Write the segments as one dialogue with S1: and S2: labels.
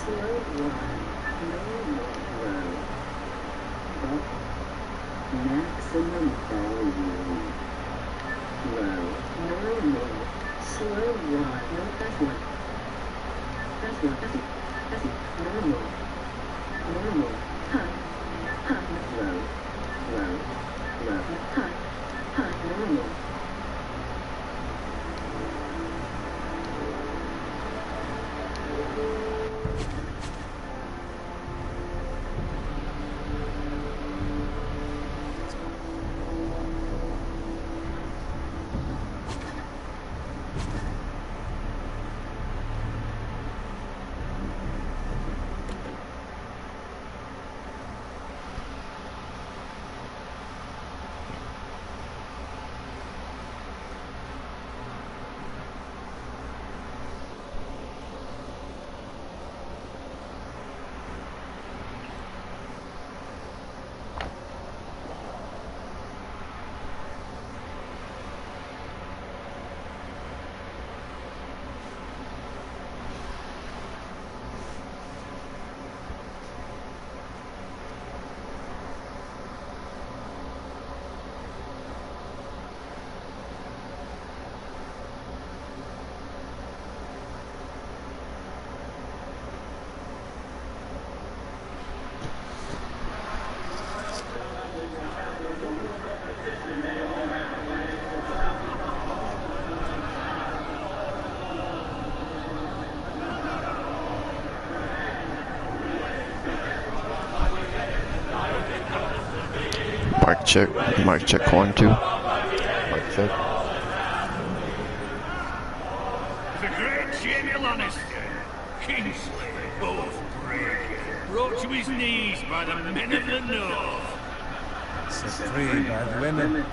S1: Slow one. Normal road. Up. Maximum volume. Low. Normal. Slow one. No, that's one. That's one. That's it. Normal. Normal. High. High. Low. Low. Low. High. High. Normal.
S2: Mark check 1, 2. Mark check.
S3: The great Jamie Lannister, Kingsley, both brave, brought to his knees by the men of the North.
S4: Set free by the women.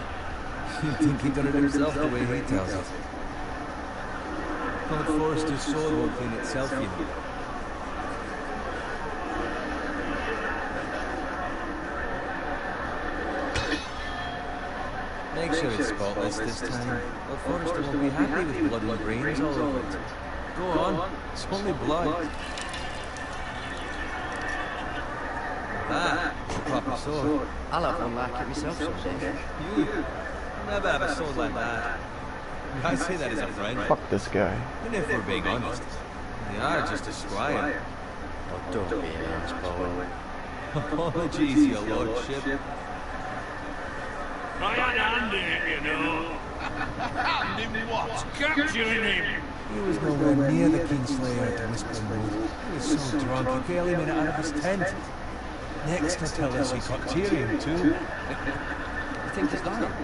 S4: You'd think he done it himself the way he tells it. Lord Forrester's sword won't clean itself, you know. Make sure it's spotless this time. Lord Forrester won't be happy with blood and brains all over it. Go on, it's only blood. That, a proper sword.
S5: I'll have one like it myself someday.
S4: You never have a sword like that. I say that as a friend.
S2: Fuck this guy.
S4: And if we're being honest, they are just a squire.
S5: Oh, don't be an ass, Bowen.
S4: Apologies, your lordship.
S3: I had a hand in it, you know. Hand in what? Capturing him.
S4: He was nowhere near the Kingslayer at the Whispering Wood. He was so drunk he barely made it out of his tent. Next to tell us he got Tyrion too.
S5: You think he's lying?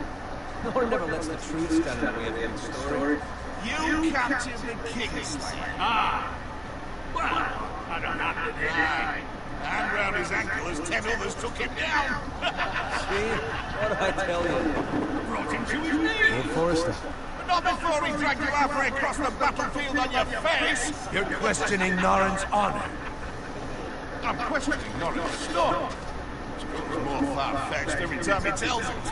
S4: No one never lets the truth stand in the way of a good story.
S3: You captured the Kingslayer. Ah. Well, I don't have to deny. Hand round his ankle as 10 others took him down.
S4: See? What did I tell you?
S3: Brought him to his knees.
S4: Lord Forrester.
S3: But not before he dragged you halfway across the battlefield on your face.
S6: You're questioning Norrin's honor.
S3: I'm questioning Norrin's story. It's grows more far-fetched every time he tells it.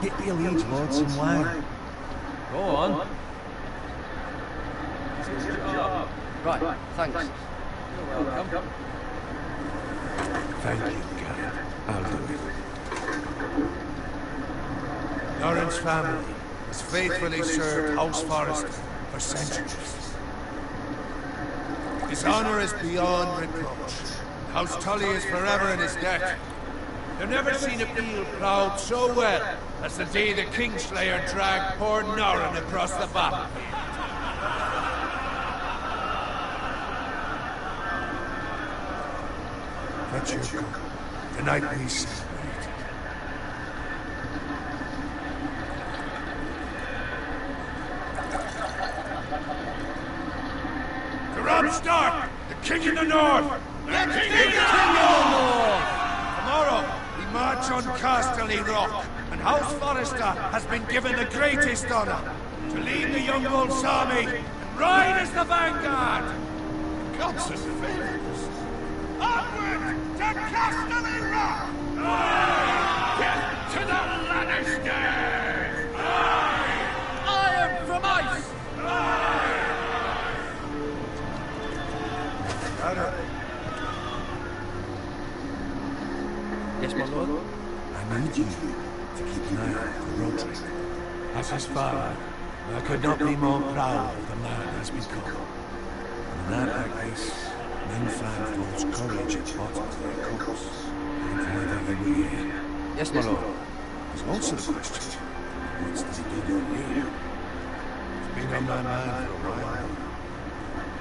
S4: Get your liege lord some wine. Go on. It's your job.
S5: Right, thanks.
S4: You're welcome.
S6: Thank you, Garrett. I'll do it. Norrin's family has faithfully served House Forrester for centuries. His honor is beyond reproach. House Tully is forever in his debt. They've never seen a field plowed so well as the day the Kingslayer dragged poor Norrin across the battlefield. Fetch your cook. Tonight we celebrate. To Robb Stark, the King in the North! The King in the North! Tomorrow, we march on Casterly Rock, and House Forrester has been given the greatest honor to lead the young Wolf's army and ride as the vanguard! Gods and favors! Onward to Casterly Rock! Aye! Get to the Lannisters! Aye! Iron from ice! Aye!
S5: Yes, my lord?
S4: I need you to keep an eye out for Roderick. As his father, I could not be more proud of the man he's become. In a night like this, men find false courage at bottom of their cups. And whether you were here.
S5: Yes, my lord.
S4: There's also the question, what's to be done with you? It's been on my mind for a while.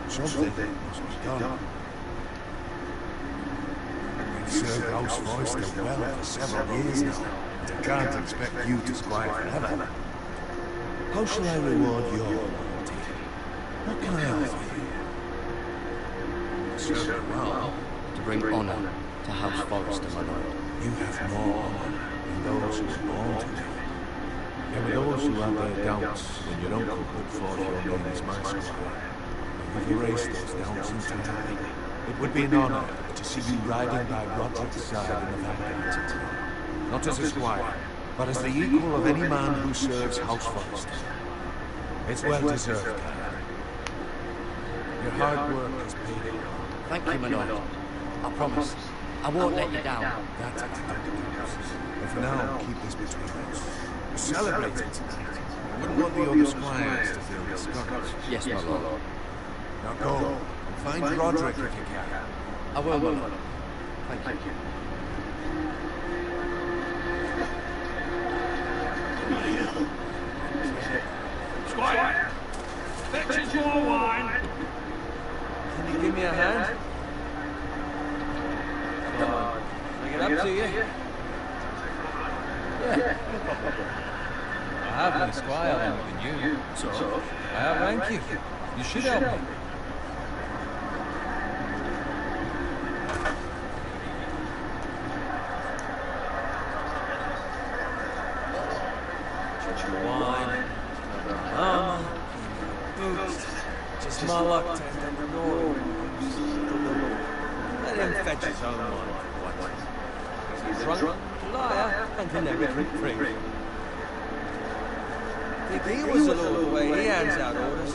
S4: Something must be done. We've served House Forrester well for several years now, and I can't expect you to squire forever. How shall I reward your loyalty? What can I offer you?
S5: Serve you well. To bring honour to House Forrester, my lord.
S4: You have more honour than those who were born to you. There were those who had their doubts when your uncle put forth your name as my squire. But you've erased those doubts entirely. It would be an honour to see you riding by Roderick's side in the vanguard. Not as a squire, but as the equal of any man who serves House Forrester. It's well deserved, Gareth. Your hard work has paid off.
S5: Thank you, my lord. I promise. I won't let you down.
S4: That's it. But for now, keep this between us. We're celebrating tonight. I wouldn't want the other squires to feel discouraged.
S5: Yes, my lord.
S4: Now go and find Roderick if you can.
S5: I will, my lord. Thank you.
S3: Squire! Fetches more wine!
S7: Can you give me a hand? Come on. Can I get up to you? Yeah. I have been a squire longer than you. So? I outrank you. You should help me. Wine, armor, boots, just my luck to end up north. Let him fetch his own wine. He's a drunk, liar, and can never drink free. Think he was a lord the way he hands out orders.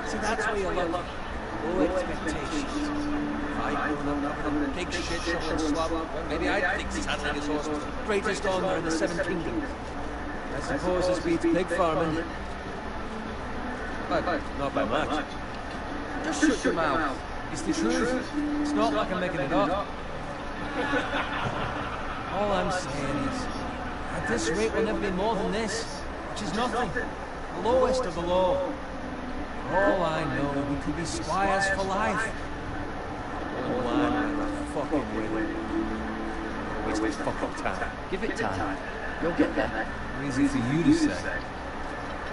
S7: See, that's where you look. Low expectations. I grew up in a big shit shoveling slum. Well, maybe I'd think saddling his horse was the greatest honor in the Seven Kingdoms. I suppose this beats pig farming. But not by much. Just shut your mouth. It's the truth. It's not like I'm making it up. All I'm saying is, at this rate we'll never be more than this, which is nothing. The lowest of the low. For all I know, we could be squires for life. Oh, man, fucking win. Waste fucking time.
S5: Give it time. You'll get there.
S7: Easy for you to say.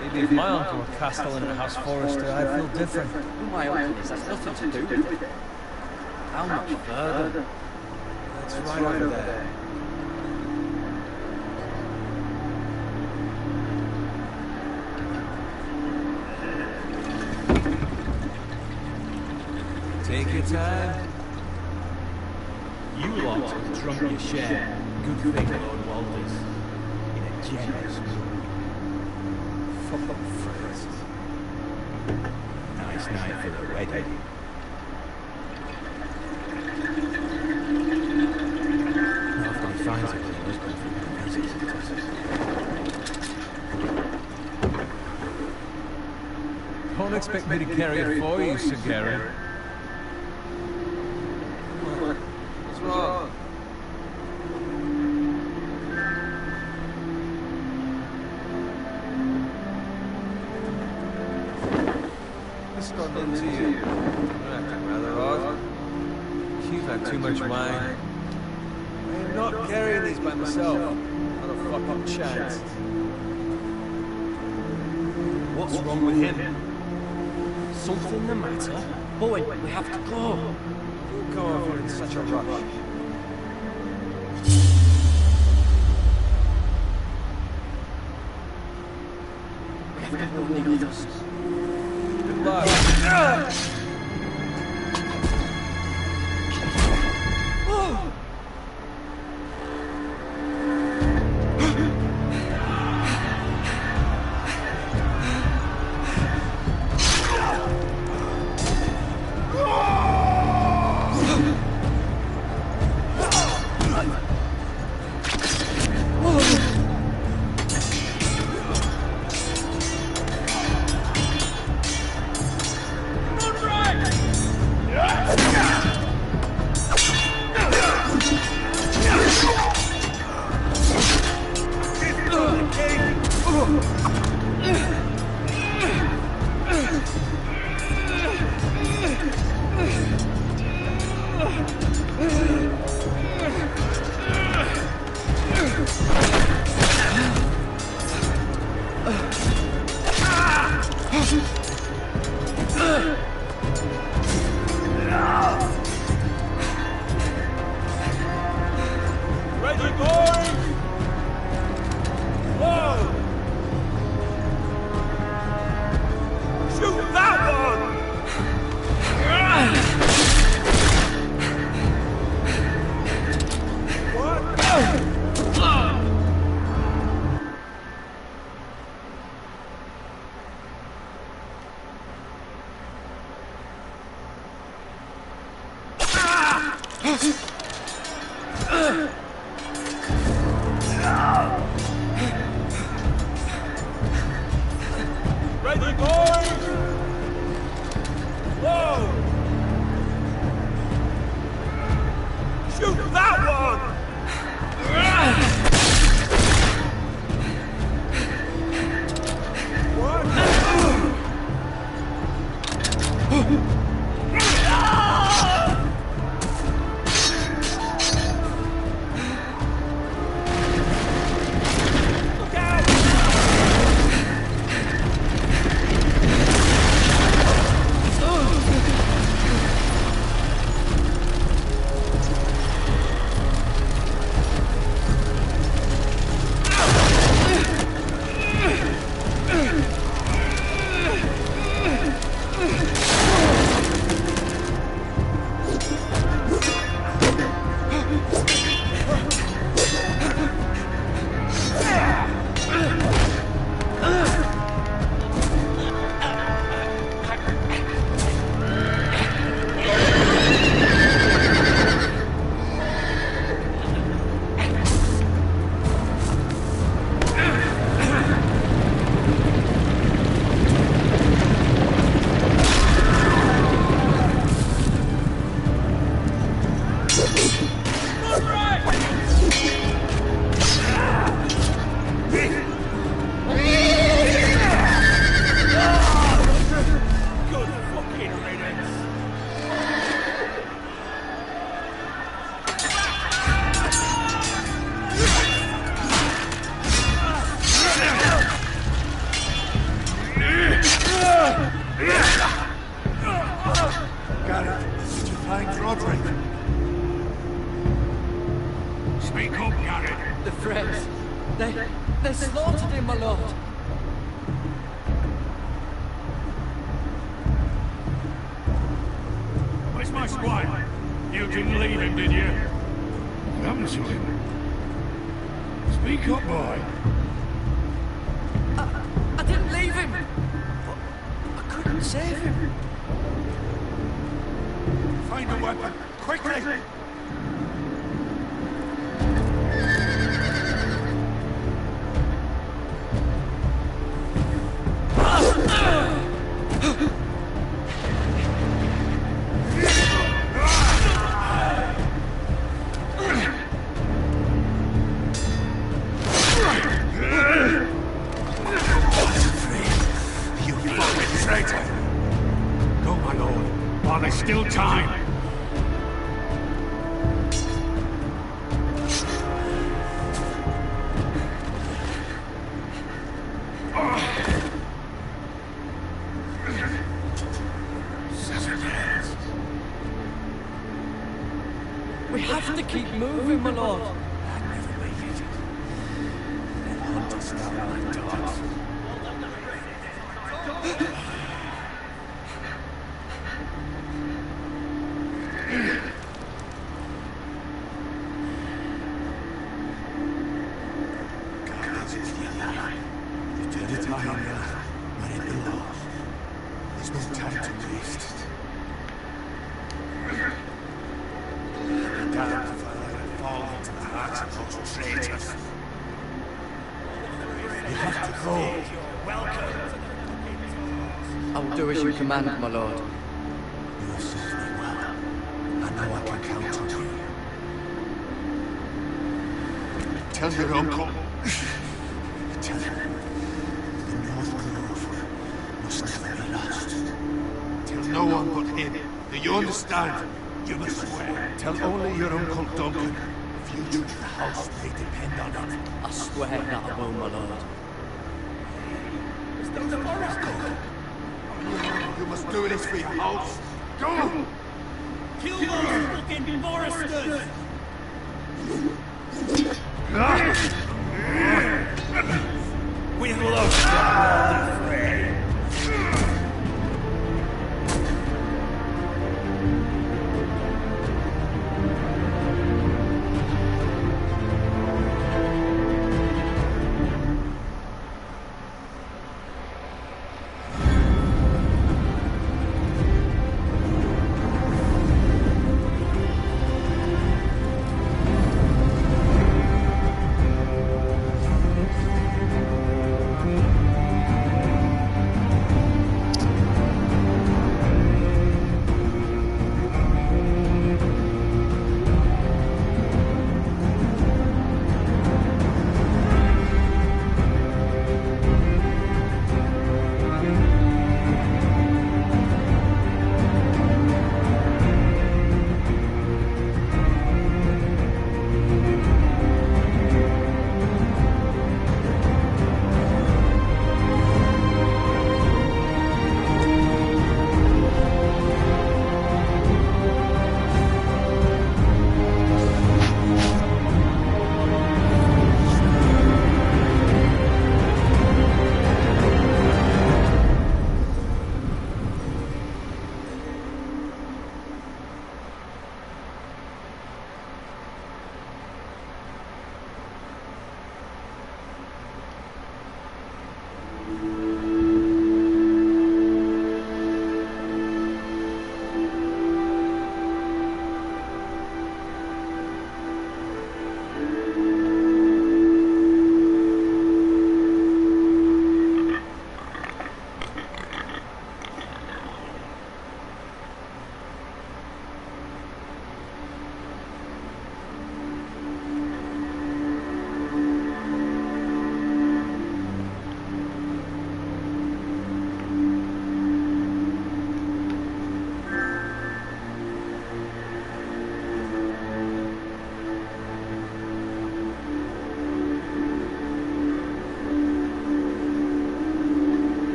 S7: Maybe if my uncle were castellan at House Forrester, I'd feel different.
S5: Who my uncle is has nothing to do with it. How much further?
S7: That's right over there. Take your time. You lot have drunk your share. Good thing, Lord Walters. In a generous mood. Fuck up first. Nice night for the wedding. Now if he finds it, he must be Don't expect me to carry it for you, Sir Gary. What's wrong? This got into you. You're acting rather odd. You've had too much wine. I am not carrying these by myself. Not a fucking chance. What's wrong with him? Something the matter?
S5: Boy, we have to go.
S7: Don't go over in such a rush.
S5: We have to go with us.
S7: Good luck.
S6: Ready, boys! Whoa! Shoot that one! What? Ready, boys! Whoa! Shoot that one! What? Look out! Good fucking riddance! Garrett, did you find Roderick? Speak up, Garrett.
S7: The Freds. They slaughtered him, my lord.
S3: Where's my squire? You didn't leave him, did you? What happened to him? Speak up, boy.
S7: I didn't leave him. But I couldn't save him.
S6: Find a weapon, quickly! You fucking traitor!
S3: Go, my lord, while there's still time.
S7: We have to keep moving, my lord.
S6: I never made it. Then hunters down like dogs. God is with you. You did it, Iron. We're in the law. There's no time to waste. I'll be damned if I let it fall into the hearts of those traitors. You have to go.
S7: I will do as you command, my lord.
S6: You have served me well. I know I can count on you. Tell your uncle. Tell him the North Grove must never be lost. Tell no one but him. Do you understand? You must swear. Tell only your Uncle Duncan. The future of the house may depend on it.
S7: I swear that I will, my lord.
S6: Go. You must do this for your house. Go!
S7: Kill those fucking foresters!
S6: We've lost the fray.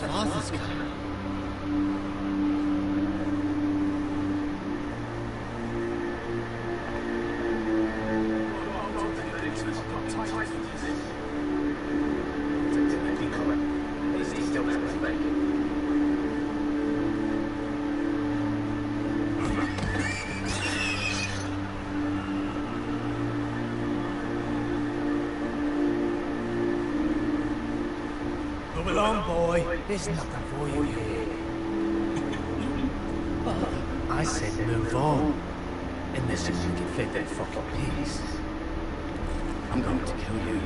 S7: Arthur's coming.
S6: Move along, boy. There's nothing for you here. I said move on. Unless you can feed that fucking pigs. I'm going to kill you.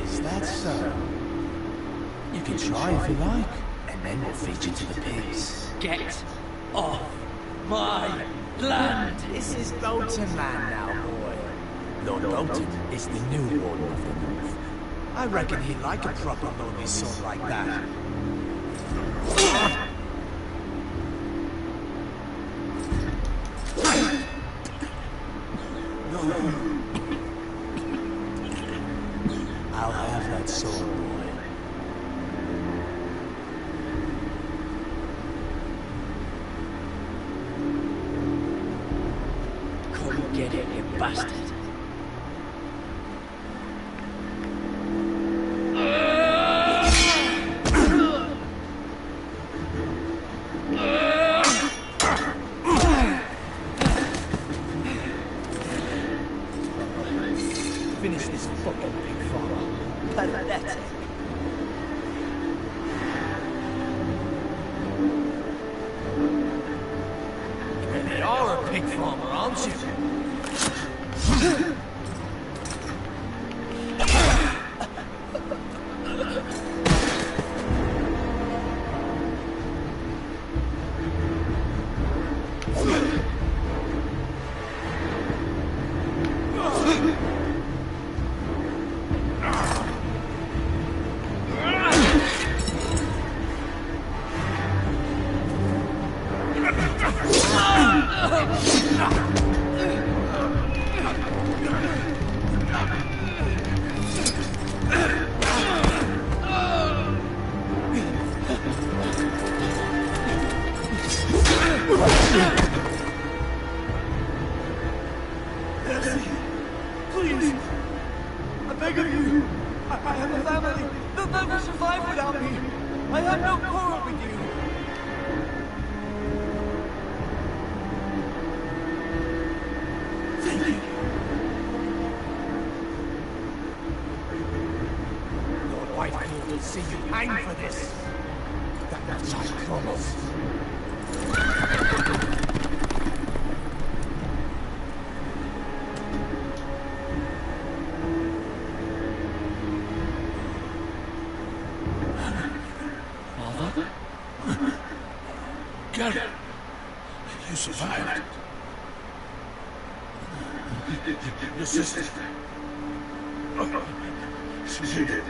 S6: Is that so? You can try if you like, and then we'll feed you to the pigs.
S7: Get off my land!
S6: This is Bolton land now, boy. Lord Bolton is the new warden of the North. I reckon he'd like a proper lonely son like that. I'll have that sword, boy.
S7: Come get it, you bastard!
S6: Finish this fucking pig farmer. Pathetic. You really are a pig farmer, aren't you? Please! I beg of you! I have a family! They'll never survive without me! I have no quarrel with you! Thank you! Lord Whitefield will see you hang for this! That's I promise!
S3: Garrett, you survived. Your sister. She did.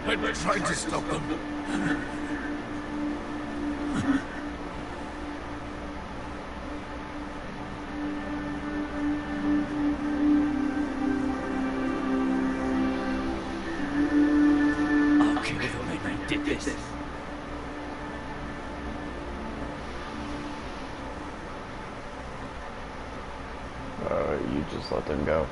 S3: I tried to stop them.
S2: You just let them go.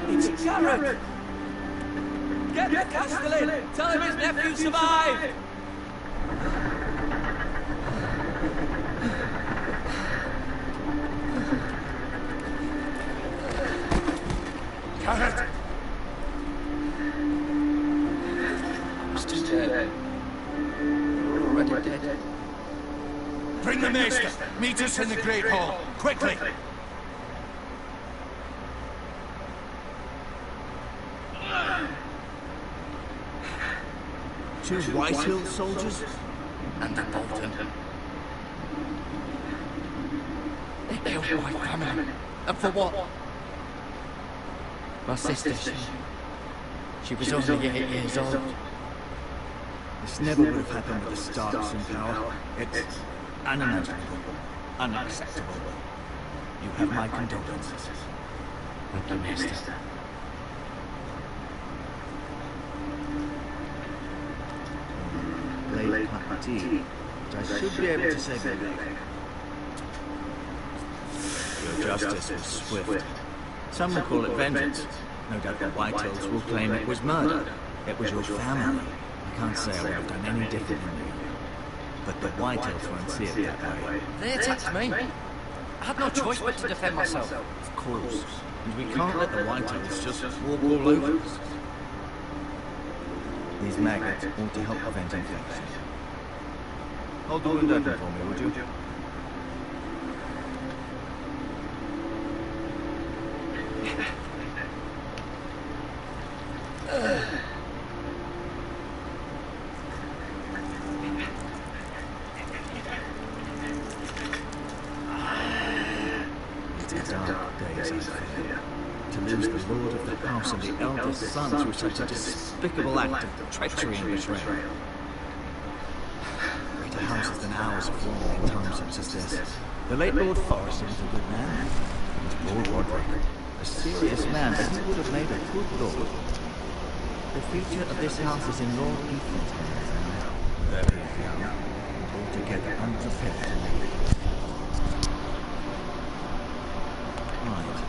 S7: It's Garrett! Get the Castellan! Tell him his nephew survived!
S3: Garrett!
S7: He's just dead. Already dead.
S6: Bring the maester! Meet us in the Great Hall! Quickly!
S7: Two Whitehill soldiers? And a Bolton. They killed my family. And for what? My sister, she was only 8 years old.
S5: This never would have happened with the Starks in power. It's unimaginable, unacceptable. You have my condolences.
S7: Thank you, Maester.
S5: Late cup of tea, but I should be able to say good. Your justice was swift. Some will call it vengeance. No doubt the Whitehills will claim it was murder. It was your family. I can't say I would have done any different than you. But the Whitehills won't see it that way.
S7: They attacked me. I had no choice but to defend myself.
S5: Of course. And we can't let the Whitehills just walk all over us. These maggots ought to help prevent infection. Hold the wound open for me, would you? It's dark days, I fear. To lose the lord of the house and the eldest son through such a despicable act of treachery and betrayal. Greater houses than ours have fallen in times such as this. The late Lord Forrester was a good man. He was Lord Roderick, a serious man, but he would have made a good lord. The future of this house is in Lord Ethan's hands now. Very young, and altogether unprepared to lead. Right.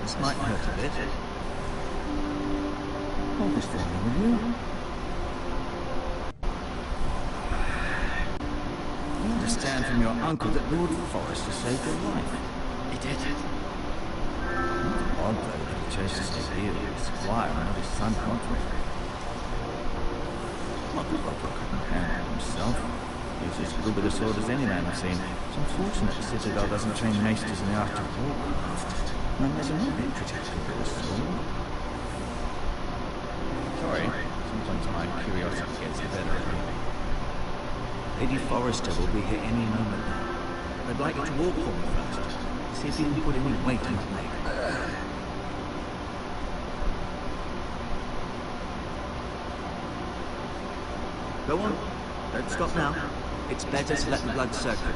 S5: This might hurt a bit. Hold this for me, will you? understand from your uncle that Lord Forrester saved your life.
S7: He did.
S5: Odd, though, that he chose to stay here with his squire and not his son Roderick. Not that Roderick couldn't handle himself. He was as good with a sword as any man I've seen. It's unfortunate the Citadel doesn't train maesters in the art of warcraft. And there's a more pretty good with a sword. Sorry, sometimes my curiosity gets the better of me. Lady Forrester will be here any moment now. I'd like you to walk for me first. See if you can put any weight on that leg. Go on. Don't stop now. It's better to let the blood circulate.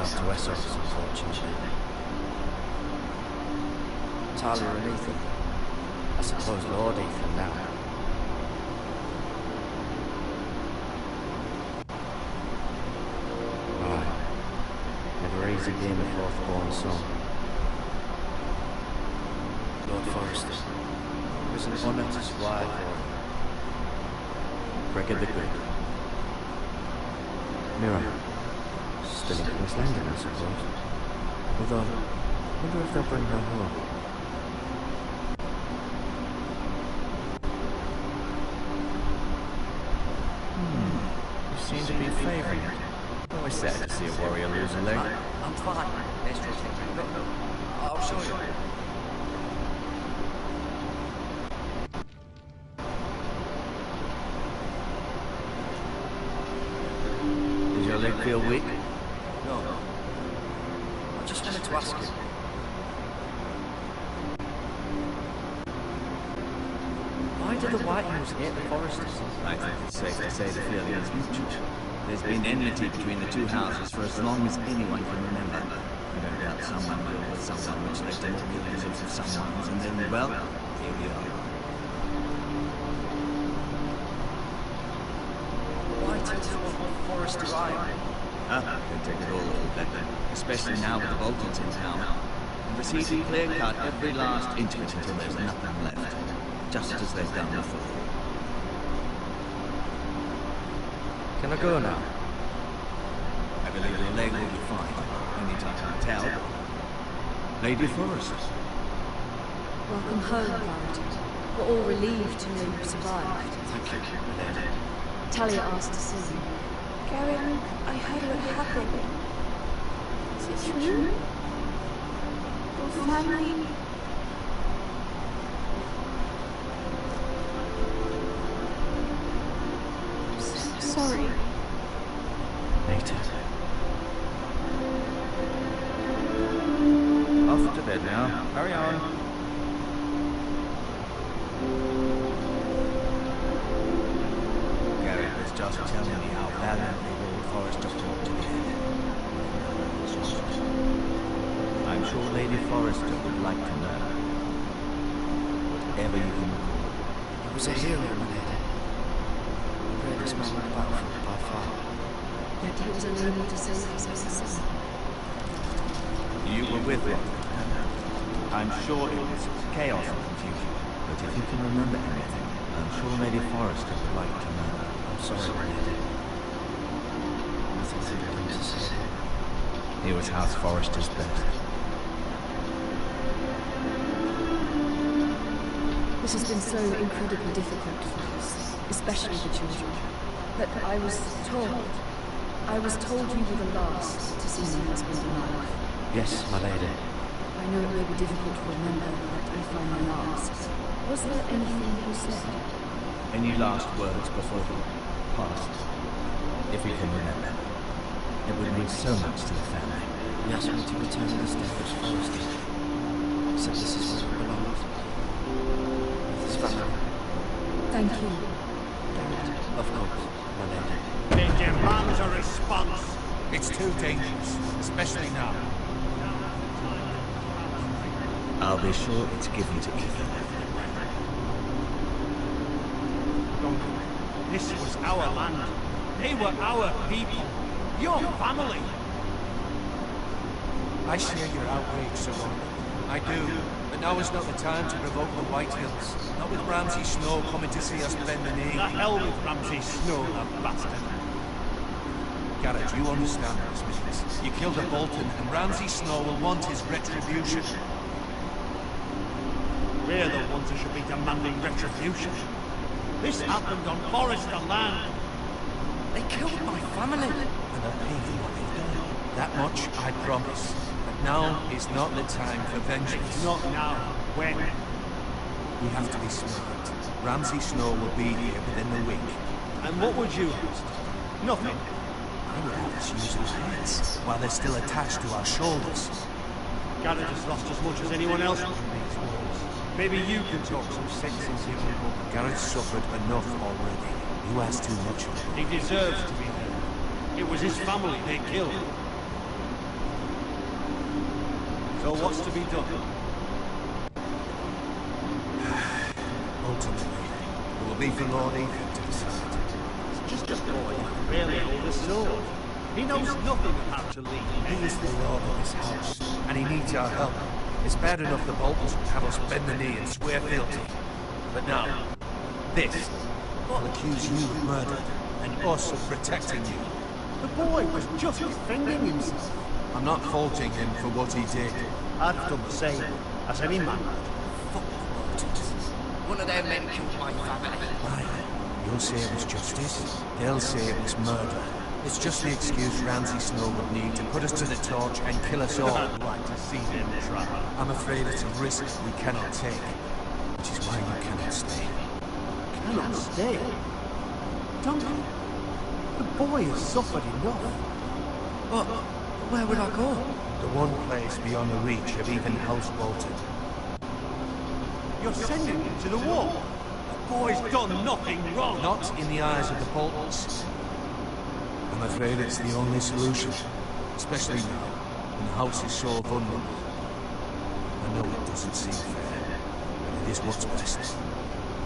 S7: To Essex, unfortunately. Talia and Ethan. I suppose Lord Ethan now. Right. Never easy being the fourth-born son. Lord Forrester. It was an honour to squire for him. Gregor the Good. Mira. Still in King's Landing, I suppose. Although, I wonder if they'll bring her home.
S5: You seem to be favouring it. Always sad to see a warrior lose a leg.
S7: I'm fine. Look, I'll show you.
S5: Does your leg feel weak?
S7: No. I just wanted to ask you. Why did the White House hate the Foresters?
S5: I think it's safe to say the feeling is mutual. There's been enmity between the two houses for as long as anyone can remember. I don't doubt someone killed with someone which led to more millions of someone's, and then, well, here we are.
S7: Why tell us what Forrester Iron?
S5: They take it all a little better, especially now with the Boltons in town. And proceed to clear-cut every last inch of it until there's nothing left, just as they've done before.
S7: Can I go now?
S5: I believe your leg will be fine. Only time to tell. Lady Forrester.
S8: Welcome home, Lord. We're all relieved to know you survived.
S7: Thank you, my lady.
S8: Talia asked to see you. Gary, I heard what happened. Is it true? Your family... I'm so sorry.
S5: Later. Off to bed now. Carry on. Gary was just telling me how valiantly Lord Forrester fought to the end. I'm sure Lady Forrester would like to know. Whatever you can recall.
S9: He was a hero, my lady. The bravest man on the battlefield by far.
S8: Yet he was unable to save his own son.
S5: You were with him. I'm sure it was chaos and confusion. But if you can remember anything, I'm sure Lady Forrester would like to know.
S9: I'm sorry, my lady. Nothing I could do to say.
S5: He was House Forrester's best.
S8: This has been so incredibly difficult for us, especially the children. But I was told you were the last to see my husband alive.
S9: Yes, my lady.
S8: I know it may be difficult to remember, but if I may ask, was there anything you said?
S5: Any last words before he passed? If you can remember. It would mean so much to the family.
S9: He asked me to return to the Stepford Forest. He said this is where it belongs. With his family.
S8: Thank you, Garrett.
S9: Of course, my lady.
S6: They demand a response. It's too dangerous, especially now.
S5: I'll be sure it's given to Ethan.
S6: Duncan, this was our land. They were our people. Your family. I share your outrage, Sir Roland. I do. But now is not the time to provoke the White Hills. Not with Ramsay Snow coming to see us bend the knee. The hell with Ramsay Snow, that bastard. Garrett, you understand this means. You killed a Bolton, and Ramsay Snow will want his retribution. We're the ones who should be demanding retribution. This happened on Forrester land.
S9: They killed my family.
S6: And they'll pay for what they've done. That much I promise. But now is not the time for vengeance. Not now. When? We have to be smart. Ramsay Snow will be here within the week. And what would you ask? Nothing. I would have us use our heads while they're still attached to our shoulders. Garrett has lost as much as anyone else from these wars. Maybe you can talk some sense into him. Garrett suffered enough already. You asked too much of him. He deserves to be there. It was his family they killed. So what's to be done? Ultimately, it will be for Lord Ethan to decide. He's just a boy who can barely hold a sword. He knows nothing of how to lead. He is the lord of his house, and he needs our help. It's bad enough the Boltons would have us bend the knee and swear fealty. But now, this will accuse you of murder, and us of protecting you. The boy was just defending himself. I'm not faulting him for what he did. I'd have done the same, as any man would.
S9: Fuck the Boltons. One of their men killed my family.
S6: Aye, you'll say it was justice. They'll say it was murder. It's just the excuse Ramsay Snow would need to put us to the torch and kill us all. I'd like to see them try. I'm afraid it's a risk we cannot take, which is why you cannot stay. Cannot stay? Duncan, the boy has suffered enough.
S9: But where would I go?
S6: The one place beyond the reach of even House Bolton. You're sending him to the wall. The boy's done nothing wrong. Not in the eyes of the Boltons. I'm afraid it's the only solution, especially now, when the house is so vulnerable. I know it doesn't seem fair, but it is what's best.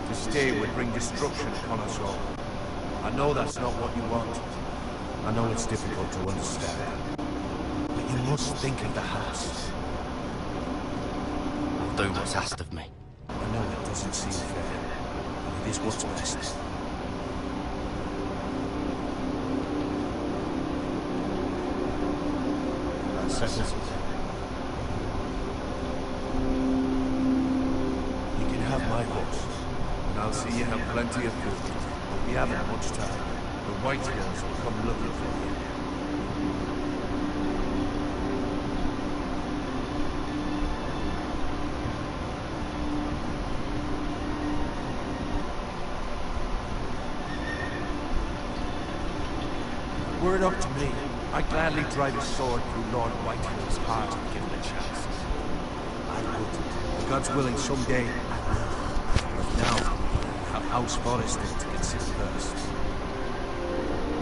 S6: To stay would bring destruction upon us all. I know that's not what you want. I know it's difficult to understand. But you must think of the house.
S9: I'll do what's asked of me.
S6: I know it doesn't seem fair, but it is what's best. Settles it. You can have my horse, and I'll see you have plenty of food. We haven't much time.
S4: The White Hills will come looking for you. Were it up to me, I'd gladly drive a sword through Lord Whitehill's heart and give him a chance. I would. The gods willing, someday I will. But now, have House Forrester to consider first.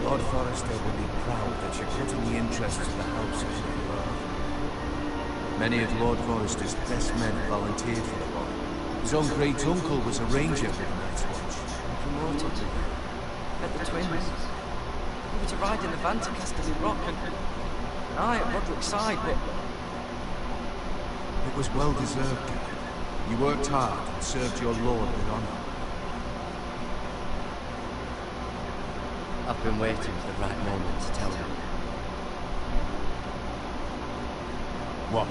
S4: Lord Forrester will be proud that you're putting the interests of the house ahead of your own. Many of Lord Forrester's best men volunteered for the war. His own great-uncle was a ranger for the Night's Watch.
S9: Promoted. Met the twins. We were to ride in the van to Casterly Rock, and I at Roderick's side, but
S4: It was well deserved, Garrett. You worked hard and served your lord with honor.
S9: I've been waiting for the right moment to tell you.
S4: What?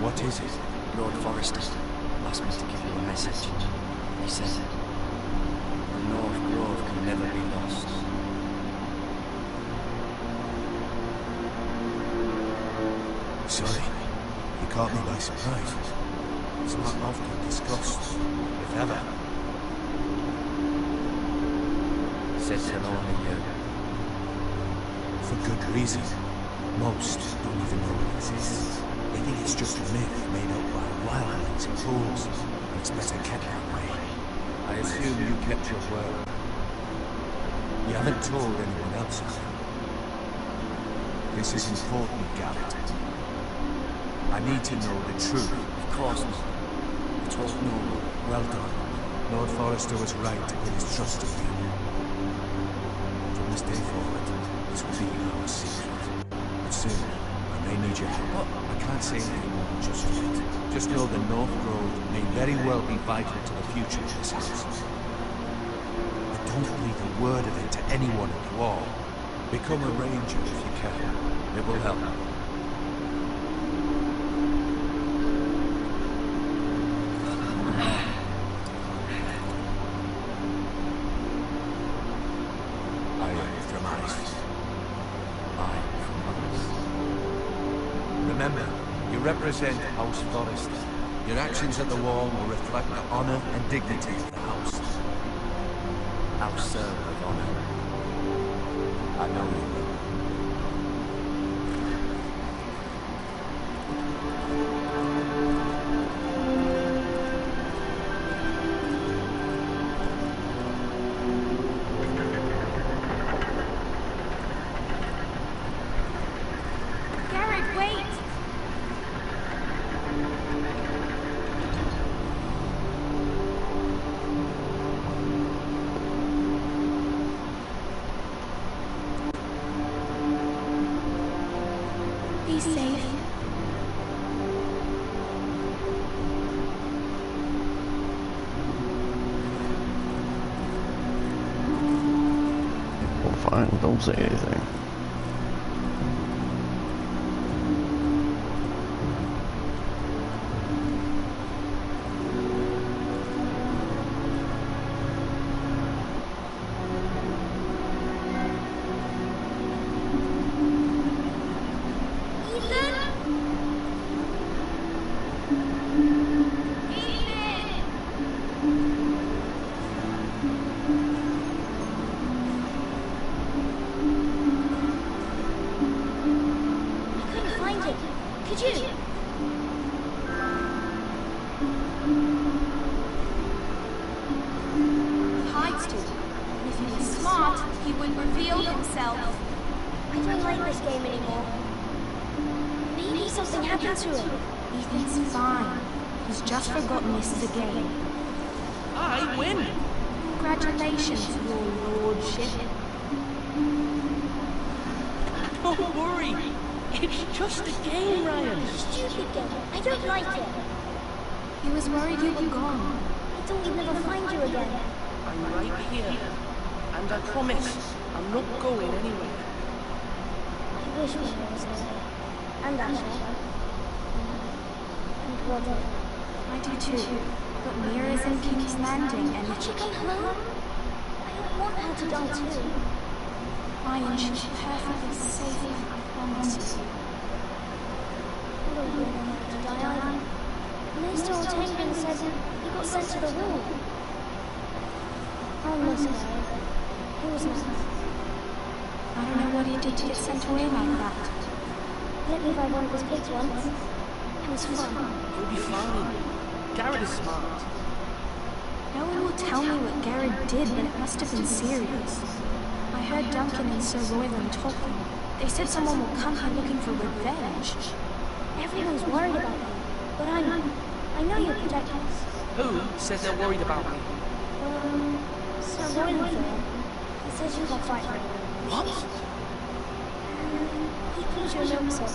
S4: What is it?
S9: Lord Forrester asked me to give you a message. He said, the North Grove can never be lost.
S4: Sorry, you caught me by surprise. It's not often discussed, if ever.
S9: Said to only you.
S4: For good reason. Most don't even know it exists. They think it's just a myth made up by wildlings and fools, and it's better kept that way. I assume you kept your word. You haven't told anyone else, have you? This is important, Garrett. I need to know the truth.
S9: Of course not. I told no one.
S4: Well done. Lord Forrester was right to put his trust in you. From this day forward, this will be our secret. But soon, I may need your help. I can't say anything more just yet. Just know the North Grove may very well be vital to the future of this house. But don't breathe a word of it to anyone at the wall. Become a ranger if you can. It will help. Remember, you represent House Forrester. Your actions at the wall will reflect the honor and dignity of the house.
S9: I'll serve with honor.
S4: I know you will.
S8: Be safe.
S2: Well, fine, don't say anything.
S10: Could you?
S8: He hides too. And if he was smart, he would reveal himself.
S10: I don't like this game anymore. Maybe something happened to him.
S8: Ethan's fine. He's just forgotten this is a game.
S7: I win!
S8: Congratulations, your lordship.
S7: Don't worry! It's just a game, Ryan!
S10: Stupid game. I don't like it.
S8: He was worried you were gone.
S10: I thought we'd never find you again.
S7: I'm right here. And I promise, I'm not going anywhere.
S10: I wish we were there. And Asher. And Roderick.
S8: I do too. But Mira's in King's Landing and...
S10: Can't you come home? I want her to die too.
S8: Ryan, she's perfectly safe, I promise you.
S10: I don't really want her to die either. Mr. Ortengan said he got sent to the wall. I miss Gary. He was nice.
S8: I don't know what he did to get sent away like that.
S10: Let me ride one of his pigs once. It was fun.
S9: You'll be fine. Garrett is smart.
S8: No one will tell me what Garrett did, but it must have been serious. I heard Duncan and Sir Royland talking. They said someone will come here looking for revenge.
S10: Everyone's worried about you, but I know you'll protect us.
S9: Who says they're worried about me?
S10: Sir Royland there. He says you can fight him.
S9: What?
S10: He calls you a milksoap.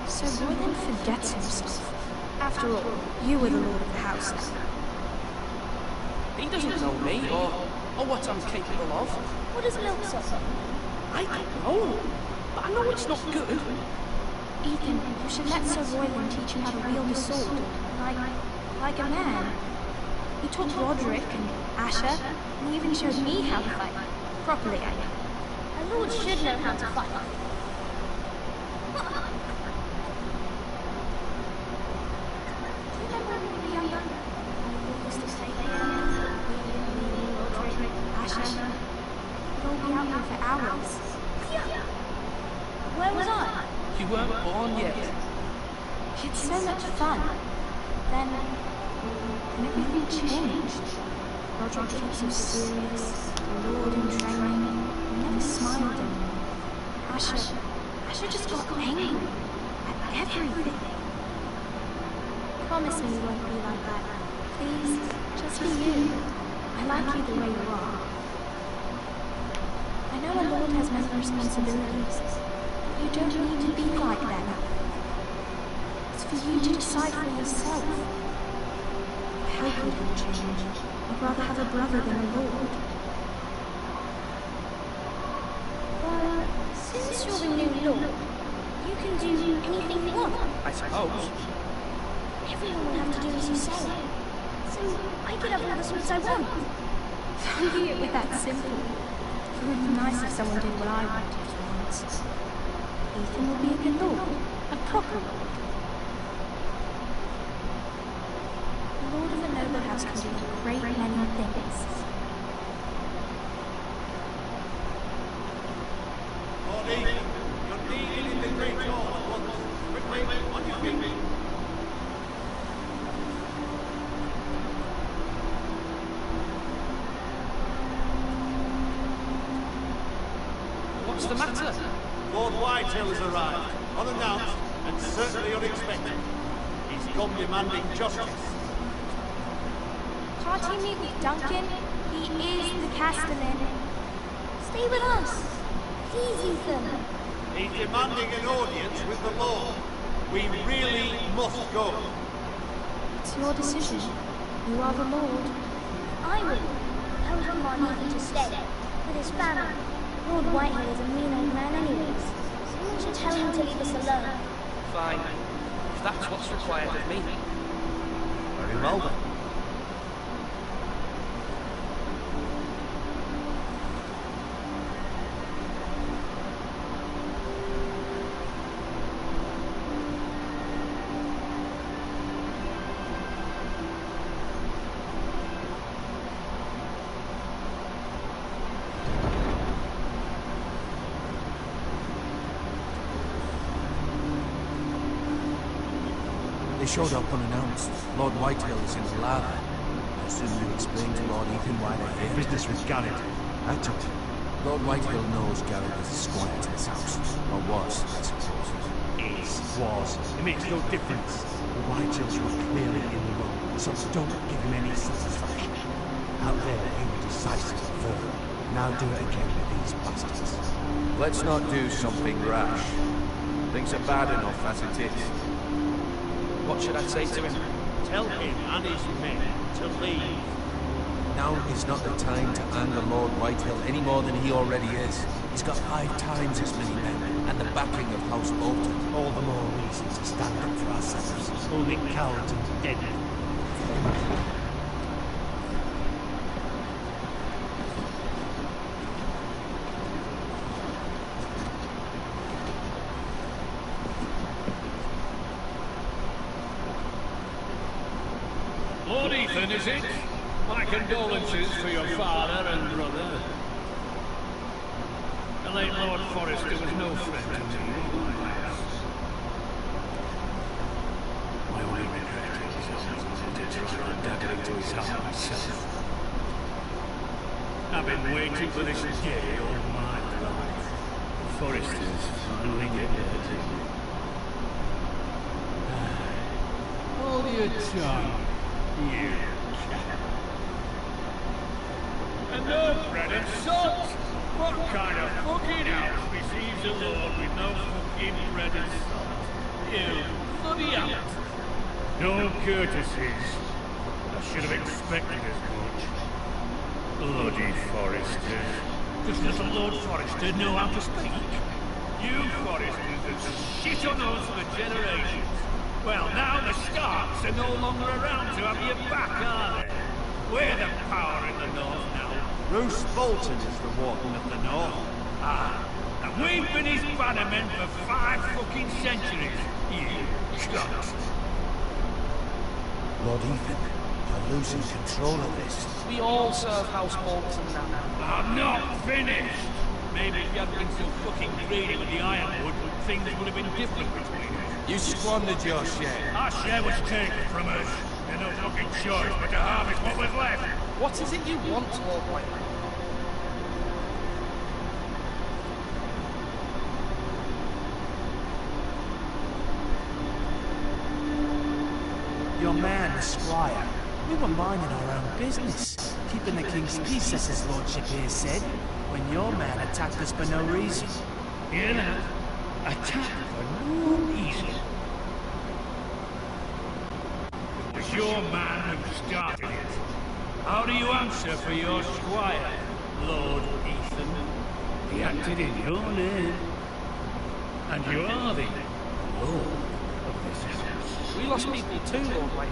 S8: Sir Royland forgets himself. After all, you were the lord of the house now.
S9: He doesn't know me or what I'm capable of.
S10: What is milksoap?
S9: I don't know, but I know it's not good.
S8: Ethan, you should let Sir Royland teach you how to wield a sword. Like a man. He taught Roderick and Asher, and he even showed me how to fight. Properly, I mean.
S10: A lord should know how to fight. Where was I?
S9: You weren't born yet.
S8: It's so much fun. Then everything changed. Roger became so serious, the Lord in training, he never smiled anymore. Asher just got angry at everything. Promise me you won't be like that. Please, just be you. I like you the way you are. I know a lord has many responsibilities, but you don't need to be like that. It's for you to decide for yourself. I hope you don't change. I'd rather have a brother than a lord.
S10: Well, since you're the new lord, you can do anything you want.
S9: I suppose.
S10: Everyone will have to do as you say. So I could have all the sweets I want.
S8: Don't view it with that simple. It would be nice if someone did what I wanted for once. Ethan will be a good lord. A proper lord. The lord of a noble house can do a great many things.
S6: Lord Ethan, you're needed in the Great Hall at once. Quickly, on your feet.
S9: What's the matter?
S6: Lord Whitehill has arrived, unannounced and certainly unexpected. He's come demanding justice.
S8: Can't you meet with Duncan? He is the castellan.
S10: Stay with us. Please, Ethan.
S6: He's demanding an audience with the Lord. We really must go.
S8: It's your decision. You are the lord.
S10: I would command Ethan to stay with his family. Lord Whitehill is a mean old man anyways. Someone should tell him to leave us alone.
S9: Fine. If that's what's required of me.
S6: Very well then.
S4: They showed up unannounced. Lord Whitehill is in the lab. I assume you explained to Lord Ethan why they're here.
S11: Business with Garrett. I took it.
S4: Lord Whitehill knows Garrett is a squire to his house. Or was, I suppose.
S11: Was. It makes no difference. The Whitehills were clearly in the wrong, so don't give him any satisfaction. Out there, he was decisive and firm. Now do it again with these bastards.
S5: Let's not do something rash. Things are bad enough as it is.
S9: What should I say to him?
S6: Tell him and his men to leave.
S4: Now is not the time to anger Lord Whitehill any more than he already is. He's got 5 times as many men, and the backing of House Bolton.
S11: All the more reason to stand up for ourselves. Only cowards and dead.
S3: Ethan, is it? My condolences for your father and brother. The late Lord Forrester was no friend to me.
S11: My only regret is I was trying to dagger into his heart myself.
S3: I've been waiting for this day all my life. Forresters finally get their due. Hold your tongue, you cat. And no bread and salt! What kind of fucking house receives a lord with no fucking bread and salt? You bloody out! No courtesies. I should have expected as much. Bloody Forresters. Does little Lord Forrester know how to speak? You Forresters have shit on us for generations. Well, now the Starks are no longer around to have your back, are they? We're the power in the north now.
S5: Roose Bolton is the Warden of the North.
S3: Ah, and we've been his bannermen for 5 fucking centuries. You cunt.
S11: Lord Ethan, you're losing control of this.
S9: We all serve House Bolton now.
S3: I'm not finished. Maybe if you hadn't been so fucking greedy with the ironwood, things would have been different between us.
S6: You squandered your share.
S3: Our share was taken from us. There's no fucking choice but to harvest what was left.
S9: What is it you want, Lord White?
S11: Your man, the squire. We were minding our own business, keeping the king's peace, as his lordship here said, when your man attacked us for no reason.
S3: Hear that? Attack for no reason. It was your man who started it. How do you answer for your squire, Lord Ethan? He acted in your name. And you are the lord of this house.
S9: We lost people too, Lord White.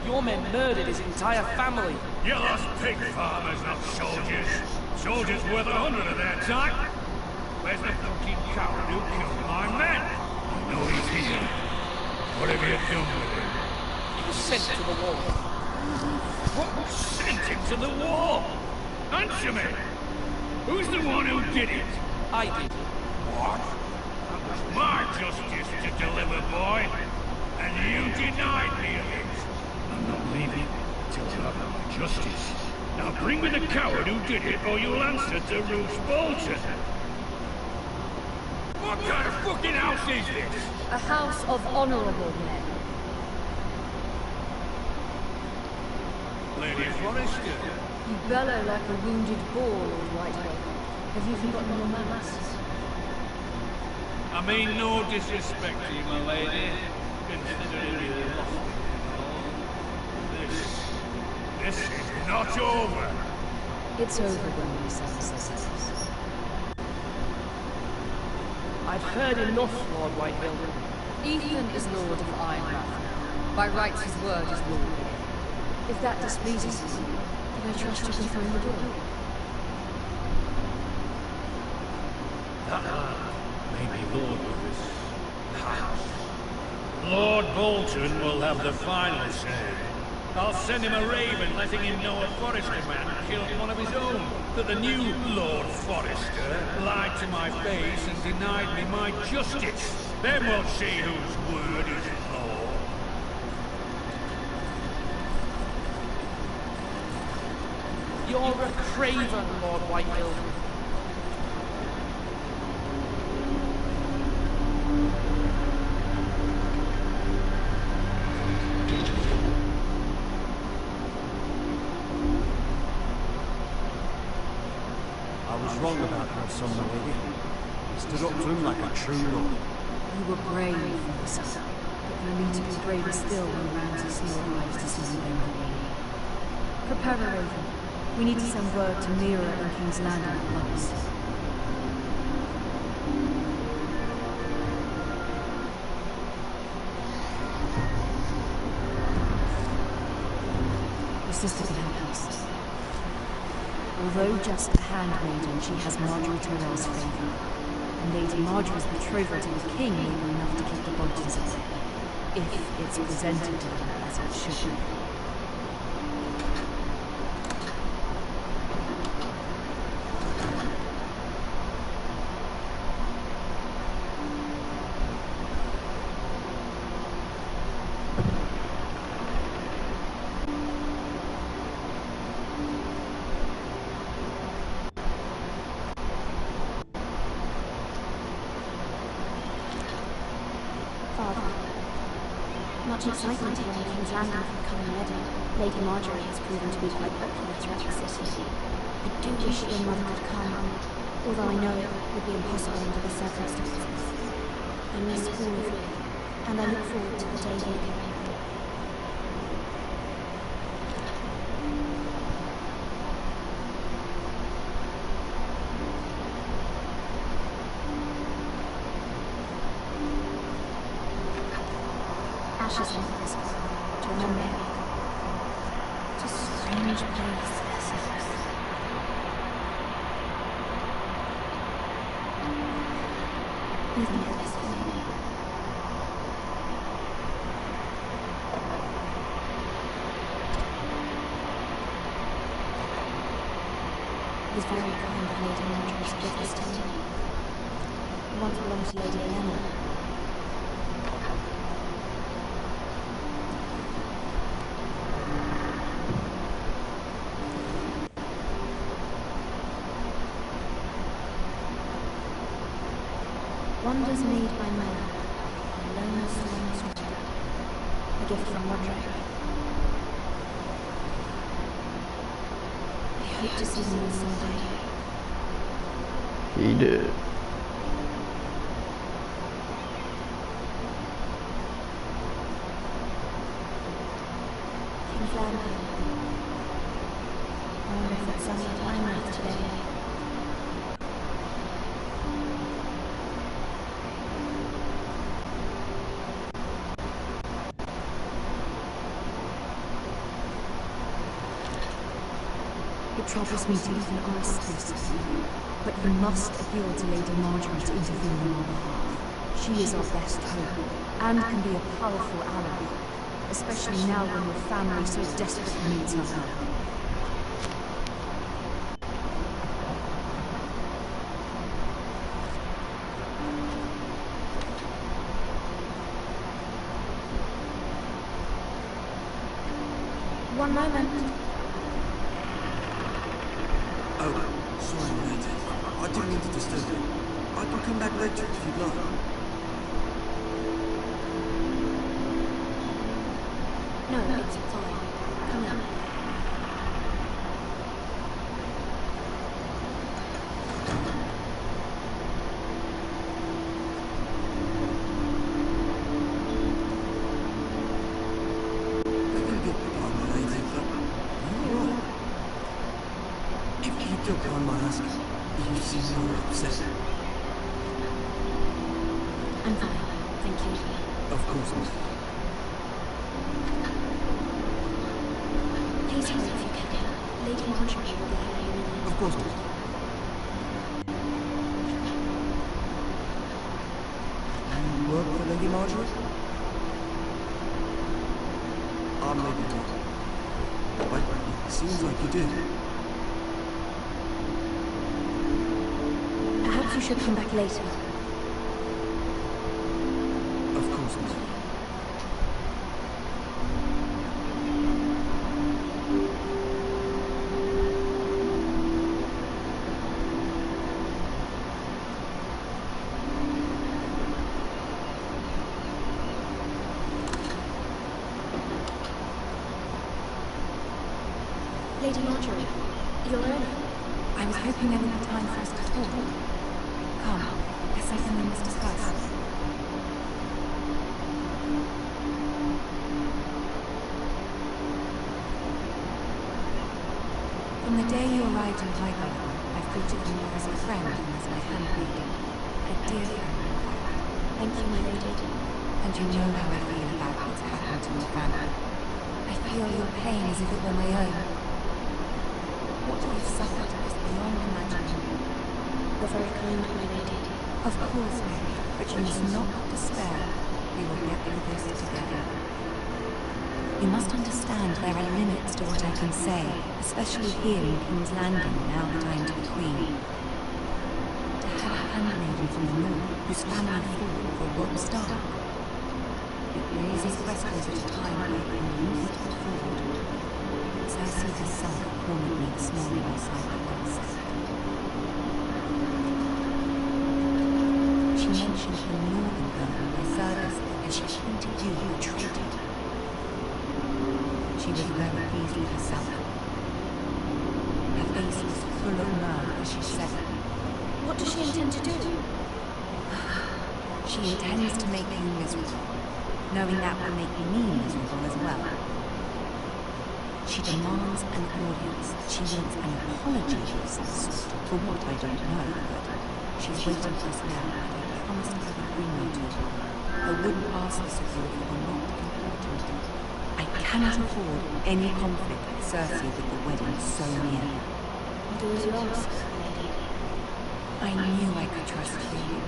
S9: Your men murdered his entire family.
S3: You lost pig farmers, not soldiers. Soldiers worth 100 of their time. Where's the fucking coward who killed my men? I know he's here. What have you done with him?
S9: He was sent to the war.
S3: What sent him to the war? Answer me! Who's the one who did it?
S9: I did.
S3: What? That was my justice to deliver, boy. And you denied me of it. I'm not leaving until I have my justice. Now bring me the coward who did it, or you'll answer to Roose Bolton. What kind of fucking house is this?
S12: A house of honorable men.
S3: Lady Forrester.
S12: You bellow like a wounded boar, Lord Whitehill. Have you forgotten your manners?
S3: I mean no disrespect to you, my lady. Considering you lost it. This is not over.
S12: It's over when we say.
S9: I've heard enough, Lord Whitehill.
S12: Ethan is Lord of Ironrath now. By rights his word is law. If that displeases you, then I trust you can find the door.
S3: Maybe Lord of this house. Lord Bolton will have the final say. I'll send him a raven letting him know a Forrester man killed one of his own. That the new Lord Forrester lied to my face and denied me my justice. Then we'll see whose word is law.
S9: You're a craven, Lord Whitehill.
S5: I was wrong about your son, my lady. He stood up to him like a true lord.
S12: You were brave, Lisa, but you need to be braver still when Ramsay Snow arrives to see you again. Prepare a raven. We need to send word to Mira and King's Landing at once. Your sister can help us. Although just a handmaiden, she has Marjorie Tyrell's favour. And Lady Marjorie's betrothal to the king may be enough to keep the Boltons away. If it's presented to her as it should be.
S8: much excitement here in King's Landing for the coming wedding. Lady Marjorie has proven to be quite popular throughout the city. I do wish your mother could come, although I know it would be impossible under the circumstances. I miss all of you, and I look forward to the day you come. Ashes in this to remember. It's a strange place. Even if this is me. It was very kind of Lady Marjorie to give this to me. It once belonged to Lady Anna. Wonders made by man, alone as the one is a gift from Roderick. I hope to see them all someday.
S2: He did.
S8: King's Landing. I wonder if it's sunny at Limehouse today.
S12: It troubles me to even ask this, but you must appeal to Lady Marjorie to intervene on our behalf. She is our best hope, and can be a powerful ally, especially now when your family so desperately needs her help.
S8: One moment.
S7: Oh, sorry, mate. I didn't mean to disturb you. I can come back later if you'd like.
S8: No, it's fine. Come in. I'm fine, thank you.
S7: Of course not.
S8: Please hurry if you can. Lady Marjorie will be here any minute.
S7: Of course not. You work for Lady Marjorie? I'm Lady Marjorie. But it seems like you do.
S8: Perhaps you should come back later.
S7: Of course not.
S8: Lady Marjorie, you're early.
S12: I was hoping there would be time for us to talk. Come, there's something we must discuss. From the day you arrived in Highgarden, I've greeted you more as a friend than as my handmaiden. A dear friend.
S8: Thank you, my lady.
S12: And you know how I feel about what's happened to your family. I feel your pain as if it were my own. What you've suffered is beyond imagining.
S8: You're very kind, my lady.
S12: Of course, Mary, but you must not despair. We will get through this together. You must understand there are limits to what I can say, especially here in King's Landing, now that I am to be Queen. To have a handmaiden from the north, whose family fought for Rob Stark. It raises questions at a time when I've been used to forward. Cersei herself cornered me this morning outside the house. She mentioned her northern home, my service, and she hinted you a traitor. She was very pleased with herself. Her face was full of mirth as she said it.
S8: What does she intend to do?
S12: She intends to make you miserable, knowing that will make me miserable as well. She demands an audience. She wants an apology of some sort, for what I don't know, but she's waiting for us now, and I promised I would bring you to her. I wouldn't ask this of you if it were not important. I cannot afford any conflict with Cersei with the wedding so near.
S8: Do as you ask, lady.
S12: I knew I could trust you.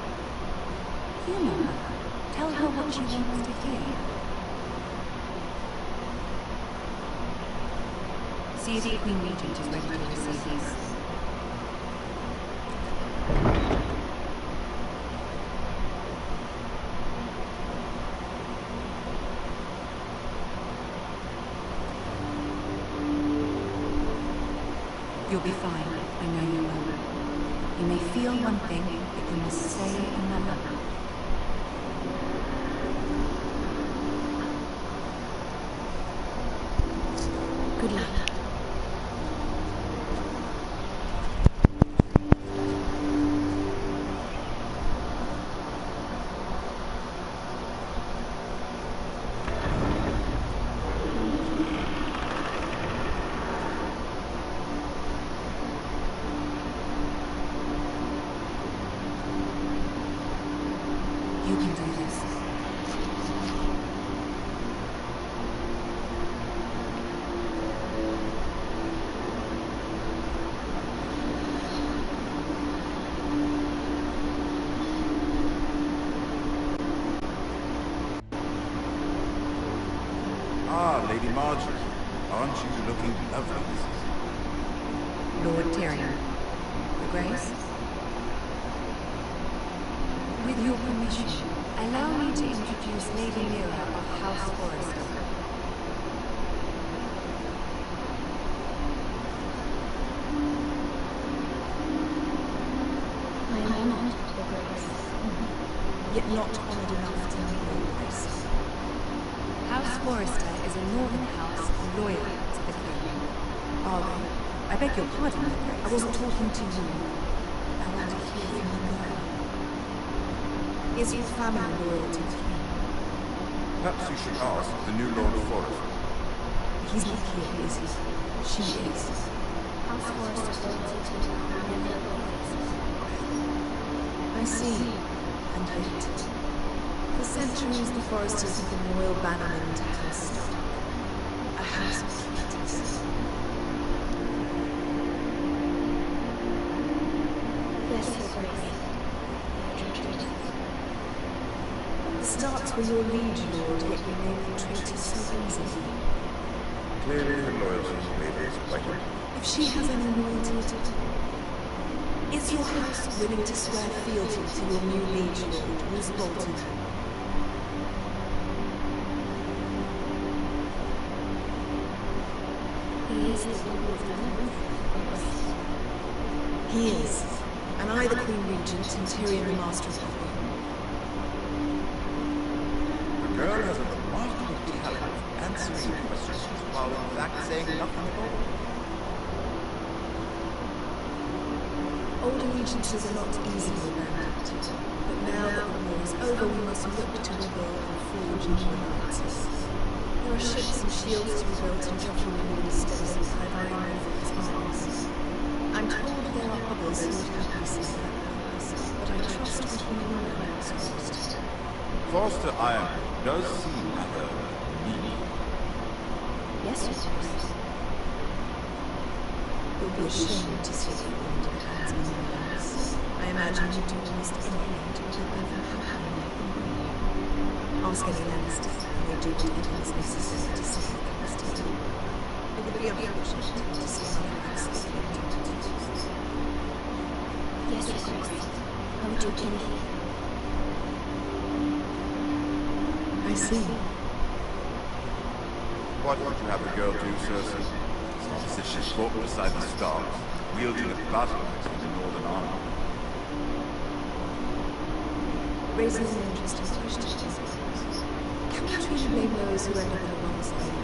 S12: Humor her. Tell her what she wants to hear. See if the Queen Regent is ready to receive these. You'll be fine. I know you will. You may feel one thing, but you must say another. Good luck. You can do this.
S4: Ah, Lady Marjorie. Aren't you looking lovely this evening?
S12: Lord Tyrion. Your Grace? With your permission, allow me to introduce Lady Mira of House Forrester.
S8: I am honored, Your Grace.
S12: Yet not honored enough to know your Grace. House Forrester is a northern house loyal to the Queen. Are they? I beg your pardon, Your Grace. I wasn't talking to you. I want to hear from you now. Is your family loyal to the King?
S4: Perhaps you should ask the new Lord of Forest.
S12: He's not here, is he? She is.
S8: House Forrester's loyalty to the crown never always.
S12: I see. And yet, for centuries the Forresters have been royal bannermen to House Stark. A house of traitors.
S8: Yes, Your Grace.
S12: The Starks were your liege lord, yet you named them traitors so easily.
S4: Clearly her loyalty is quite.
S12: If she has any loyalty to you, is your house willing to swear fealty to your new liege lord, Roose Bolton?
S8: He is the Lord of the North.
S12: He is. And I the Queen Regent and Tyrion the Master of the Throne.
S4: The girl has a remarkable talent of answering questions while in fact saying nothing at all.
S12: Older regencies are not easily abandoned. But now that the war is over, we must look to rebuild and forge new alliances. There are ships and shields to be built and Joffrey will instead of some ivory for his arms. I'm told there are others who would have me see that purpose, but I trust what we know about Forrester.
S4: Forster Iron does seem rather needy.
S8: Yes, Your Grace.
S12: You'll be ashamed to see the wound at hands in your house. I imagine you do almost anything to keep them from happening. Ask any Lannister, and they do whatever is necessary to see the Lannister. It would be unfortunate to see another accident.
S8: Yes, Your Grace. I would do anything.
S12: I see.
S4: What would you have the girl do, Cersei? It's not as if she fought beside the Starks, wielding a battle axe with the Northern army.
S12: Raises an interesting question. Can we truly blame those who end up on the wrong side?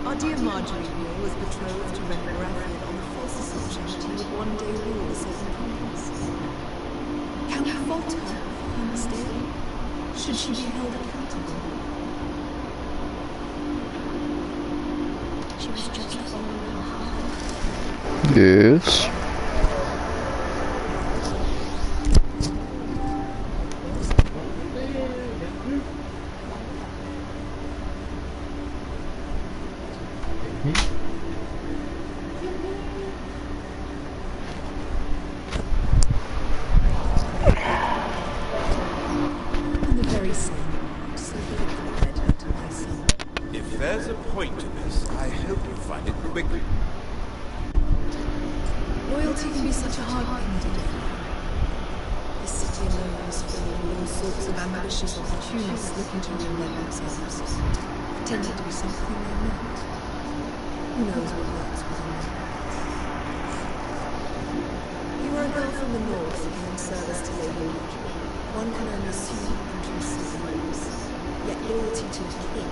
S12: Our dear Marjorie here was betrothed to Reverend Baratheon on the false assumption that he would one day rule the Seven Kingdoms. Can we fault her for her mistake? Should she be held accountable?
S8: She was just following her heart.
S2: Yes.
S12: In the very same heart, so quickly led her to my son.
S6: If there's a point to this, I hope you find it quickly.
S12: Loyalty can be such a hard thing to define. This city alone is full of all sorts of ambitious opportunists looking to reinvent themselves, pretending to be something they're not. Who knows what works within them? You are a girl from the north giving service to Lady Marjorie. One can only assume interests of the moves. Yet loyalty to the king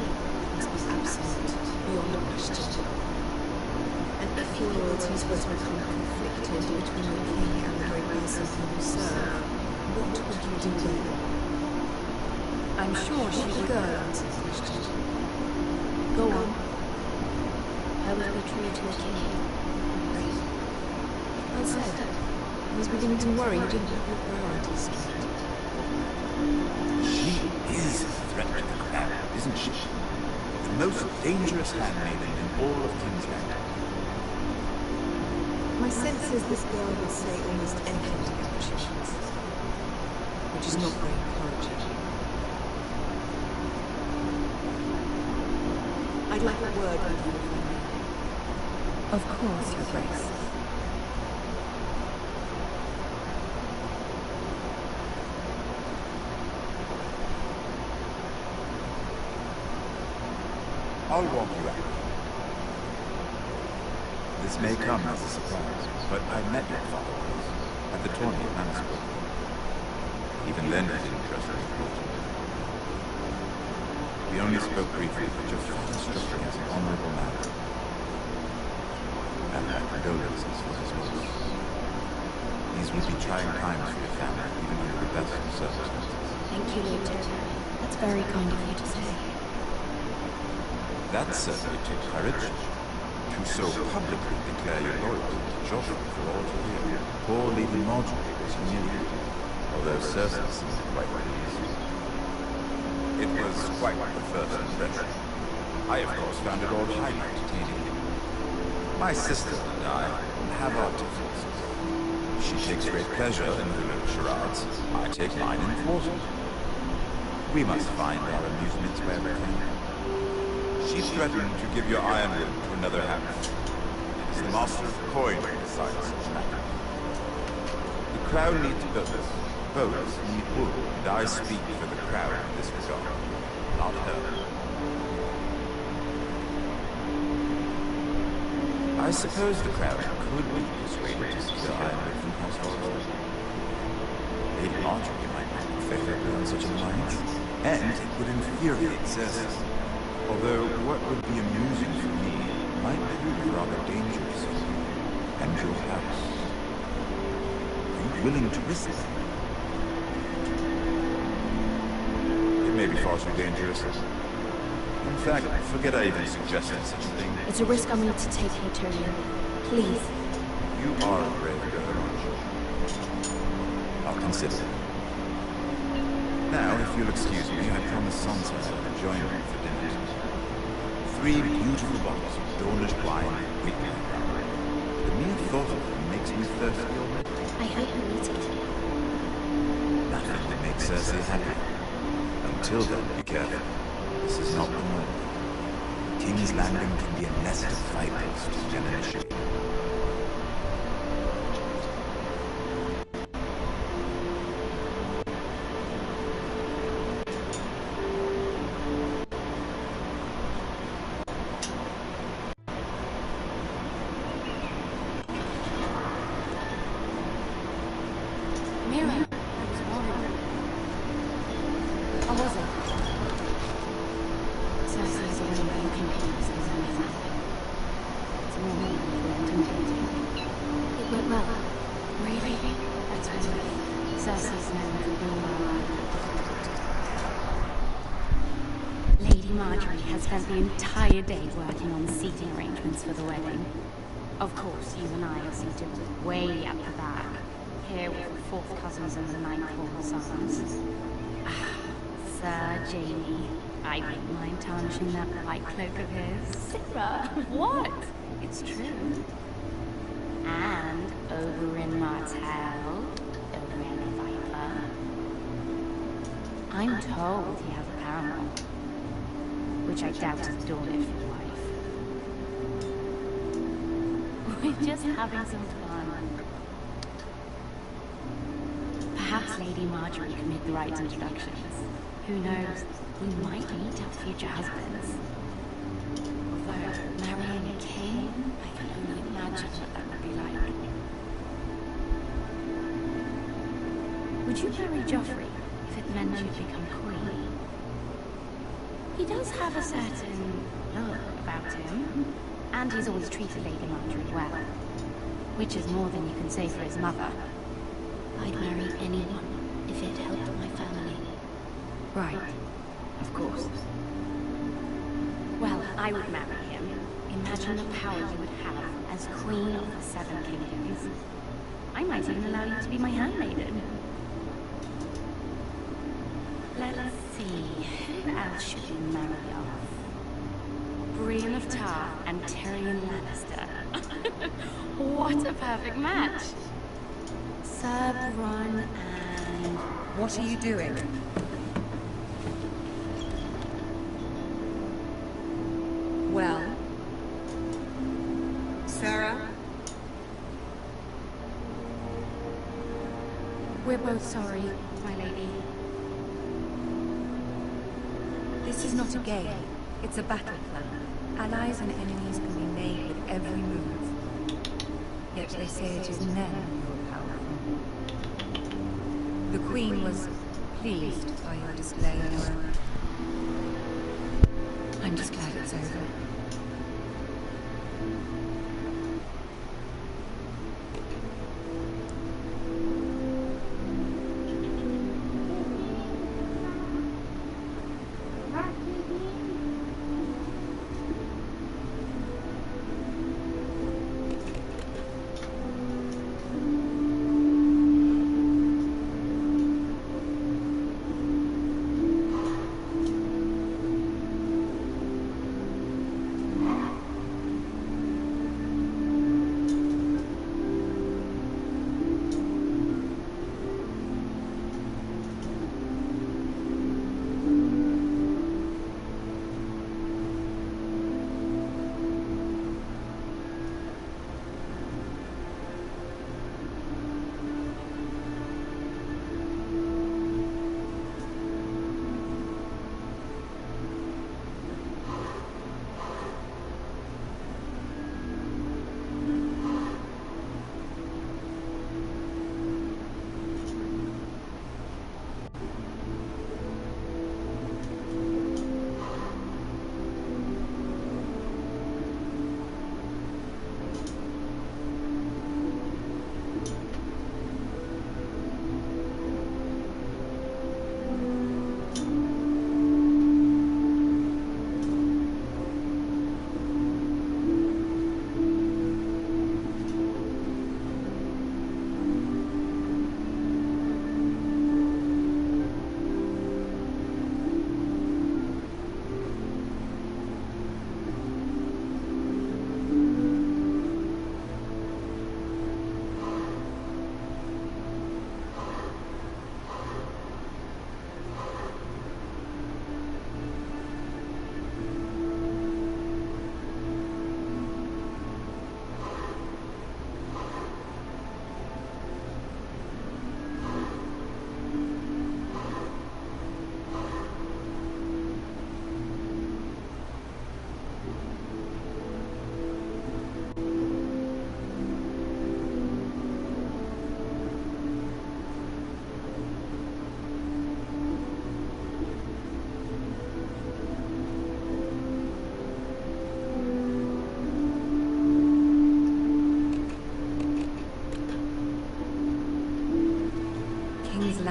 S12: must be absolute, beyond a question. And if your loyalties were to become conflicted between the king and the very person whom you serve, what would you do then? I'm sure she would go answer the question. Go on.
S8: I will be true to the king.
S12: Well said. I was beginning to worry you didn't have your priorities straight.
S6: She is a threat to the crown, isn't she? The most dangerous handmaiden in all of King's Landing.
S12: My sense is this girl will say almost anything to get what she wants, which is not very encouraging. I'd like a word with you if I may. Of course, Your Grace.
S6: I'll walk you out. This may come as a surprise, but I met your father at the tourney at Mansfield. Even then he didn't trust me. We only spoke briefly, but your father struck me as an honorable man. And my condolences for his loss. These would be trying times for your family, even under the best of circumstances.
S8: Thank you, Lord Turner. That's very kind of you to say.
S6: That certainly took courage. To so publicly declare your loyalty to Joshua for all to hear. Poor Lady Marjorie was humiliated, although Cersei seemed quite pleased. It was quite the first impression. I, of course, found it all highly entertaining. My sister and I have our differences. She takes great pleasure in the little charades. I take mine in thwarting. We must find our amusements where we can. She threatened to give your ironwood to another hand. It is the master of the coin who decides such matters. The crown needs boats. Boats need wood, and I speak for the crown in this regard, not her. I suppose the crown could be persuaded to secure ironwood from House Forest. Lady Marjorie might not be favorable on such an alliance, and it would infuriate Cersei. Although what would be amusing for me might prove rather dangerous for you and your house. Are you willing to risk that? It may be far too dangerous. In fact, forget I even suggested such a thing.
S8: It's a risk I'm willing to take, Lord Tyrion. Please.
S6: You are a brave girl, aren't you? I'll consider it. Now, if you'll excuse me, I promise Sansa will join me for dinner. 3 beautiful bottles of Dornish wine wait me around. The mere thought of them makes me thirsty already.
S8: I hope you eat it.
S6: Nothing that makes Cersei happy. Until then, be careful. This is not the norm. King's Landing can be a nest of vipers to generation.
S8: Cersei's away, you can Cersei's known for being Lady Marjorie has spent the entire day working on seating arrangements for the wedding. Of course, you and I are seated way at the back, here with the fourth cousins and the ninth-born sons. Ah, Sir Jamie, I wouldn't mind tarnishing that white cloak of his. Sarah, what? It's true. And over in Martell, the Red Viper, I'm told he has a paramour, which I doubt is Dornish for wife. We're just having some fun. Perhaps Lady Marjorie can make the right introductions. Who knows? We might meet our future husbands. Although, marrying a king, I can only imagine what that would be like. Would you marry Joffrey if it meant you'd become queen? He does have a certain look about him, and he's always treated Lady Marjorie well, which is more than you can say for his mother. I'd marry anyone if it helped my family. Right, of course. Well, I would marry him. Imagine the power you would have as Queen of the Seven Kingdoms. I might even allow you to be my handmaiden. Let's see, who else should we marry off? Brienne of Tarth and Tyrion Lannister. What a perfect match! Sir Bronn and...
S12: What are you doing? Well? Sarah?
S8: We're both sorry, my lady.
S12: This is not a game. It's a battle plan. Allies and enemies can be made with every move. Yet they say it is men who are powerful. The Queen was pleased by your display, however. I'm just glad it's over.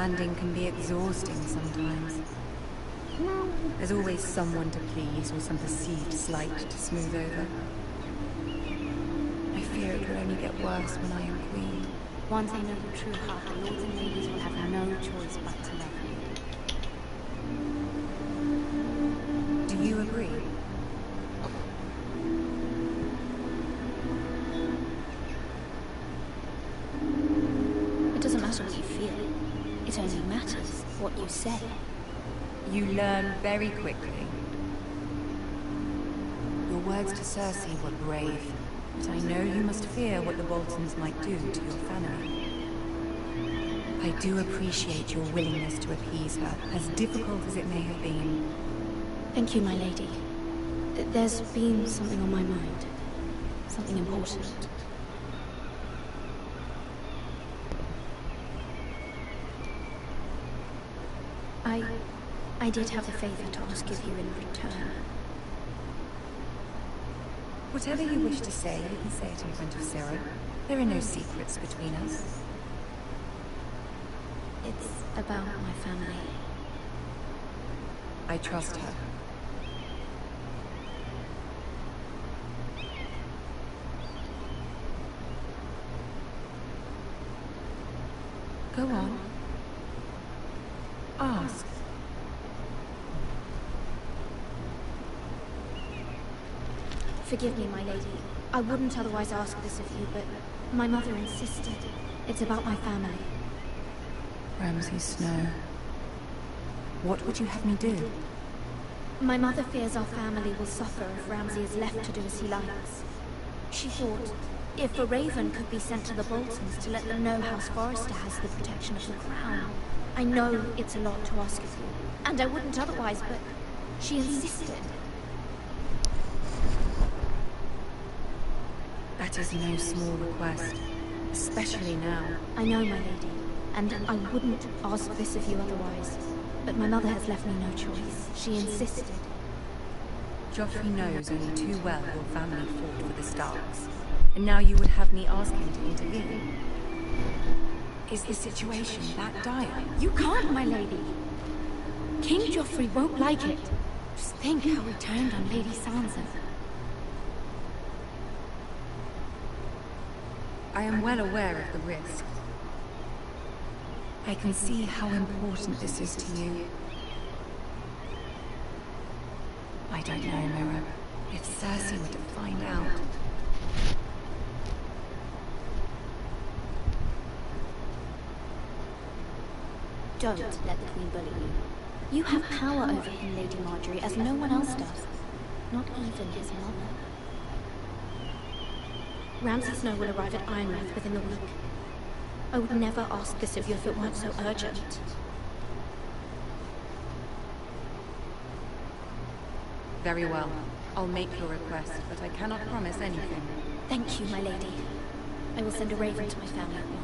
S12: Landing can be exhausting sometimes. There's always someone to please or some perceived slight to smooth over. I fear it will only get worse when I am queen.
S8: Once I know the true heart, the lords and ladies will have no choice but to love you.
S12: Do you agree?
S8: It doesn't matter what you feel. It only matters what you say.
S12: You learn very quickly. Your words to Cersei were brave, but I know you must fear what the Boltons might do to your family. I do appreciate your willingness to appease her, as difficult as it may have been.
S8: Thank you, my lady. There's been something on my mind. Something important. I did have a favor to ask of you in return.
S12: Whatever you wish to say, you can say it in front of Sarah. There are no secrets between us.
S8: It's about my family.
S12: I trust her. Go on. Ask.
S8: Forgive me, my lady. I wouldn't otherwise ask this of you, but my mother insisted. It's about my family.
S12: Ramsay Snow. What would you have me do?
S8: My mother fears our family will suffer if Ramsay is left to do as he likes. She thought, if a raven could be sent to the Boltons to let them know House Forrester has the protection of the crown. I know it's a lot to ask of you, and I wouldn't otherwise, but she insisted.
S12: That is no small request, especially now.
S8: I know, my lady, and I wouldn't ask this of you otherwise. But my mother has left me no choice. She insisted.
S12: Joffrey knows only too well your family fought for the Starks, and now you would have me ask him to intervene. Is the situation that dire?
S8: You can't, my lady. King Joffrey won't like it. Just think how he turned on Lady Sansa.
S12: I am well aware of the risk. I can see how important this is to you. I don't know, Mira. If Cersei were to find out...
S8: Don't let the Queen bully you. You have power over him, Lady Marjorie, as no one else does. Not even his mother. Ramsay Snow will arrive at Ironrath within the week. I would never ask this of you if it weren't so urgent.
S12: Very well. I'll make your request, but I cannot promise anything.
S8: Thank you, my lady. I will send a raven to my family at once.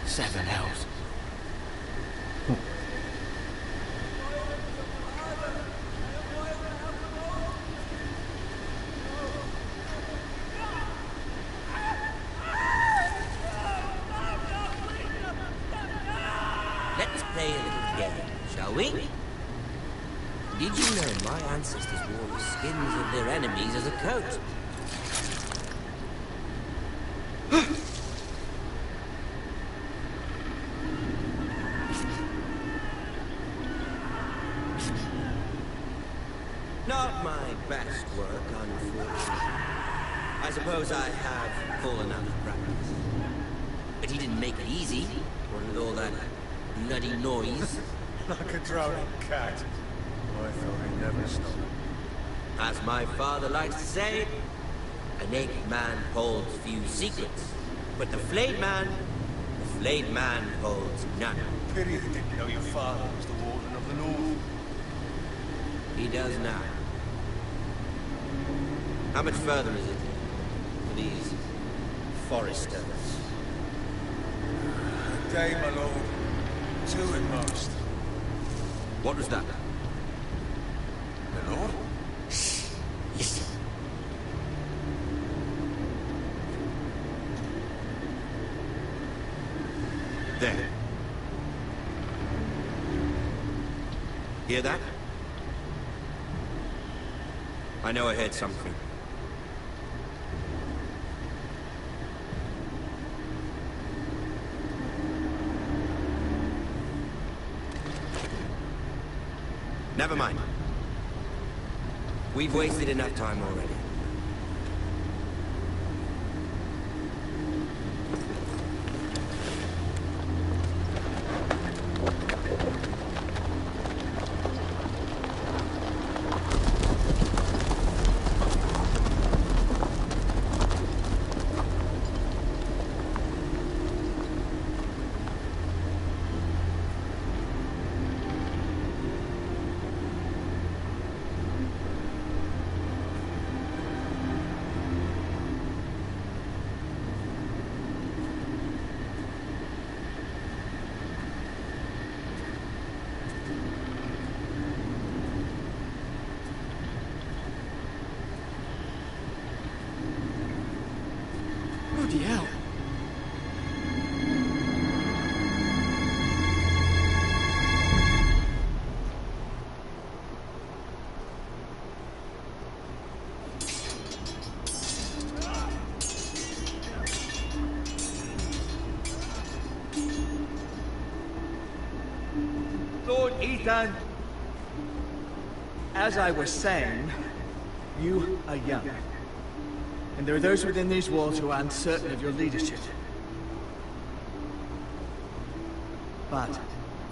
S7: Seven hells.
S13: Let's play a little game, shall we? Did you know my ancestors wore the skins of their enemies as a coat? Not my best work, unfortunately. I suppose I have fallen out of practice. But he didn't make it easy, with all that bloody noise.
S6: Like a drowning cat. I thought he'd never stop.
S13: As my father likes to say, A naked man holds few secrets, but the flayed man holds none.
S6: Pity you didn't know your father was the Warden of the North.
S13: He does now. How much further is it for these foresters?
S6: A day, my lord. 2 at most.
S13: What was that?
S6: My lord?
S13: Listen. There. Hear that? I know I heard something. Never mind. We've wasted enough time already.
S9: Bloody hell.
S7: Lord Ethan, as I was saying, you are young. And there are those within these walls who are uncertain of your leadership. But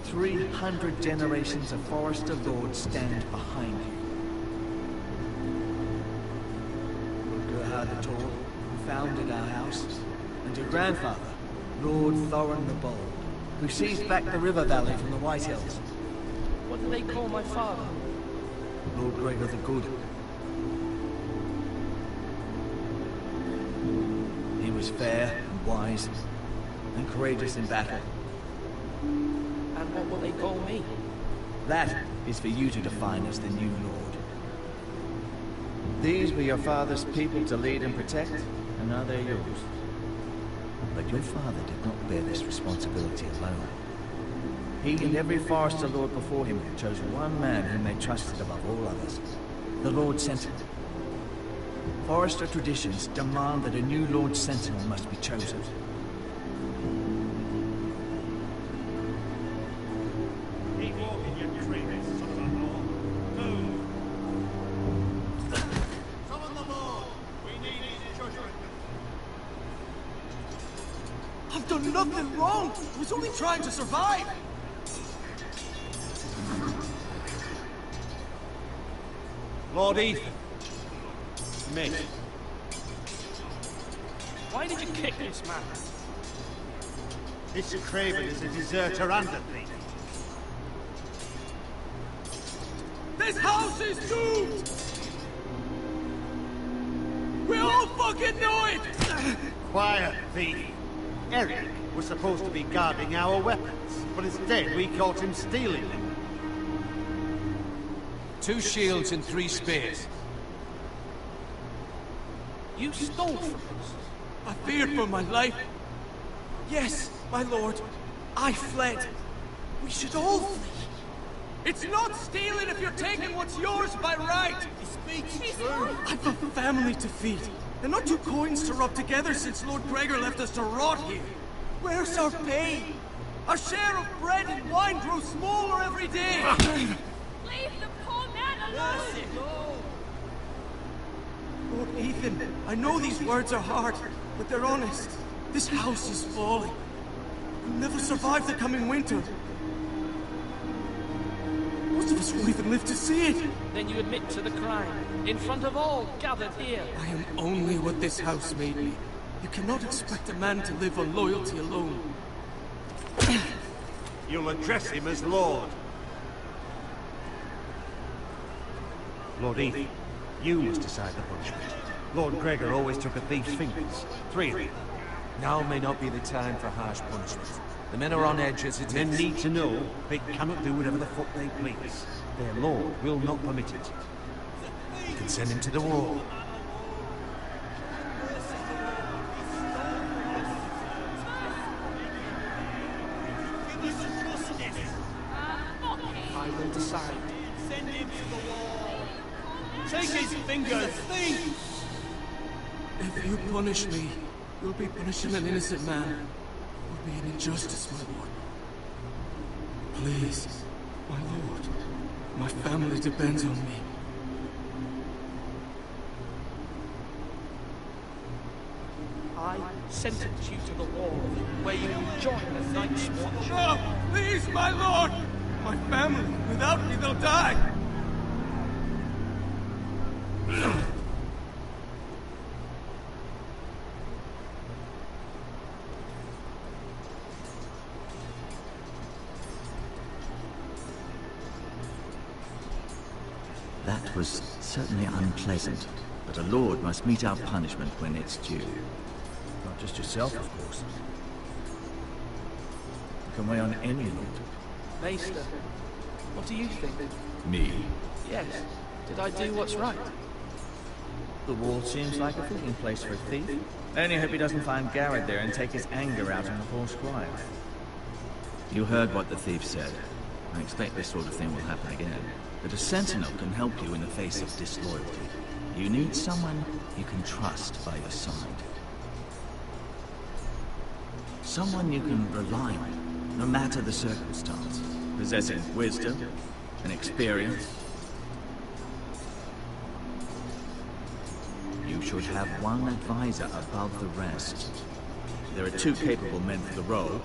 S7: 300 generations of Forester Lords stand behind you. Lord Gerhard the Tall, who founded our house, and your grandfather, Lord Thorin the Bold, who seized back the river valley from the White Hills.
S9: What do they call my father?
S7: Lord Gregor the Good. He was fair and wise and courageous in battle.
S9: And what will they call me?
S7: That is for you to define as the new lord. These were your father's people to lead and protect, and now they're yours. But your father did not bear this responsibility alone. He and every Forester Lord before him chose one man whom they trusted above all others, the Lord Sentinel. Forester traditions demand that a new Lord Sentinel must be chosen.
S3: Keep walking, you traitors, son of a whore. Move! Summon them all! We need his judgment.
S7: I've done nothing wrong! I was only trying to survive!
S11: Lord Ethan. Me.
S9: Why did you kick this man?
S11: This Craven is a deserter and a thief.
S7: This house is doomed! We all fucking know it!
S11: Quiet, thief. Eric was supposed to be guarding our weapons, but instead we caught him stealing them.
S6: 2 shields and 3 spears.
S9: You stole from us.
S7: I feared for my life. Yes, my lord. I fled. We should all flee. It's not stealing if you're taking what's yours by right. He speaks true. I've a family to feed, and not 2 coins to rub together since Lord Gregor left us to rot here. Where's our pay? Our share of bread and wine grows smaller every day.
S8: Leave the poor man alone!
S7: Lord Ethan, I know these words are hard, but they're honest. This house is falling. We'll never survive the coming winter. Most of us won't even live to see it.
S9: Then you admit to the crime, in front of all gathered here.
S7: I am only what this house made me. You cannot expect a man to live on loyalty alone.
S11: You'll address him as Lord. Lord Ethan, you must decide the punishment. Lord Gregor always took a thief's fingers. 3 of them. Now may not be the time for harsh punishment. The men are on edge as it is. Men need to know they cannot do whatever the fuck they please. Their lord will not permit it. You can send him to the wall.
S9: I will decide.
S3: Send him to the wall. Take his fingers, thief!
S7: If you punish me, you'll be punishing an innocent man. It will be an injustice, my lord. Please, my lord. My family depends on me.
S9: I sentence you to the wall, where you will join the Night's Watch.
S7: No! Please, my lord! My family, without me, they'll die!
S5: That was certainly unpleasant, but a lord must meet our punishment when it's due.
S11: Not just yourself, of course.
S5: You can weigh on any lord.
S9: Maester, what do you think?
S5: Me?
S9: Yes. Did I do what's right?
S5: The wall seems like a fitting place for a thief. I only hope he doesn't find Garrett there and take his anger out on the poor squire. You heard what the thief said. I expect this sort of thing will happen again. But a sentinel can help you in the face of disloyalty. You need someone you can trust by your side. Someone you can rely on, no matter the circumstance. Possessing wisdom and experience. You should have one advisor above the rest. There are 2 capable men for the role.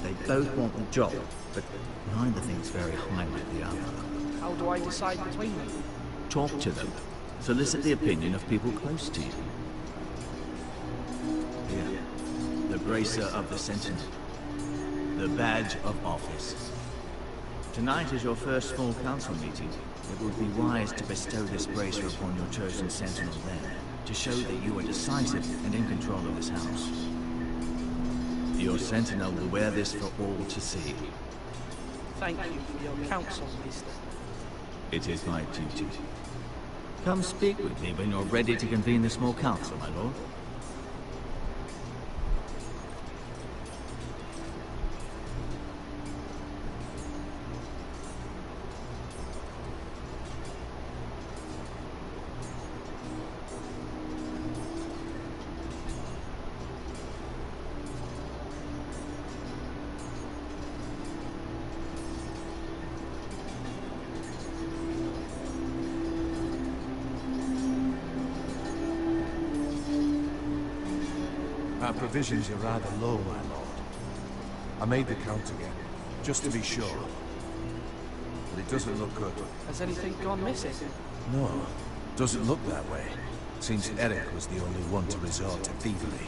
S5: They both want the job, but neither thinks very highly of the other.
S9: How do I decide between them?
S5: Talk to them. Solicit the opinion of people close to you. Here, the bracer of the Sentinel. The badge of office. Tonight is your first small council meeting. It would be wise to bestow this bracer upon your chosen Sentinel then, to show that you are decisive and in control of this house. Your Sentinel will wear this for all to see.
S9: Thank you for your counsel, Maester.
S5: It is my duty. Come speak with me when you're ready to convene the small council, my lord.
S4: Our provisions are rather low, my lord. I made the count again, just to be sure. But it doesn't look good.
S9: Has anything gone missing?
S4: No, doesn't look that way. Seems Eric was the only one to resort to thievery.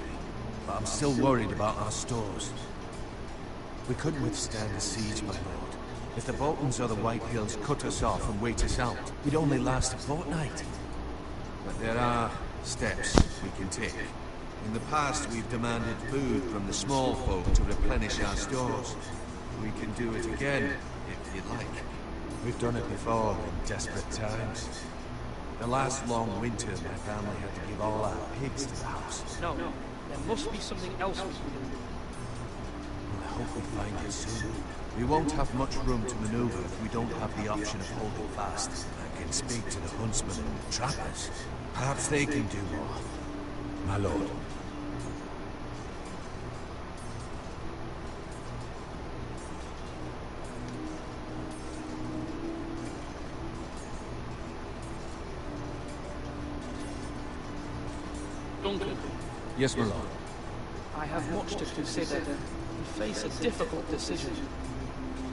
S4: But I'm still worried about our stores. We couldn't withstand a siege, my lord. If the Boltons or the White Hills cut us off and wait us out, we'd only last a fortnight. But there are steps we can take. In the past, we've demanded food from the small folk to replenish our stores. We can do it again, if you like. We've done it before in desperate times. The last long winter, my family had to give all our pigs to the house.
S9: No, there must be something else we can do.
S4: Well, I hope we find it soon. We won't have much room to maneuver if we don't have the option of holding fast. I can speak to the huntsmen and trappers. Perhaps they can do more. My lord.
S9: Duncan.
S4: Yes, my lord.
S9: I have much to consider. We face a difficult decision.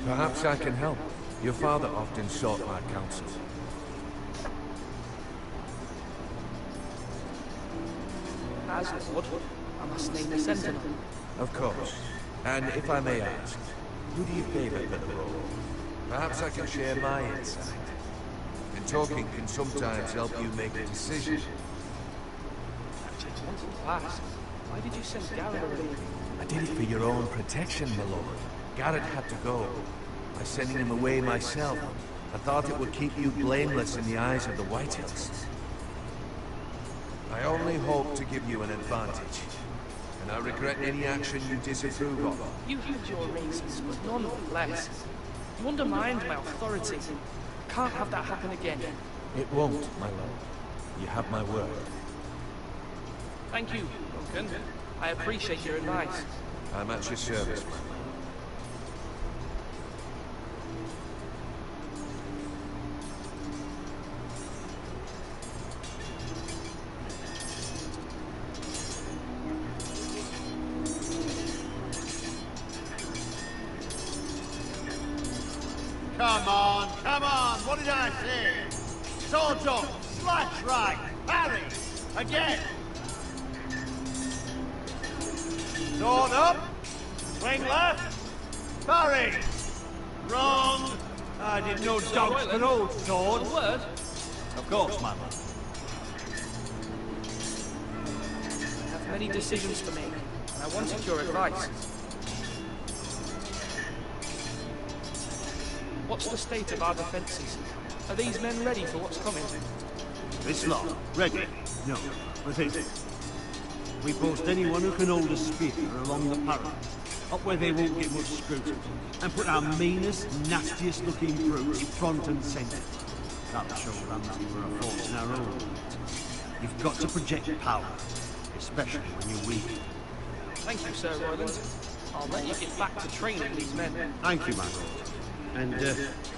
S4: Perhaps I can help. Your father often sought my counsel.
S9: As Lord, I must name the Sentinel.
S4: Of course. And if I may ask, who do you favor for the role? Perhaps I can share my insight. And talking can sometimes help you make a decision.
S9: I wanted to ask, why did you send Garrett away?
S4: I did it for your own protection, my lord. Garrett had to go. By sending him away myself, I thought it would keep you blameless in the eyes of the Whitehills. I only hope to give you an advantage, and I regret any action you disapprove of.
S9: You had your reasons, but nonetheless, you undermined my authority. Can't have that happen again.
S4: It won't, my lord. You have my word.
S9: Thank you, Duncan. I appreciate your advice.
S4: I'm at your service, my lord.
S6: Come on, what did I say? Swords up, slash right, parry, again. Sword up, swing left, parry. Wrong. I didn't know dogs could hold swords.
S9: A word?
S6: Of course, my lord.
S9: I have many decisions to make, and I wanted your advice. What's the state of our defences? Are these men ready for what's coming?
S11: This lot, ready? No, but we post anyone who can hold a spear along the parallel, up where they won't get much scrutiny, and put our meanest, nastiest looking brutes front and centre. That'll show Ramsay we're a force in our own. You've got to project power, especially when you're weak.
S9: Thank you, Sir Royland. I'll let you get back to training these men.
S11: Thank you, my lord. And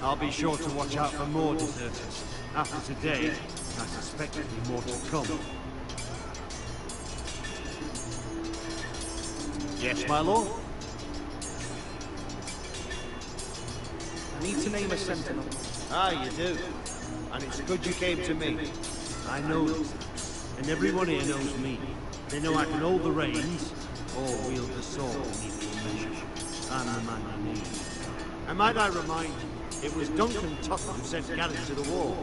S11: I'll be sure to watch out for more deserters. After today, I suspect there'll be more to come. Yes, my lord?
S9: I need to name a sentinel.
S11: Ah, you do. And it's good you came to me. I know this, and everyone here knows me. They know I can hold the reins, or wield the sword in equal measure. I'm the man you need. And might I remind you, it was Duncan Tuttle who sent Garrett to the war.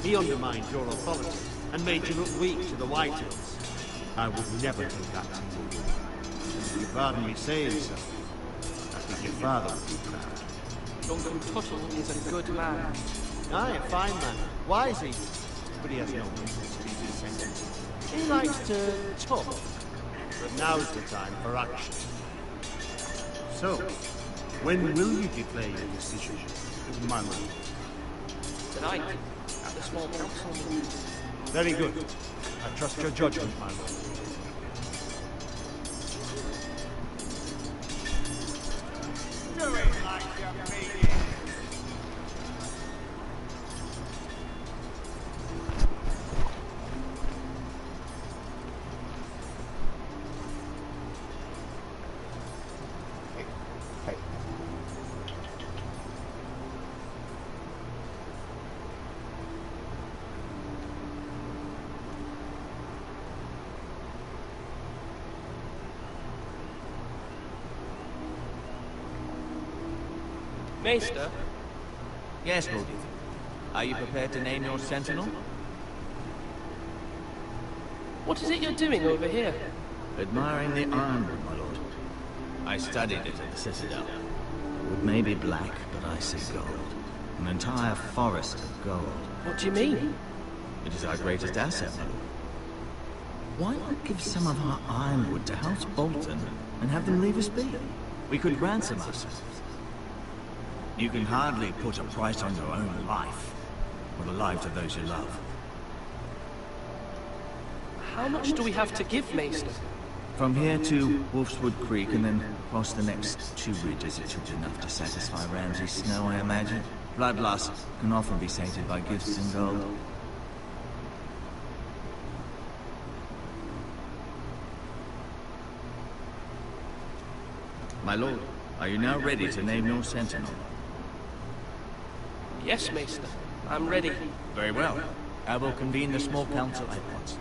S11: He undermined your authority and made you look weak to the Whitehills. I would never do that to you. If you pardon me saying so, I think your father would be proud.
S9: Duncan Tuttle is a good man.
S11: Aye, a fine man. Wise even. But he has no business being sentence. He likes to talk. But now's the time for action. So, when will you declare your decision, my lord?
S9: Tonight, at the small council meeting.
S11: Very good. I trust your judgment, my lord.
S6: Do it like you mean it.
S9: Maester?
S5: Yes, Lord Ethan. Are you prepared to name your sentinel?
S9: What is it you're doing over here?
S5: Admiring the ironwood, my lord. I studied it at the Citadel. The wood may be black, but I see gold. An entire forest of gold.
S9: What do you mean?
S5: It is our greatest asset, my lord. Why not give some of our ironwood to House Bolton and have them leave us be? We could ransom ourselves. You can hardly put a price on your own life, or the lives of those you love.
S9: How much do we have to give, Maester?
S5: From here to Wolfswood Creek and then across the next 2 ridges, it should be enough to satisfy Ramsay Snow, I imagine. Bloodlust can often be sated by gifts in gold. My lord, are you now ready to name your sentinel?
S7: Yes, Maester. I'm ready.
S5: Very well. I will convene the small council at once.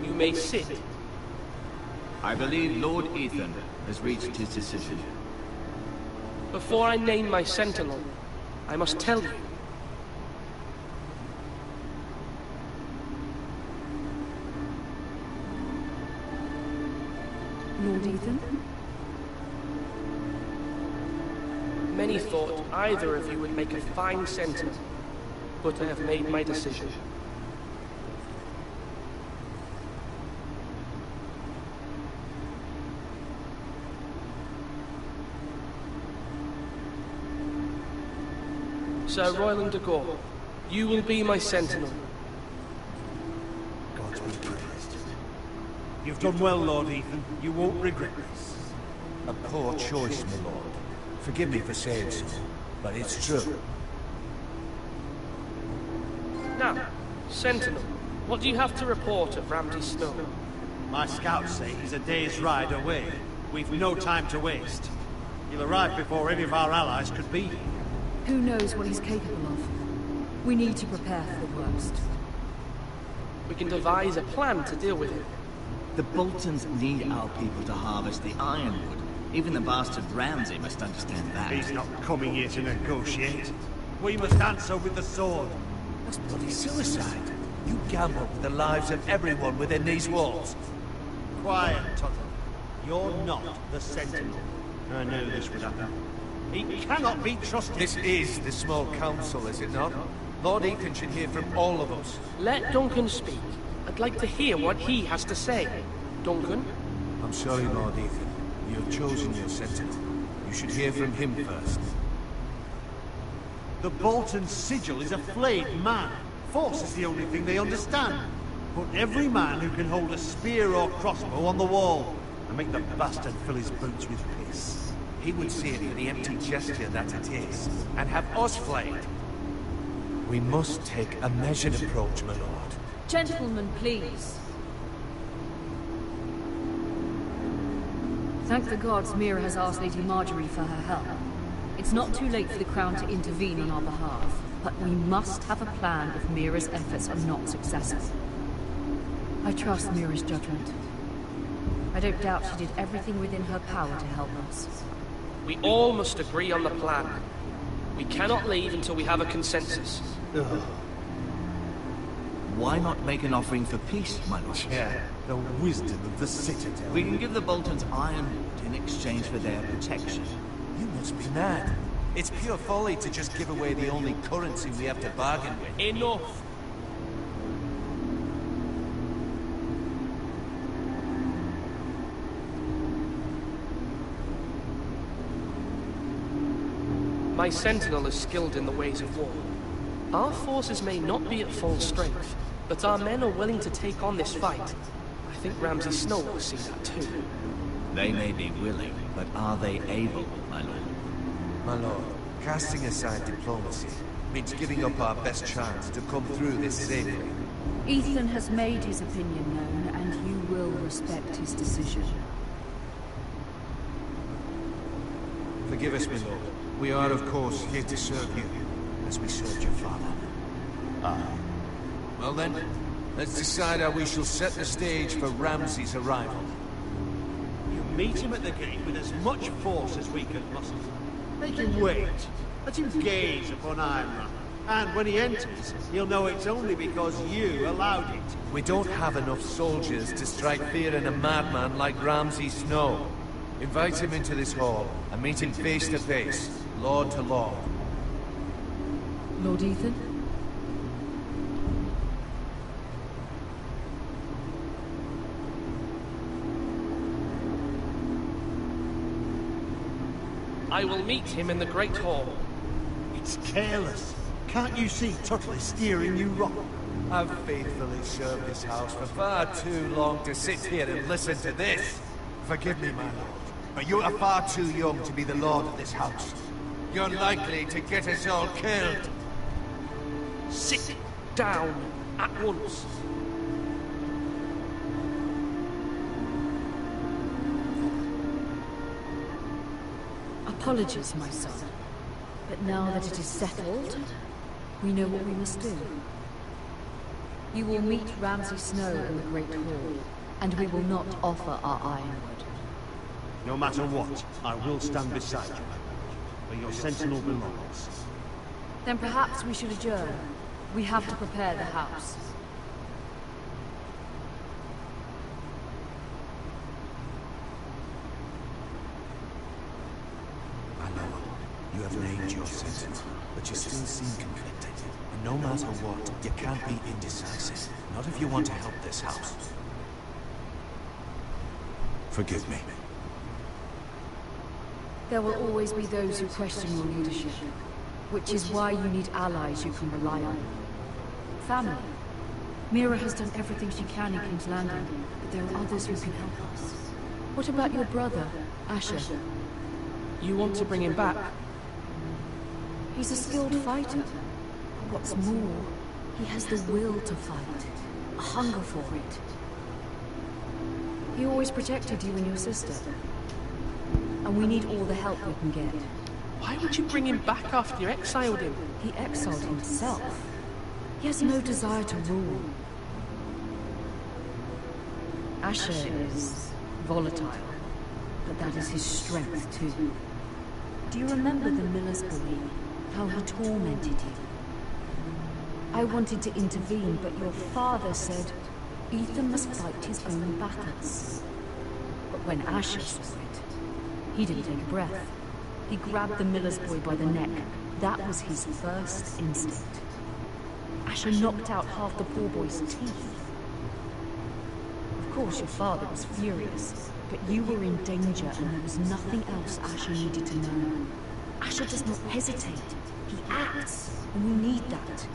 S7: You may sit.
S5: I believe Lord Ethan has reached his decision.
S7: Before I name my sentinel, I must tell you.
S12: Lord Ethan?
S7: Many thought either of you would make a fine sentinel, but I have made my decision. Sir Royland de Gore, you will be my sentinel.
S11: Gods be praised. You've done well, Lord Ethan. You won't regret this.
S6: A poor choice, my lord. Forgive me for saying so, but it's true.
S7: Now, sentinel, what do you have to report of Ramsay Snow?
S11: My scouts say he's a day's ride away. We've no time to waste. He'll arrive before any of our allies could be here.
S12: Who knows what he's capable of? We need to prepare for the worst.
S7: We can devise a plan to deal with him.
S5: The Boltons need our people to harvest the ironwood. Even the bastard Ramsay must understand that.
S11: He's not coming here to negotiate. We must answer with the sword.
S6: That's bloody suicide. You gamble with the lives of everyone within these walls.
S11: Quiet, Tuttle. You're not the Sentinel. I knew this would happen. He cannot be trusted.
S6: This is the small council, is it not? Lord Ethan should hear from all of us.
S7: Let Duncan speak. I'd like to hear what he has to say. Duncan?
S6: I'm sorry, Lord Ethan. You have chosen your sentinel. You should hear from him first.
S11: The Bolton sigil is a flayed man. Force is the only thing they understand. Put every man who can hold a spear or crossbow on the wall, and make the bastard fill his boots with piss.
S6: He would see it for the empty gesture that it is, and have us flayed. We must take a measured approach, my lord.
S12: Gentlemen, please. Thank the gods Mira has asked Lady Marjorie for her help. It's not too late for the Crown to intervene on our behalf, but we must have a plan if Mira's efforts are not successful. I trust Mira's judgment. I don't doubt she did everything within her power to help us.
S7: We all must agree on the plan. We cannot leave until we have a consensus.
S5: Why not make an offering for peace, my lord?
S11: Yeah, the wisdom of the Citadel.
S5: We can give the Boltons ironwood in exchange for their protection.
S6: You must be mad. It's pure folly to just give away the only currency we have to bargain with.
S7: Enough! My sentinel is skilled in the ways of war. Our forces may not be at full strength, but our men are willing to take on this fight. I think Ramsay Snow will see that too.
S5: They may be willing, but are they able, my lord?
S6: My lord, casting aside diplomacy means giving up our best chance to come through this safely.
S12: Ethan has made his opinion known, and you will respect his decision.
S6: Forgive us, my lord. We are, of course, here to serve you, as we served your father. Well then, let's decide how we shall set the stage for Ramsay's arrival.
S11: You meet him at the gate with as much force as we can muster. Make him wait. Let him gaze upon Ironrun. And when he enters, he'll know it's only because you allowed it.
S6: We don't have enough soldiers to strike fear in a madman like Ramsay Snow. Invite him into this hall and meet him face to face, lord to lord.
S12: Lord Ethan?
S7: I will meet him in the Great Hall.
S11: It's careless. Can't you see Tuttle is steering you wrong?
S6: I've faithfully served this house for far too long to sit here and listen to this. Forgive me, my lord, but you are far too young to be the lord of this house. You're likely to get us all killed.
S7: Sit down at once.
S12: Apologies, my son. But now that it is settled, we know what we must do. You will meet Ramsay Snow in the Great Hall, and we will not offer our ironwood.
S11: No matter what, I will stand beside you, where your sentinel belongs.
S12: Then perhaps we should adjourn. We have to prepare the house.
S4: I know you have named your sentinel, but you still seem conflicted. And no matter what, you can't be indecisive. Not if you want to help this house. Forgive me.
S12: There will always be those who question your leadership, which is why you need allies you can rely on. Family. Mira has done everything she can in King's Landing, but there are others who can help us. What about your brother, Asher?
S7: You want to bring him back?
S12: He's a skilled fighter. What's more, he has the will to fight, a hunger for it. He always protected you and your sister. And we need all the help we can get.
S7: Why would you bring him back after you exiled him?
S12: He exiled himself. He has no desire to rule. Asher is volatile, but that is his strength too. Do you remember the miller's boy? How he tormented you? I wanted to intervene, but your father said Ethan must fight his own battles. But when Asher saw it, he didn't take a breath. He grabbed the miller's boy by the neck. That was his first instinct. Asher knocked out half the poor boy's teeth. Of course, your father was furious, but you were in danger and there was nothing else Asher needed to know. Asher does not hesitate. He acts, and we need that.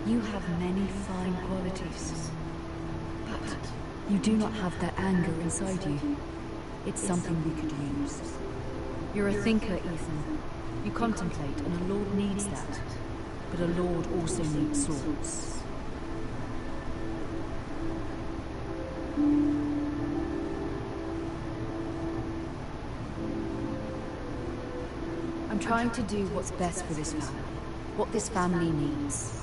S12: You have many fine qualities, but you do not have that anger inside you. It's something we could use. You're a thinker, Ethan. You contemplate, and a lord needs that. But a lord also needs swords. I'm trying to do what's best for this family. What this family needs.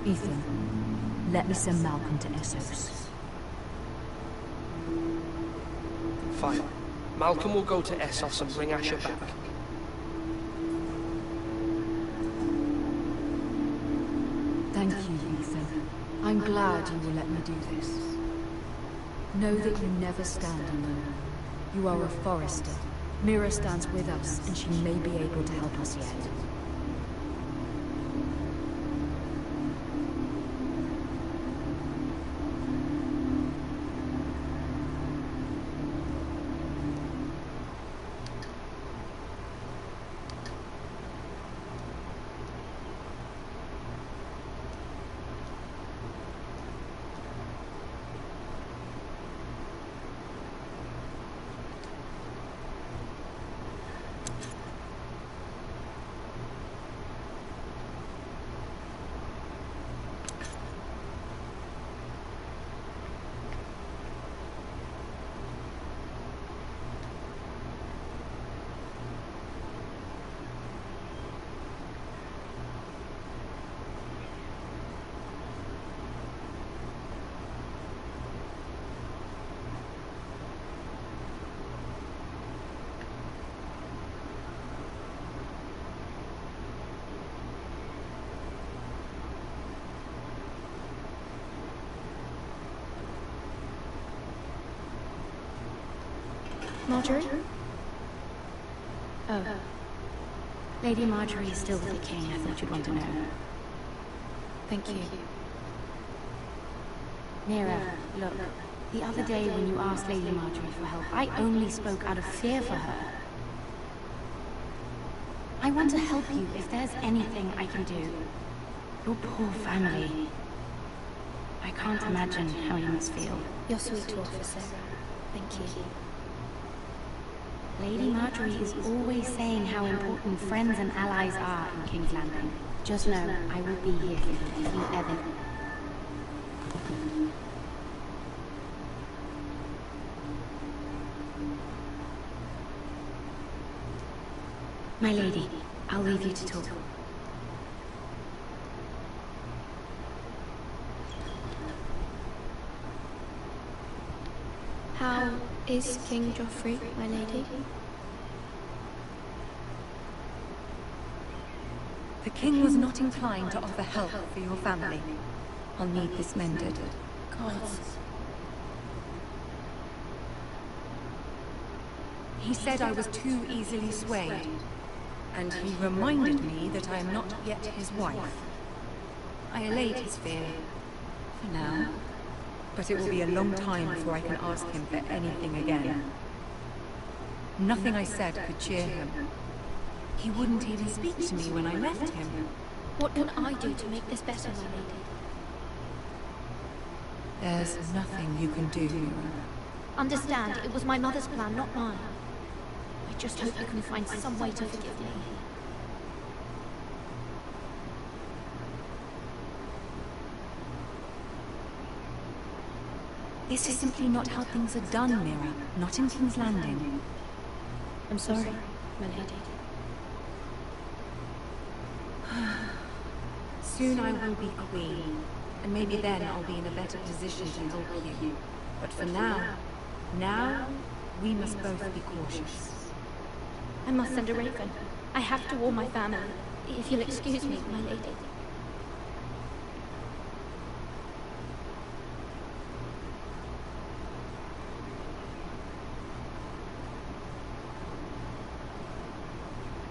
S12: Ethan, let me send Malcolm to Essos.
S7: Fine. Malcolm will go to Essos and bring Asher back.
S12: Thank you, Ethan. I'm glad you will let me do this. Know that you never stand alone. You are a forester. Mira stands with us, and she may be able to help us yet.
S8: Marjorie? Oh. Lady Marjorie is still with the king. I thought you'd want to know. Thank you. Mira, look. The other day when you asked Lady Marjorie for help, I only spoke out of fear for her. I want to help you if there's anything I can do. Your poor family. I can't imagine how you must feel.
S10: You're sweet to offer, Sarah. Thank you.
S8: Lady Marjorie is always saying how important friends and allies are in King's Landing. Just know, I will be here for you if you ever... My lady, I'll leave you to talk.
S10: How is King Joffrey, my lady?
S12: The king was not inclined to offer help for your family. I'll need this mended.
S10: Gods.
S12: He said I was too easily swayed, and he reminded me that I am not yet his wife. I allayed his fear, for now, but it will be a long time before I can ask him for anything again. Nothing I said could cheer him. He wouldn't even speak to me when I left him.
S10: What can I do to make this better, my lady?
S12: There's nothing you can do, Mira.
S10: Understand, it was my mother's plan, not mine. I just hope you can find some way to forgive me.
S12: This is simply not how things are done, Mira. Not in King's Landing.
S10: I'm sorry, my lady.
S12: Soon I will be queen, and maybe then I'll be in a better position to help you. But for now, we must both be cautious.
S10: I must send a raven. I have to warn my family. If you'll excuse me, my lady.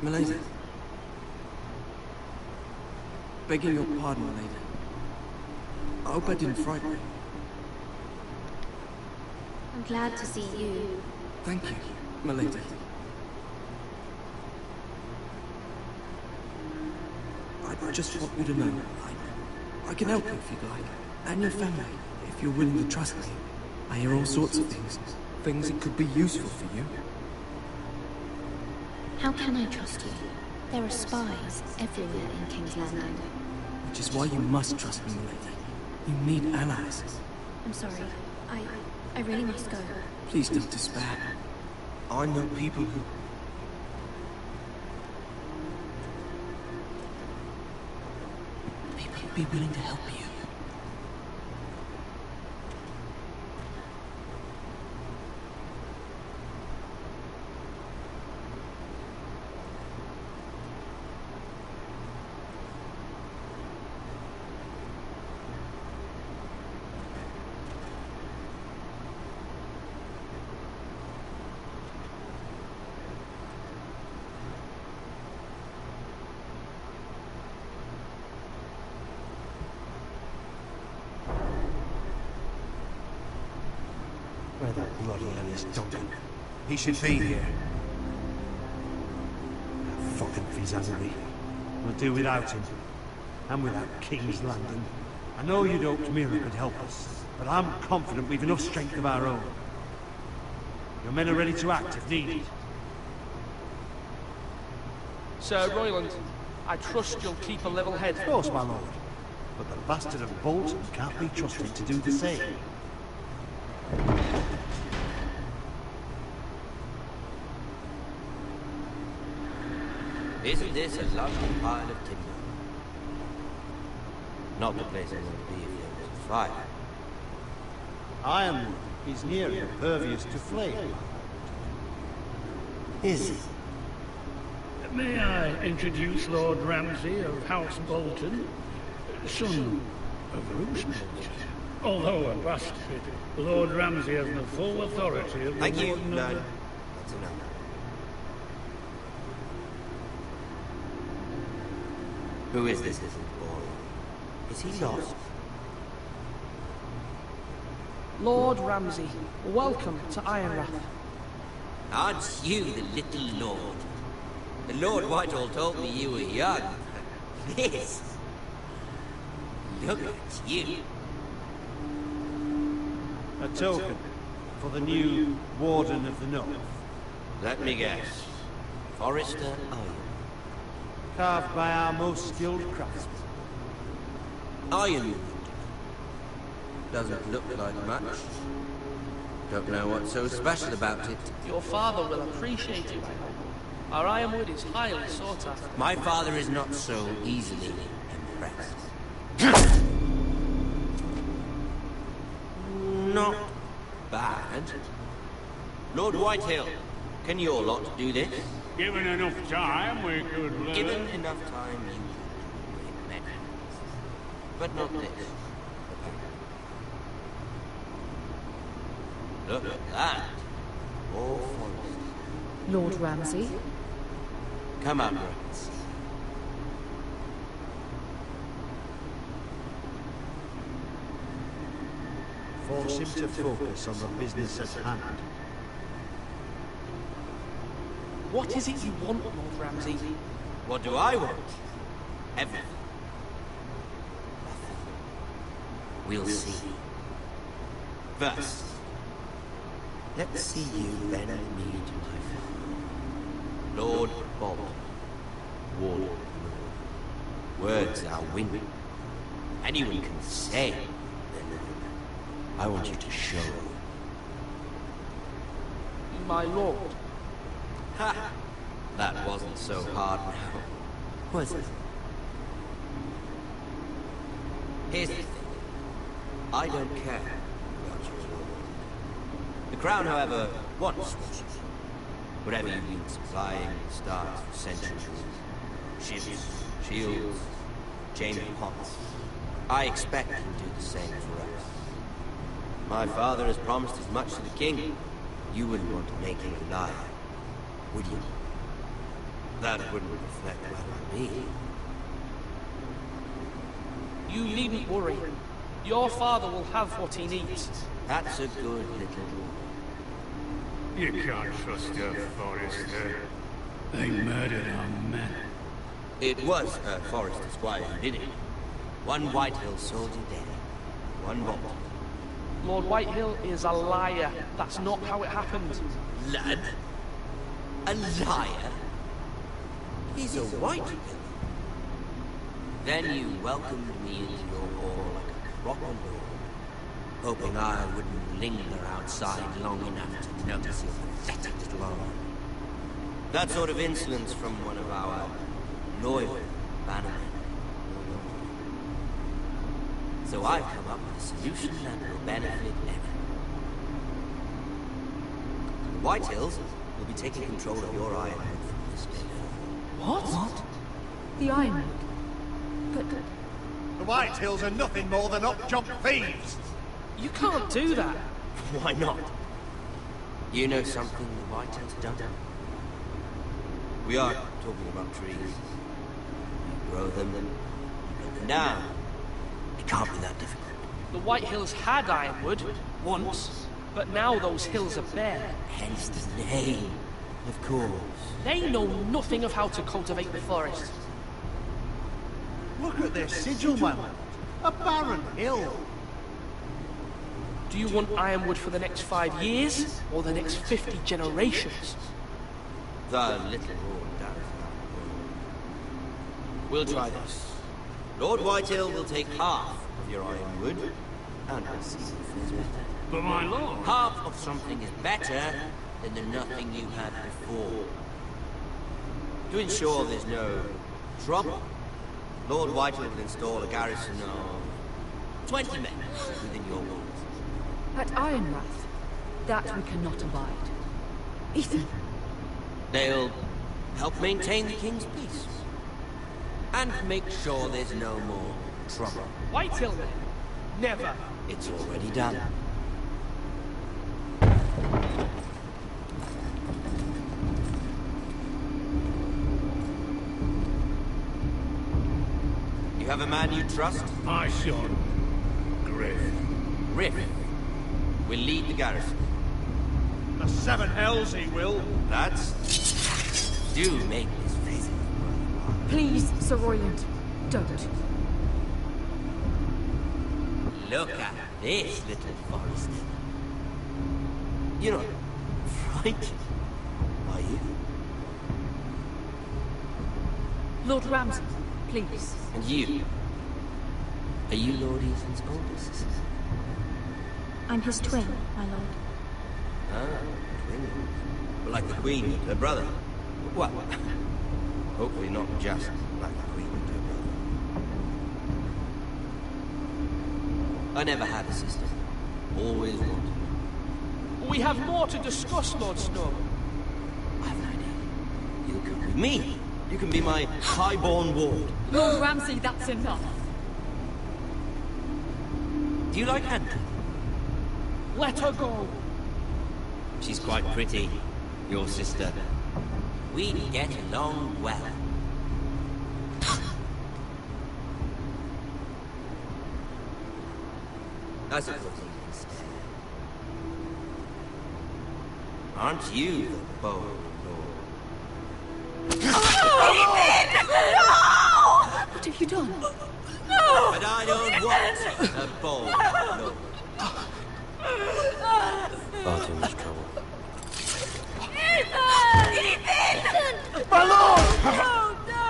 S7: Milady. Begging your pardon, milady. I hope I didn't frighten you.
S10: I'm glad to see you.
S7: Thank you, milady. I just want you to know, I can help you if you'd like. And your family, if you're willing to trust me. I hear all sorts of things. Things that could be useful for you.
S10: How can I trust you? There are spies everywhere in King's Landing.
S7: Which is why you must trust me, milady. You need allies.
S10: I'm sorry. I really must go.
S7: Please don't despair. I know people who... People who'd be willing to help you.
S11: Where that bloody hell is Duncan?
S6: He should be here.
S11: Fucking Vizazazi. We'll do without him. And without King's Landing. I know you'd hoped Mira could help us, but I'm confident we've enough strength of our own. Your men are ready to act if needed.
S14: Sir Royland, I trust you'll keep a level head.
S11: Of course, my lord. But the bastard of Bolton can't be trusted to do the same.
S13: Isn't this a lovely pile of timber? Not the place I want to be if there was a fire.
S11: Ironwood is near impervious to flame. Is it?
S3: May I introduce Lord Ramsay of House Bolton, son of Bruce Bolton. Although a bastard, Lord Ramsay has the full authority of the
S13: Thank you.
S3: Warden
S13: No,
S3: of the...
S13: that's enough. Who is this little boy? Is he lost?
S14: Lord Ramsay, welcome to Ironrath.
S13: Aren't you the little lord? Lord Whitehall told me you were young. This. Look at you.
S11: A token for the new Warden of the North.
S13: Let me guess. Forrester Iron.
S11: Carved by our most skilled craftsmen.
S13: Ironwood. Doesn't look like much. Don't know what's so special about it.
S14: Your father will appreciate it, I hope. Our ironwood is highly sought after.
S13: My father is not so easily impressed. Not bad. Lord Whitehill, can your lot do this?
S3: Given enough time, we could learn.
S13: Given enough time, you could make measurements. But not this. Look at that. More forest.
S12: Lord Ramsay?
S13: Come up, Rex.
S11: Force him to focus on the business at hand.
S14: What is it you want, Lord Ramsay?
S13: What do I want? Everything. We'll see. First, let's see you bend the knee to my father. Lord Bob. Warden. Words are wind. Anyone can say them. I want you to show.
S14: My lord.
S13: Ha! That wasn't so hard now, was it? Here's the thing. I don't care about your lord. The crown, however, wants what you do. Whatever you've been supplying stars for centuries. Ships, shields, chamber pots. I expect you to do the same for us. My father has promised as much to the king. You wouldn't want to make him a liar, would you? That wouldn't reflect well on me.
S14: You needn't worry. Your father will have what he needs.
S13: That's a good little boy.
S3: You can't trust her, Forrester. They murdered our men.
S13: It was Forrester Squire who did it. One Whitehill soldier dead. One vault.
S14: Lord Whitehill is a liar. That's not how it happened.
S13: Lad? A liar? He's a Whitehill. Then you welcomed me into your hall like a proper lord, hoping I wouldn't linger outside long enough to notice your pathetic little arm. That sort of insolence from one of our loyal bannermen. So I've come up with a solution that will benefit everyone. The Whitehills will be taking control of your ironwood from this day forward.
S12: What? The ironwood? But...
S6: The Whitehills are nothing more than up-jump thieves!
S14: You can't do that.
S13: Why not? You know something the Whitehills don't? We are talking about trees. You grow them, you cut them down. It can't be that difficult.
S14: The Whitehills had ironwood, once, but now those hills are bare.
S13: Hence the name, of course.
S14: They know nothing of how to cultivate the forest.
S11: Look at their sigil, my lord. A barren hill.
S14: Do you want ironwood for the next 5 years, or the next 50 generations?
S13: The little Lord down. We'll try this. Lord Whitehill will take half of your ironwood, and we'll see if it's better.
S3: But my lord...
S13: Half of something is better than the nothing you had before. To ensure there's no trouble, Lord Whitehill will install a garrison of 20 men within your walls.
S12: At Ironrath, that we cannot abide. Ethan!
S13: They'll help maintain the king's peace. And make sure there's no more trouble.
S14: Whitehill men? Never.
S13: It's already done. You have a man you trust?
S3: My son, Griff.
S13: Griff will lead the garrison.
S6: The seven hells he will.
S13: Lads, do make this
S12: Please, Sir Royland, don't.
S13: Look at this, little Forrester. You're not frightened, are you?
S12: Lord Ramsay, please.
S13: And you? Are you Lord Ethan's older sister?
S8: I'm his twin, my lord.
S13: Ah, twin. Well, like the Queen and her brother. Well, hopefully not just like the Queen and her brother. I never had a sister. Always wanted.
S14: We have more to discuss, Lord Snow.
S13: I have an idea. You can be me. You can be my highborn ward.
S12: Lord Ramsay, that's enough.
S13: Do you like Hunter?
S14: Let her go.
S13: She's quite pretty, your sister. We get along well. I suppose you can stay. Aren't you the bold lord?
S12: What have you done?
S13: But I don't want a bold lord. Far too much trouble.
S10: Ethan!
S14: My lord!
S10: No!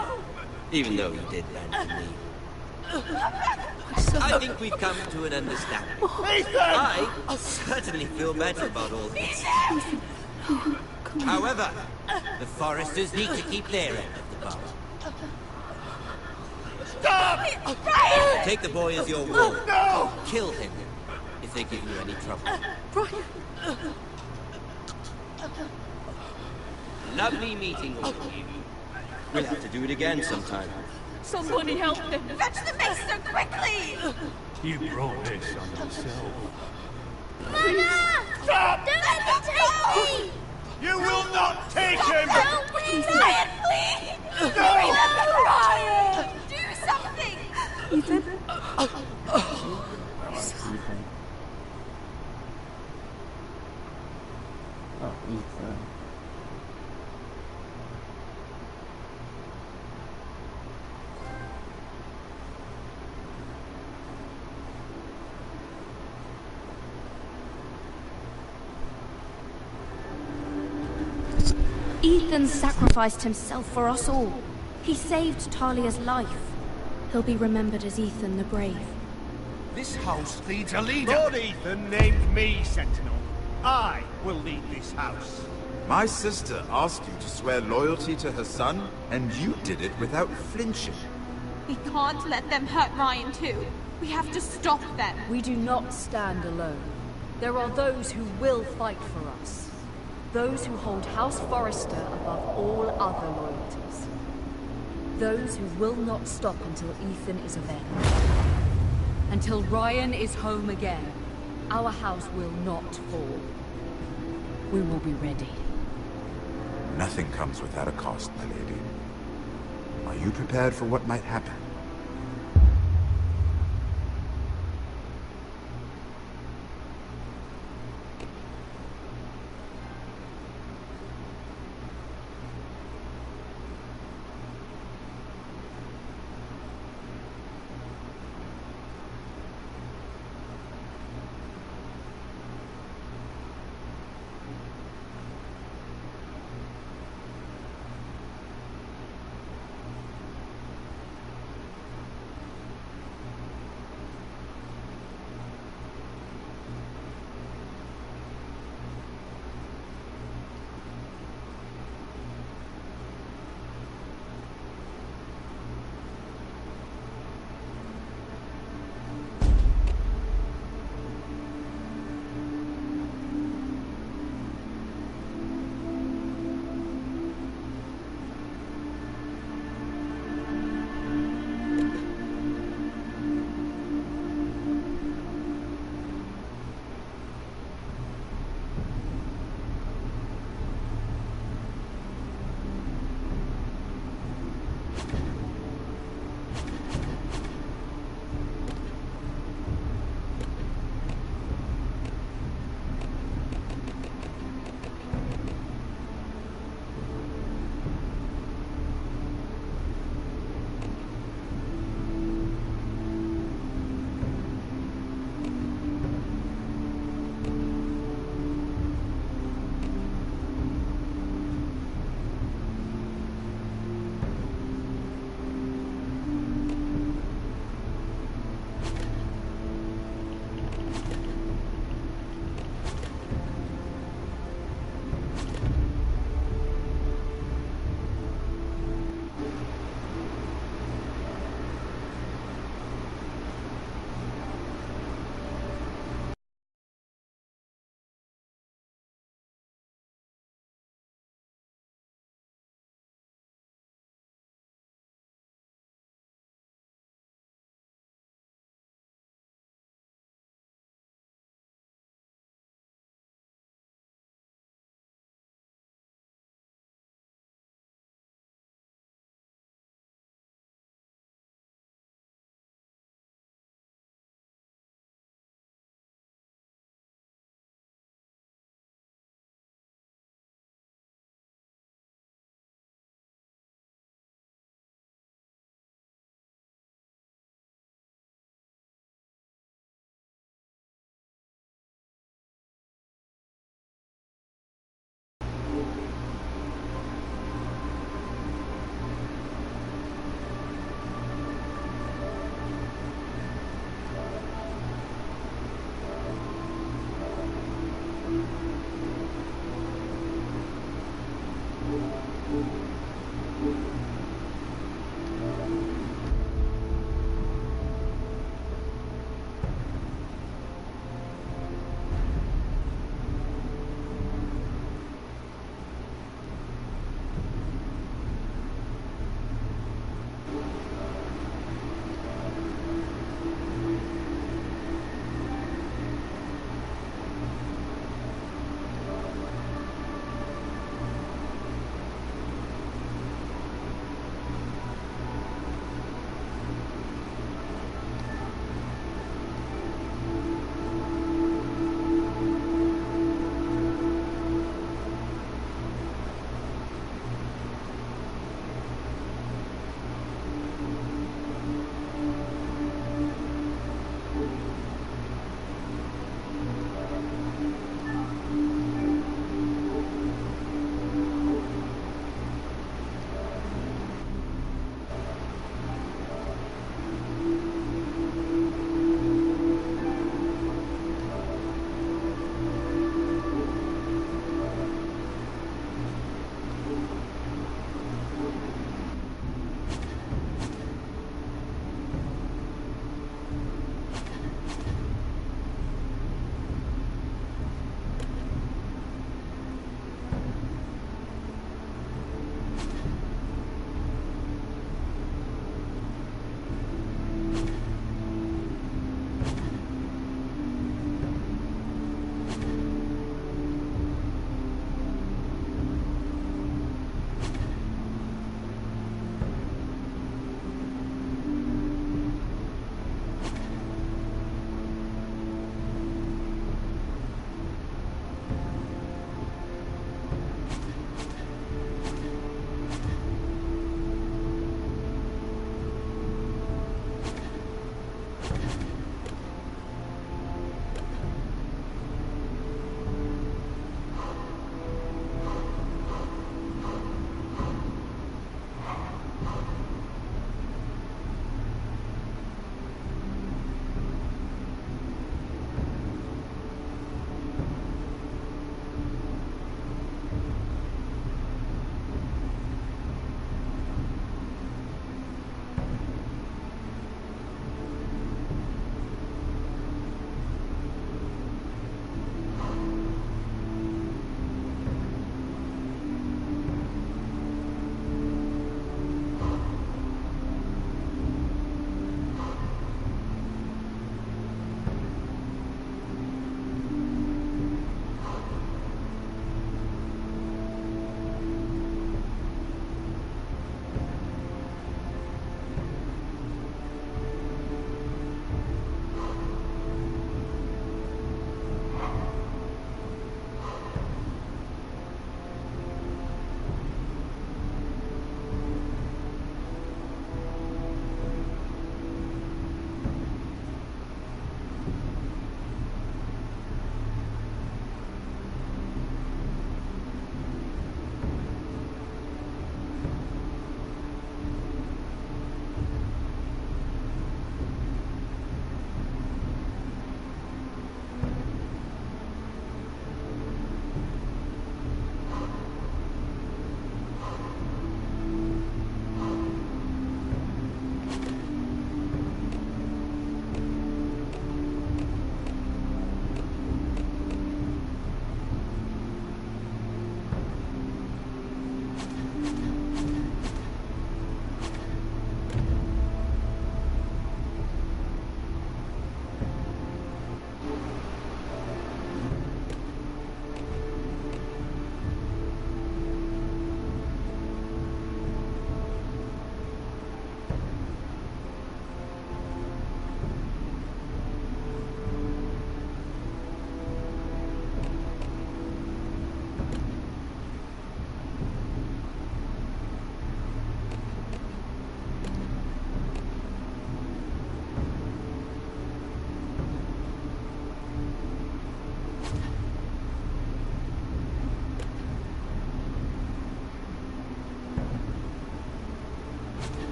S13: Even though you did lend to me. I think we've come to an understanding. I certainly feel better about all this. However, the Foresters need to keep their end of the bargain.
S14: Stop!
S13: Take the boy as your ward.
S14: No!
S13: Kill him if they give you any trouble.
S12: Brian!
S13: Lovely meeting all of you. We'll have to do it again sometime.
S12: Somebody help him!
S10: Fetch the maester quickly!
S11: You brought this on yourself.
S10: Mona!
S14: Stop!
S10: Don't let him take me!
S14: You will not take him!
S10: Help me! Ryan, please!
S14: No!
S10: Ryan! Do something!
S12: Ethan?
S2: Oh, Ethan.
S8: Ethan sacrificed himself for us all. He saved Talia's life. He'll be remembered as Ethan the Brave.
S6: This house needs a leader.
S3: Lord Ethan named me Sentinel. I will lead this house.
S15: My sister asked you to swear loyalty to her son, and you did it without flinching.
S16: We can't let them hurt Ryan too. We have to stop them.
S12: We do not stand alone. There are those who will fight for us. Those who hold House Forrester above all other loyalties. Those who will not stop until Ethan is avenged. Until Ryan is home again, our house will not fall. We will be ready.
S15: Nothing comes without a cost, my lady. Are you prepared for what might happen?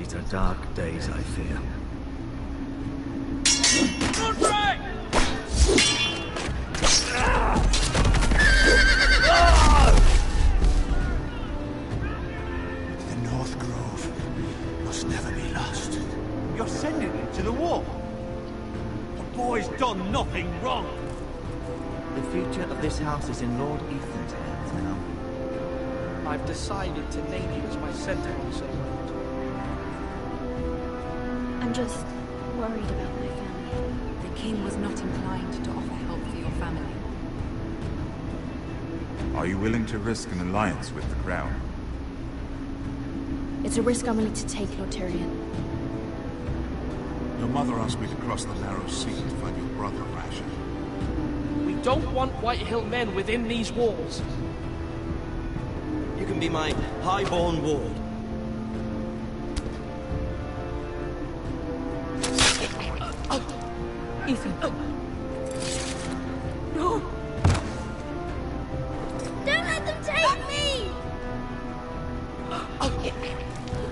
S5: These are dark days, I fear.
S11: The North Grove must never be lost. You're sending him to the war? The boy's done nothing wrong.
S5: The future of this house is in Lord Ethan's hands now.
S14: I've decided to name you as my centaur, Sir Lord.
S8: I'm just worried about my family.
S12: The king was not inclined to offer help for your family.
S15: Are you willing to risk an alliance with the Crown?
S8: It's a risk I'm willing to take, Lord Tyrion.
S4: Your mother asked me to cross the narrow sea to find your brother, Rasher.
S14: We don't want Whitehill men within these walls.
S13: You can be my highborn ward.
S12: Ethan.
S10: No! Don't let them take me!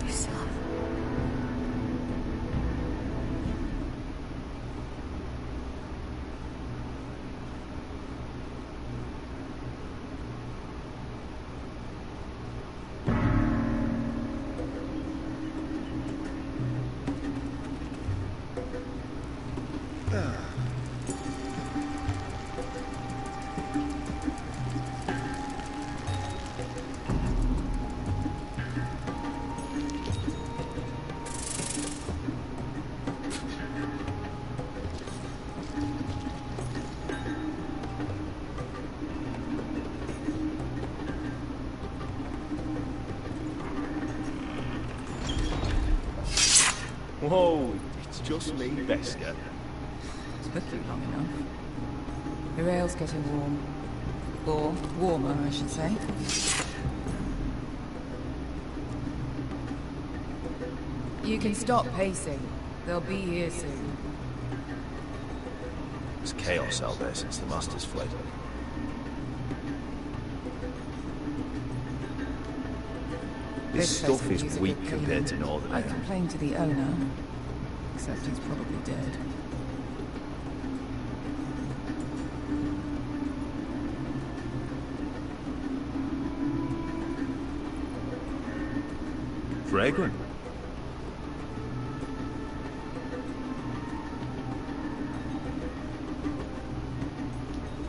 S12: You son.
S17: Whoa, it's just me, Beska.
S12: Took you long enough. The rail's getting warm. Or warmer, I should say. You can stop pacing. They'll be here soon.
S17: It's chaos out there since the Masters fled. This
S12: place
S17: stuff
S12: could
S17: is
S12: use a
S17: weak
S12: good
S17: compared to
S12: cleaning.
S17: Northern
S12: I
S17: Ale.
S12: complained to the owner, except he's probably dead.
S17: Fragrant.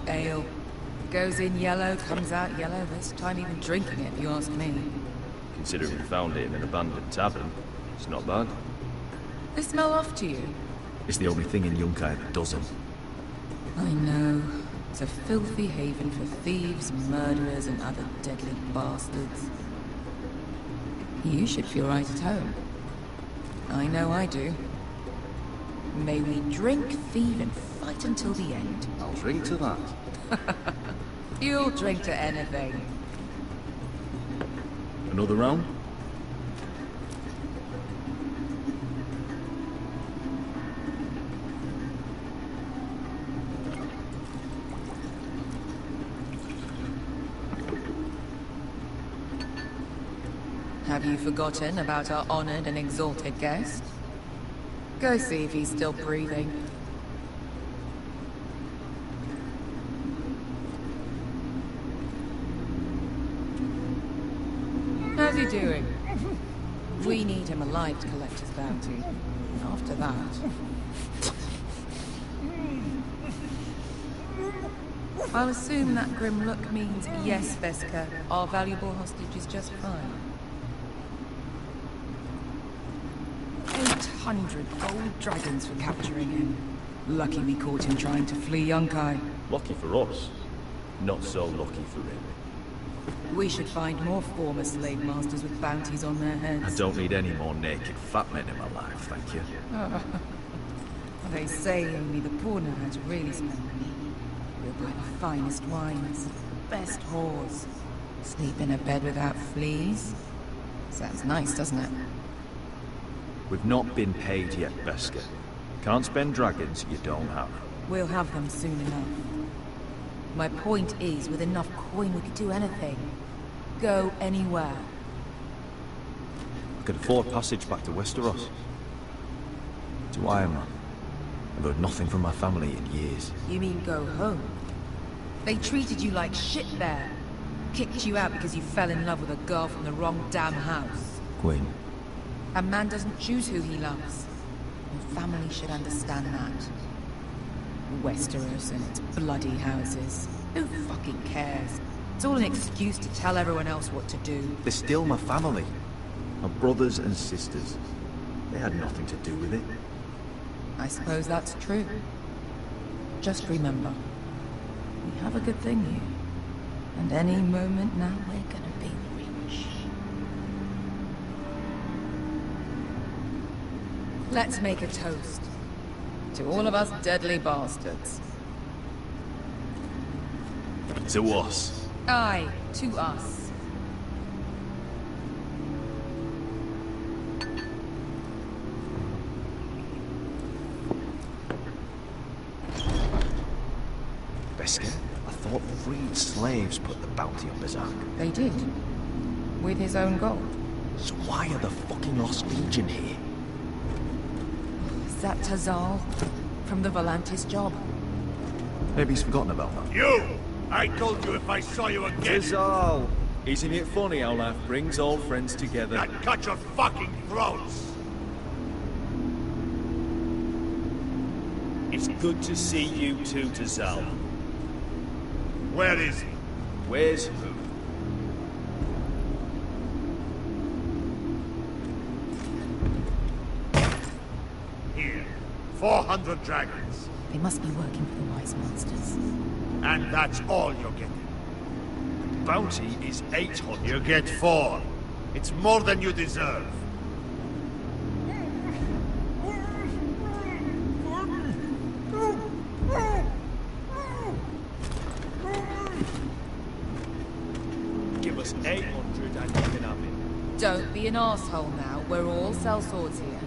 S12: Ale. Goes in yellow, comes out yellow. This time even drinking it, if you ask me.
S17: Considering we found it in an abandoned tavern, it's not bad.
S12: They smell off to you.
S17: It's the only thing in Yunkai that doesn't.
S12: I know. It's a filthy haven for thieves, murderers, and other deadly bastards. You should feel right at home. I know I do. May we drink, thieve, and fight until the end.
S17: I'll drink to that.
S12: You'll drink to anything.
S17: Another round?
S12: Have you forgotten about our honored and exalted guest? Go see if he's still breathing. How's he doing? We need him alive to collect his bounty. After that... I'll assume that grim look means yes, Veska. Our valuable hostage is just fine. 800 gold dragons for capturing him. Lucky we caught him trying to flee Yunkai.
S17: Lucky for us. Not so lucky for him.
S12: We should find more former slave masters with bounties on their heads.
S17: I don't need any more naked fat men in my life, thank you.
S12: They say only the poor know how to really spend money. We'll buy the finest wines, best whores, sleep in a bed without fleas. Sounds nice, doesn't it?
S17: We've not been paid yet, Beska. Can't spend dragons you don't have.
S12: We'll have them soon enough. My point is, with enough coin we could do anything. Go anywhere.
S17: could afford passage back to Westeros. To Iron Man. I've heard nothing from my family in years.
S12: You mean go home? They treated you like shit there. Kicked you out because you fell in love with a girl from the wrong damn house.
S17: Queen.
S12: A man doesn't choose who he loves. Your family should understand that. Westeros and its bloody houses. Who fucking cares? It's all an excuse to tell everyone else what to do.
S17: They're still my family. My brothers and sisters. They had nothing to do with it.
S12: I suppose that's true. Just remember, we have a good thing here. And any moment now, we're gonna be rich. Let's make a toast. To all of us deadly bastards.
S17: To us.
S12: Aye, to us.
S17: Beskar, I thought freed slaves put the bounty on Berserk.
S12: They did. With his own gold.
S17: So why are the fucking Lost Legion here?
S12: Is that Tazal? From the Volantis job?
S17: Maybe he's forgotten about that.
S6: You! I told you if I saw you again...
S17: Tazal! Isn't it funny how life brings old friends together?
S6: I'd cut your fucking throats!
S3: It's good to see you too, Tazal.
S6: Where is he?
S17: Where's who?
S6: Here. 400 dragons.
S12: They must be working for the Wise Masters.
S6: And that's all you're getting.
S3: Bounty is 800.
S6: You get 4. It's more than you deserve.
S3: Give us 800 and you can have it.
S12: Don't be an asshole now. We're all sellswords here.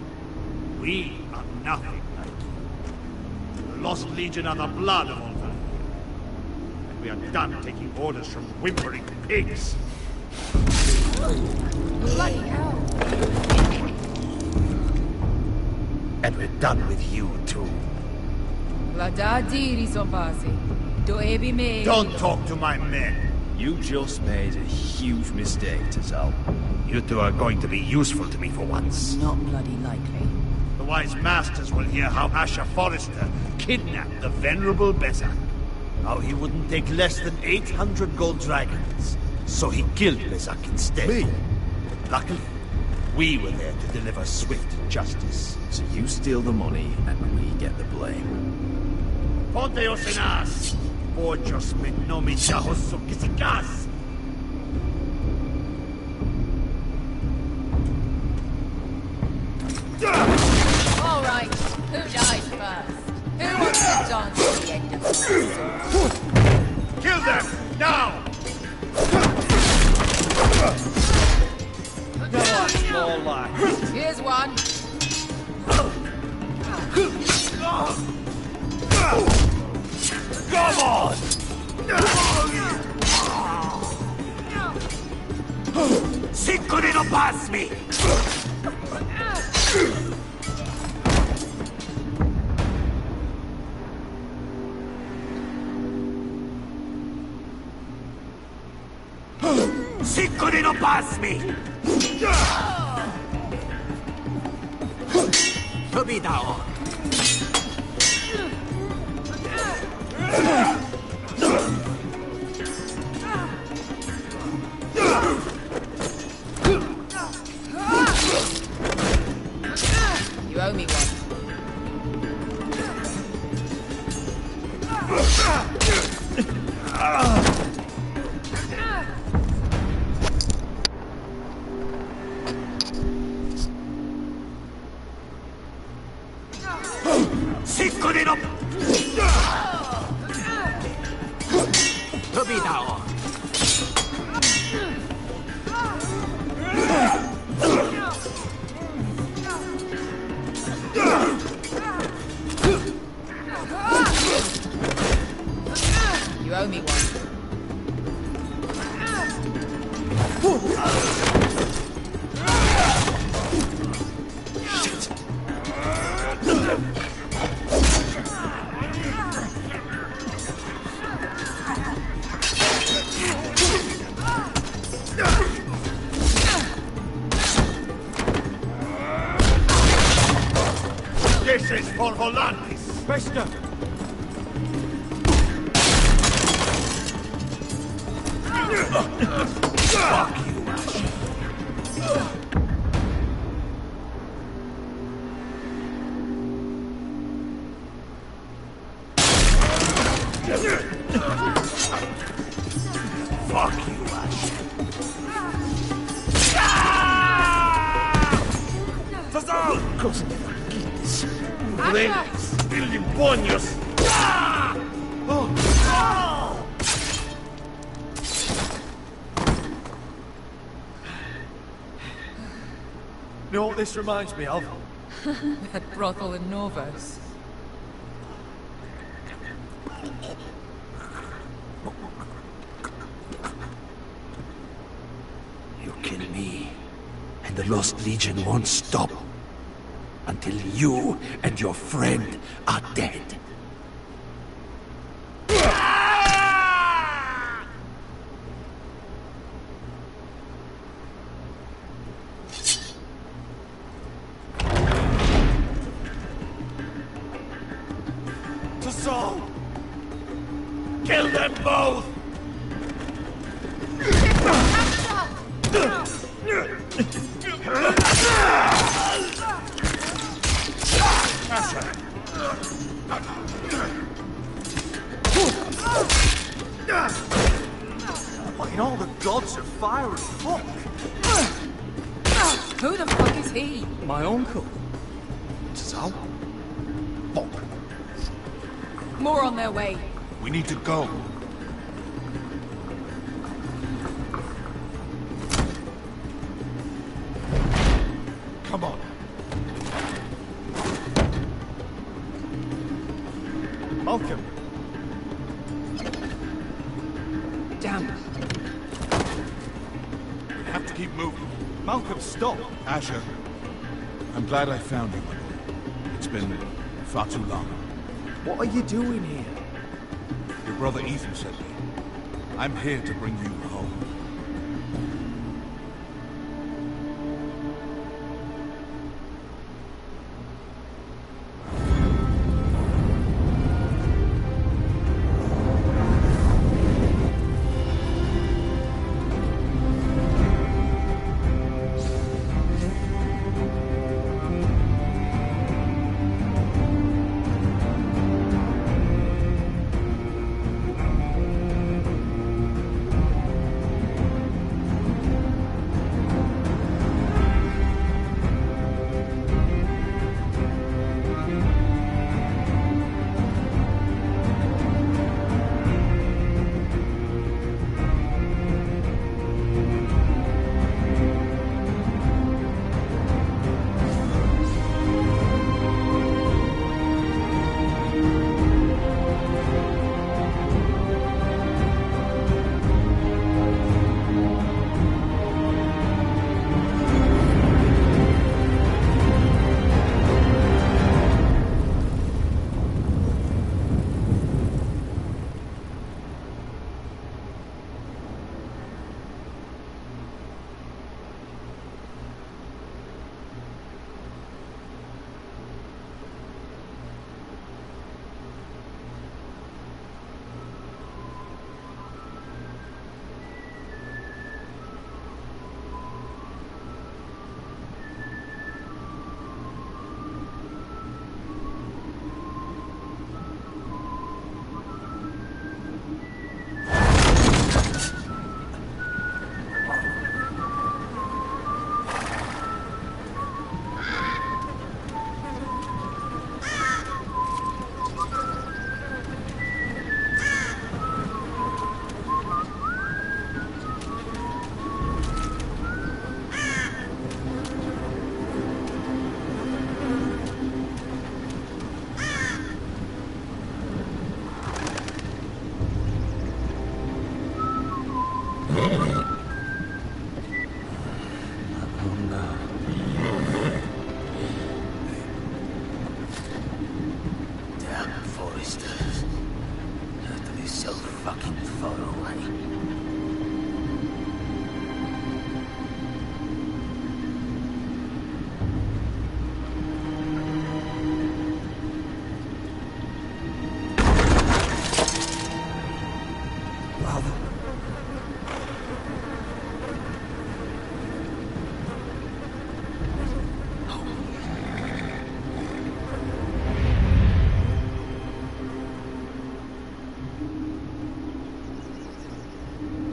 S6: We are nothing like you. The Lost Legion are the blood of all time. And we are done taking orders from whimpering pigs.
S12: Bloody hell!
S6: And we're done with you too. Don't talk to my men.
S17: You just made a huge mistake, Tazal.
S6: You two are going to be useful to me for once.
S12: Not bloody likely.
S6: The Wise Masters will hear how Asher Forrester kidnapped the venerable Berserk. How he wouldn't take less than 800 gold dragons. So he killed Berserk instead.
S17: Me?
S6: Luckily, we were there to deliver swift justice.
S17: So you steal the money and we get the blame.
S6: Ponteos en as! Ojos me no me chajos so kisikas!
S12: All right, who dies first? Who wants to dance at the end of the sword?
S6: Kill them! Now!
S3: More life.
S12: Here's one.
S6: Come on! Cinco de no pass me! Cinco de no pass me! Tobidao!
S12: You owe me one.
S6: Cinco de no... Tobidao!
S12: You owe me one.
S6: for Volantis!
S11: Bester!
S6: Fuck you, Asher. Fuck you, Asher. Tazal!
S4: Cosa mi fakitis? Ven, limpoños!
S11: You know what this reminds me of?
S12: That brothel in Novos.
S6: You kill me, and the Lost Legion won't stop until you and your friend are dead.
S11: Tassaul!
S6: Kill them both!
S11: In all the gods of fire and fuck!
S12: Who the fuck is he?
S11: My uncle. Tassaul? Fuck.
S12: More on their way.
S6: We need to go. Come on.
S11: Malcolm.
S12: Damn.
S6: We have to keep moving.
S11: Malcolm, stop.
S4: Asher, I'm glad I found you, my boy. It's been far too long.
S11: What are you doing here?
S4: Your brother Ethan sent me. I'm here to bring you home.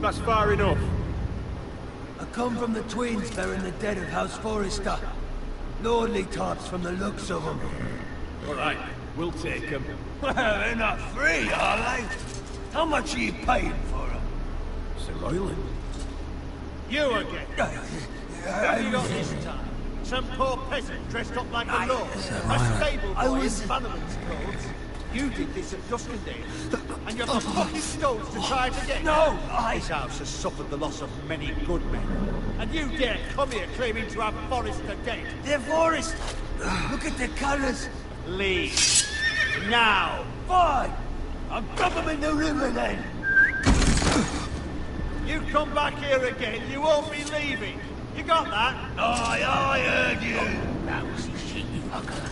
S6: That's far enough.
S18: I come from the twins bearing the dead of House Forrester. Lordly types from the looks of them.
S6: All right, we'll take them.
S18: Well, they're not free, are they? How much are you paying for them?
S6: Sir Island. You again. What have you got this time? Some poor peasant dressed up like a lord. A stable boy in Bannerman's clothes. You did this at Duskendale, and you're the fucking stones to try it again.
S18: No,
S6: This house has suffered the loss of many good men, and you dare come here claiming to have Forrester dead.
S18: They're Forrester. Look at the colours.
S6: Leave. Now.
S18: Fine. I'll drop them in the river then.
S6: You come back here again, you won't be leaving. You got that?
S18: Aye, I heard you.
S6: Lousy shitty fucker.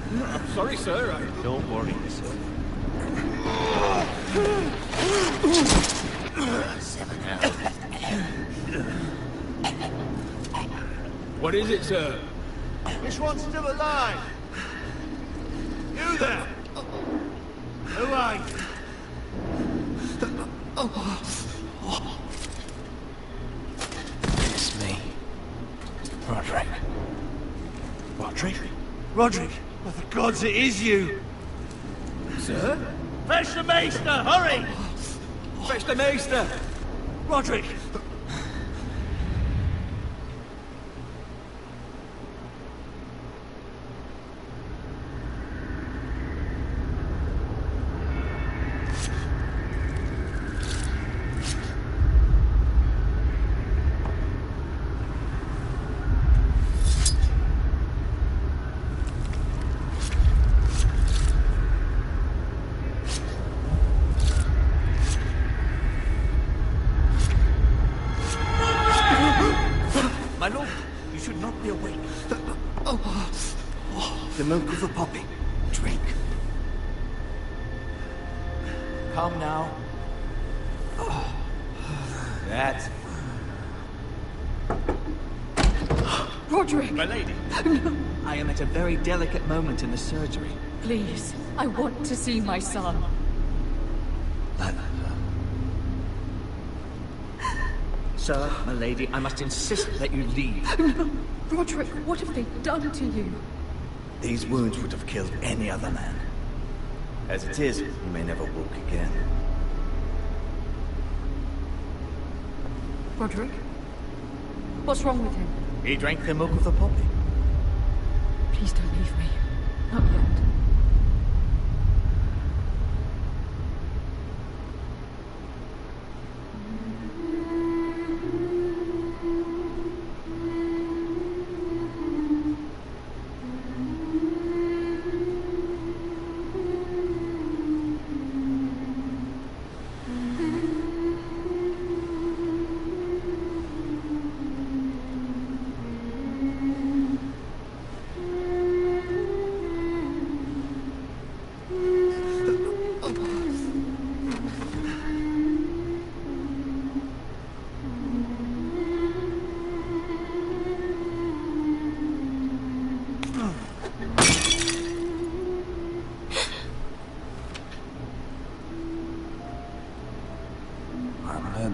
S6: I'm sorry, sir.
S5: Don't worry, sir.
S6: What is it, sir? This one's still alive. You there? Who are you?
S5: It's me. Roderick.
S18: Roderick? Roderick? Well, the gods, it is you.
S6: Sir? Fetch the maester, hurry!
S18: Fetch the maester. Roderick.
S5: My lord, you should not be awake. The milk of the poppy. Drink. Come now. That's...
S12: Roderick!
S5: My lady. No. I am at a very delicate moment in the surgery.
S12: Please, I want to see my son.
S5: Sir, my lady, I must insist that you leave.
S12: No, Roderick, what have they done to you?
S17: These wounds would have killed any other man. As it is, he may never walk again.
S12: Roderick? What's wrong with him?
S5: He drank the milk of the poppy.
S12: Please don't leave me. Not yet.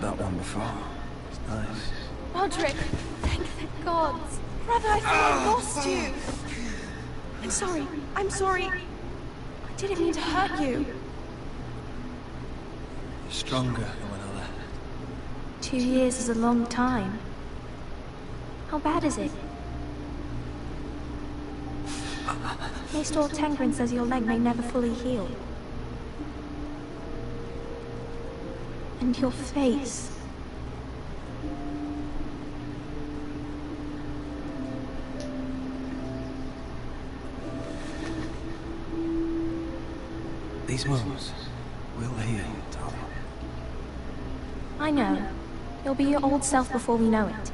S17: That one before. It's nice.
S16: Roderick, thank the gods. Brother, I thought I lost you. I'm sorry. I didn't mean to hurt you.
S17: You're stronger than when I left.
S8: 2 years is a long time. How bad is it? Maester Tengrin says your leg may never fully heal. And your face.
S17: These wounds will heal, darling.
S8: I know. You'll be your old self before we know it.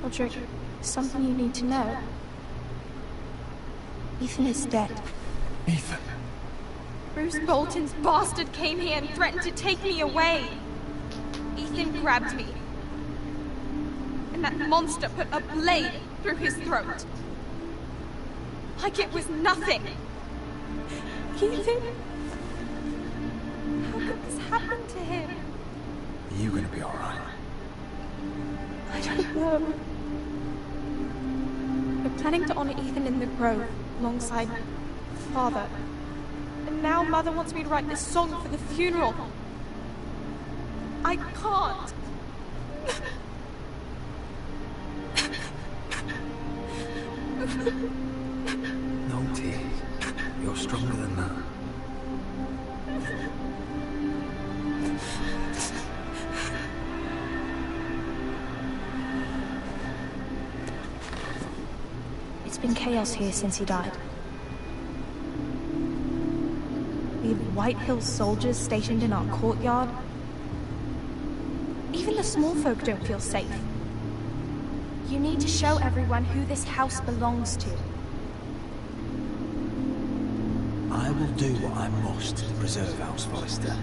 S8: Roderick, something you need to know. Ethan is dead.
S17: Ethan?
S16: Bruce Bolton's bastard came here and threatened to take me away. Ethan grabbed me. And that monster put a blade through his throat. Like it was nothing. Ethan? How could this happen to him?
S17: Are you gonna be alright?
S16: I don't know. We're planning to honor Ethan in the grove, alongside Father. And now Mother wants me to write this song for the funeral. I can't.
S17: No tears. You're stronger than that.
S8: It's been chaos here since he died. We have White Hill soldiers stationed in our courtyard. Even the small folk don't feel safe. You need to show everyone who this house belongs to.
S11: I will do what I must to preserve House Forrester.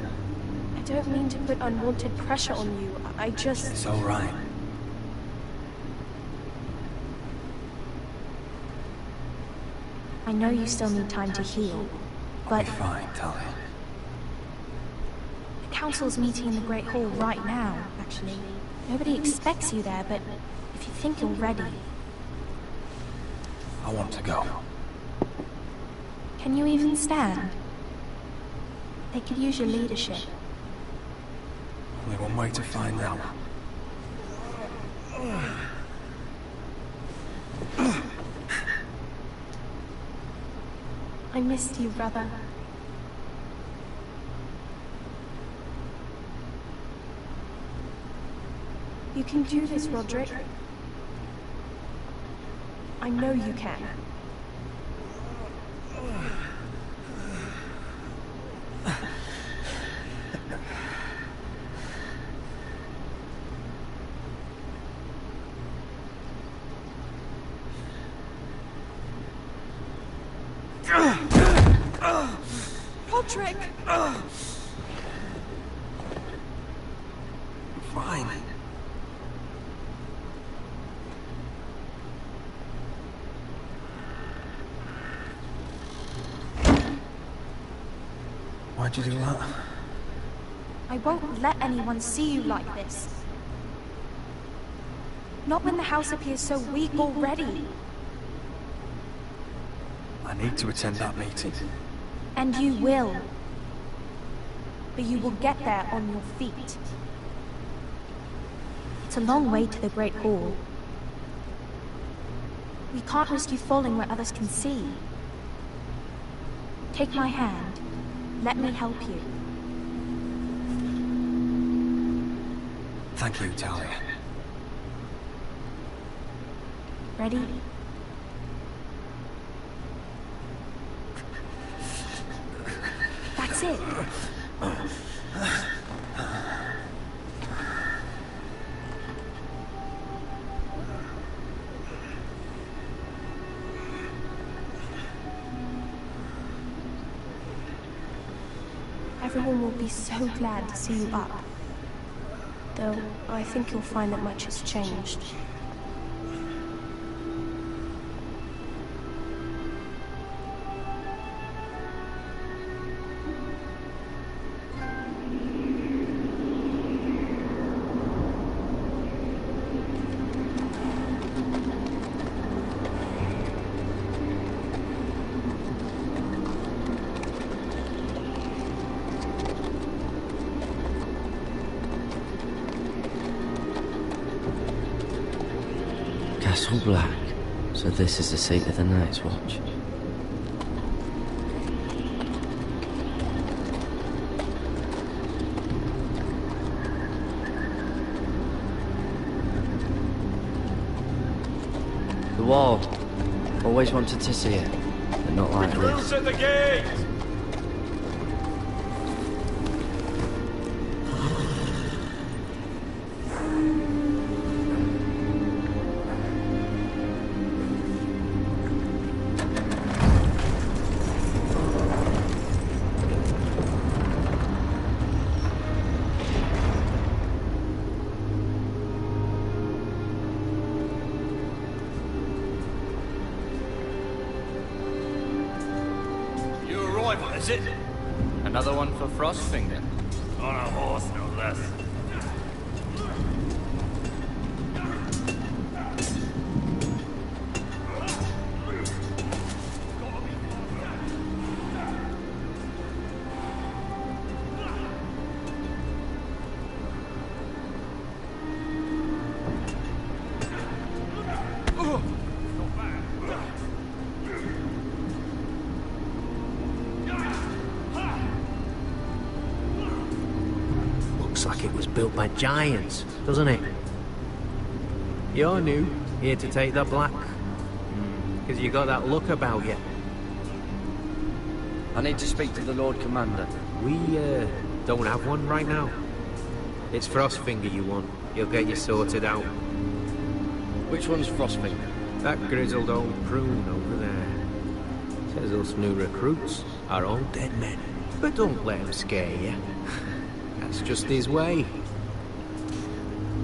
S8: I don't mean to put unwanted pressure on you. I just...
S11: It's all right.
S8: I know you still need time to heal, but...
S11: Be fine, Talia.
S8: The council's meeting in the Great Hall right now, actually. Nobody expects you there, but if you think you're ready...
S11: I want to go.
S8: Can you even stand? They could use your leadership.
S11: Only one way to find out.
S8: I missed you, brother. You can do this, Roderick. I know you can.
S16: Roderick!
S11: Fine. Why'd you do that?
S8: I won't let anyone see you like this. Not when the house appears so weak already.
S11: I need to attend that meeting.
S8: And you will. But you will get there on your feet. It's a long way to the Great Hall. We can't risk you falling where others can see. Take my hand. Let me help you.
S11: Thank you, Talia.
S8: Ready? That's it. Everyone will be so glad to see you up. Though, I think you'll find that much has changed.
S2: Castle Black. So this is the seat of the Night's Watch. The wall. Always wanted to see it, but not like this.
S6: At the gate!
S7: arrival, is it?
S2: Another one for Frostfinger.
S3: On a horse, no less.
S19: Looks like it was built by giants, doesn't it? You're new, here to take the black. Because you got that look about you.
S2: I need to speak to the Lord Commander.
S19: We, don't have one right now. It's Frostfinger you want. He'll get you sorted out.
S2: Which one's Frostfinger?
S19: That grizzled old prune over there. Says us new recruits are all dead men. But don't let him scare you. That's just his way.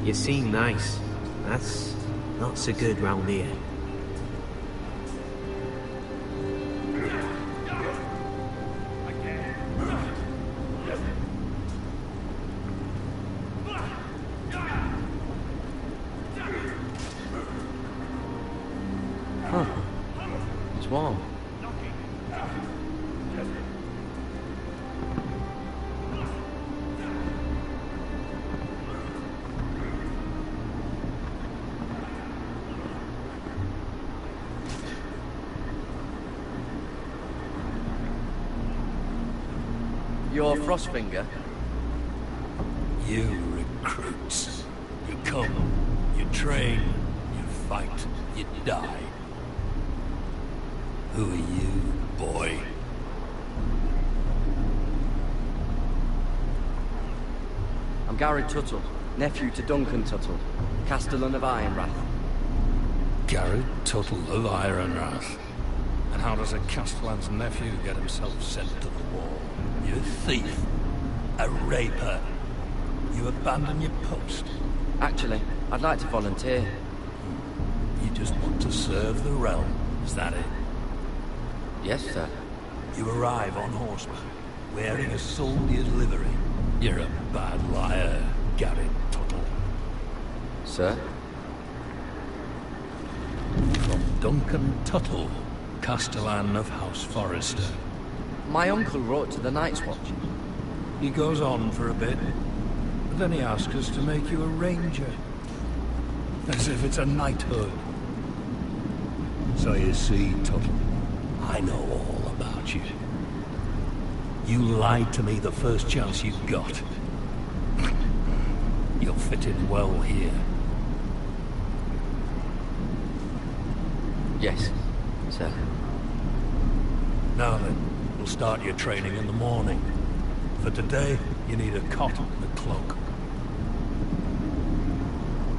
S19: You seem nice. That's not so good round here.
S2: Huh. It's warm. You're Frostfinger?
S6: You recruits. You come, you train, you fight, you die. Who are you, boy?
S2: I'm Gary Tuttle, nephew to Duncan Tuttle, Castellan of Ironrath.
S6: Gary Tuttle of Ironrath. And how does a Castellan's nephew get himself sent to the wall? You thief. A raper. You abandon your post.
S2: Actually, I'd like to volunteer.
S6: You just want to serve the realm, is that it?
S2: Yes, sir.
S6: You arrive on horseback, wearing a soldier's livery. You're a bad liar, Gary Tuttle.
S2: Sir?
S6: From Duncan Tuttle, Castellan of House Forrester.
S2: My uncle wrote to the Night's Watch.
S6: He goes on for a bit, but then he asks us to make you a ranger. As if it's a knighthood. So you see, Tuttle, I know all about you. You lied to me the first chance you got. You'll fit in well here.
S2: Yes, sir.
S6: Now then, we'll start your training in the morning. For today, you need a cot and a cloak.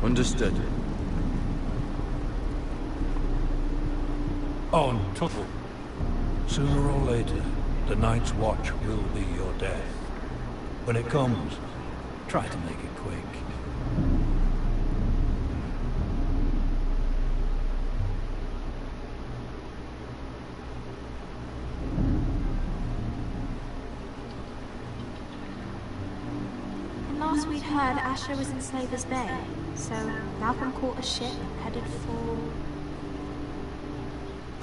S2: Understood.
S6: Oh, and Tuttle, sooner or later, the Night's Watch will be your death. When it comes, try to make it quick.
S8: Last we'd heard, Asher was in Slaver's Bay, so Malcolm caught a ship headed for...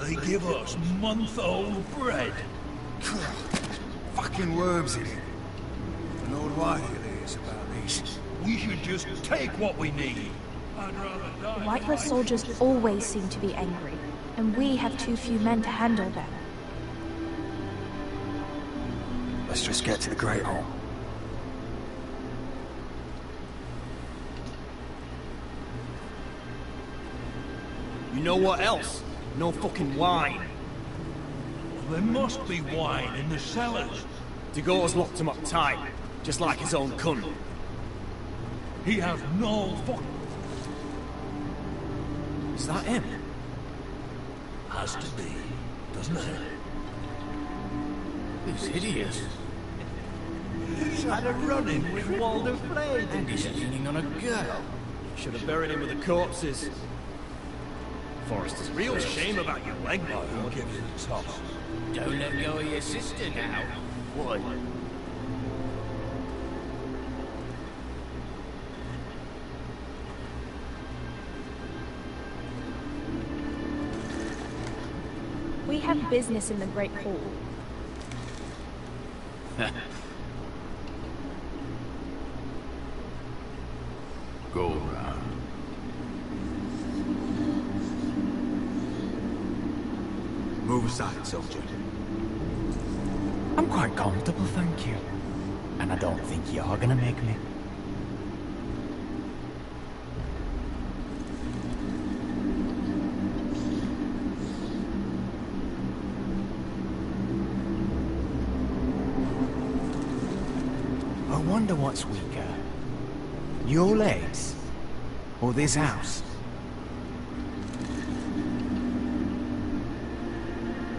S6: They give us month-old bread.
S18: Fucking worms in it. And Lord Whitehill hears about these.
S6: We should just take what we need. I'd rather die.
S8: The Whitehill soldiers always seem to be angry, and we have too few men to handle them.
S18: Let's just get to the Great Hall.
S7: You know what else? No fucking wine.
S6: There must be wine in the cellars.
S7: Degor's locked him up tight, just like his own cunt.
S6: He has no fuck.
S7: Is that him?
S6: Has to be, doesn't it?
S7: He's hideous.
S6: He's had a run-in with Walder Blade.
S7: And he's leaning on a girl. Should have buried him with the corpses. Forrester's
S3: Real shame about your leg, my
S18: I'll
S3: lord.
S18: give you the toss.
S3: Don't let go of your sister now. What?
S16: We have business in the Great Hall.
S4: Go round.
S5: Move aside, soldier.
S11: I'm quite comfortable, thank you. And I don't think you're gonna make me. I wonder what's weaker. Your legs? Or this house?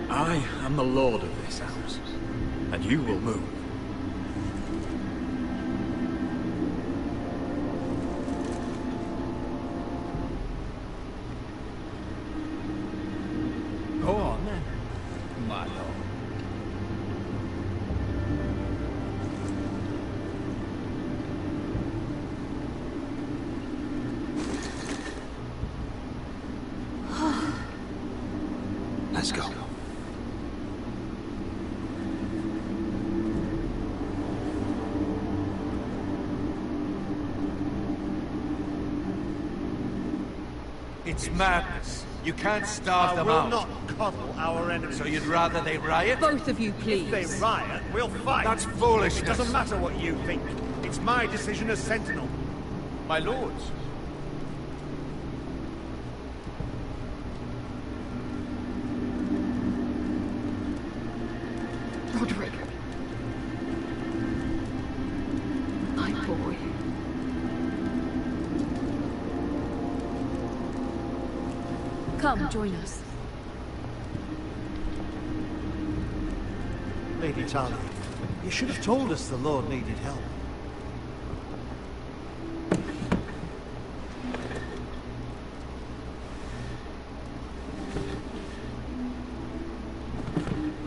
S17: I am the lord of this house, and you will move.
S11: Go on then, my lord.
S5: Let's go.
S6: It's madness. You can't starve them out.
S3: We'll not coddle our enemies.
S6: So you'd rather they riot?
S12: Both of you, please.
S3: If they riot, we'll fight.
S6: That's foolishness.
S3: It doesn't matter what you think. It's my decision as Sentinel.
S6: My lords.
S12: Roderick. My boy. Come, join us.
S3: Lady Talia, you should have told us the Lord needed help.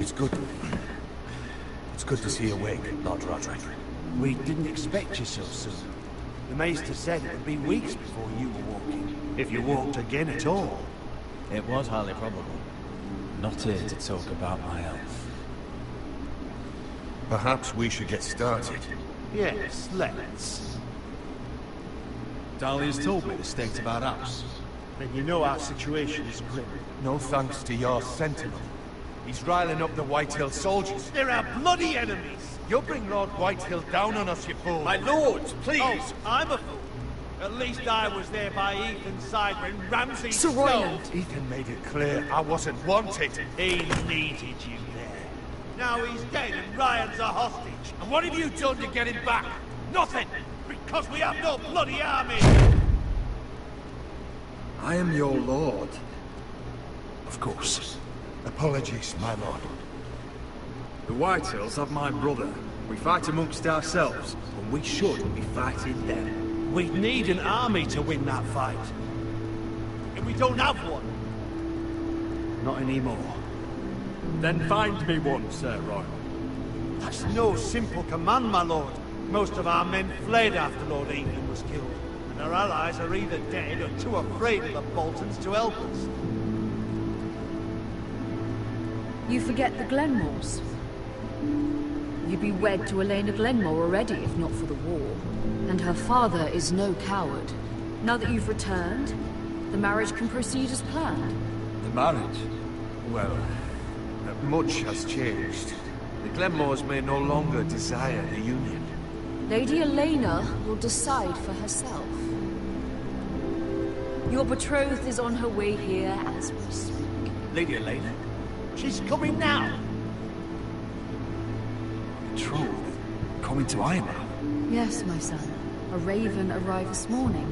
S6: It's good. It's good to see you awake, Lord Roderick.
S3: We didn't expect you so soon. The Maester said it would be weeks before you were walking. If you walked again at all.
S5: It was highly probable. Not here to talk about my health.
S6: Perhaps we should get started.
S3: Yes, let's.
S5: Dahlia's told me the state of our house.
S3: Then you know our situation is grim.
S6: No thanks to your sentinel. He's riling up the Whitehill soldiers.
S3: They're our bloody enemies!
S6: You'll bring Lord Whitehill down on us, you fool!
S3: My lords, please! Oh, I'm a fool. At least I was there by Ethan's side when Ramsay
S12: Sir
S3: stole.
S12: Royland.
S6: Ethan made it clear I wasn't wanted.
S3: He needed you there. Now he's dead and Ryan's a hostage. And what have you done to get him back? Nothing! Because we have no bloody army!
S17: I am your lord.
S6: Of course. Apologies, my lord.
S17: The Whitehills have my brother. We fight amongst ourselves, and we should be fighting them.
S3: We'd need an army to win that fight. And we don't have one. Not anymore.
S17: Then find me one, Sir Royal.
S3: That's no simple command, my lord. Most of our men fled after Lord Ethan was killed. And our allies are either dead or too afraid of the Boltons to help us.
S12: You forget the Glenmores. You'd be wed to Elena Glenmore already if not for the war. And her father is no coward. Now that you've returned, the marriage can proceed as planned.
S4: The marriage? Well, much has changed. The Glenmores may no longer desire the union.
S12: Lady Elena will decide for herself. Your betrothed is on her way here as we speak.
S3: Lady Elena? She's coming now!
S5: Betrothed? Coming to Ironman?
S12: Yes, my son. A raven arrived this morning.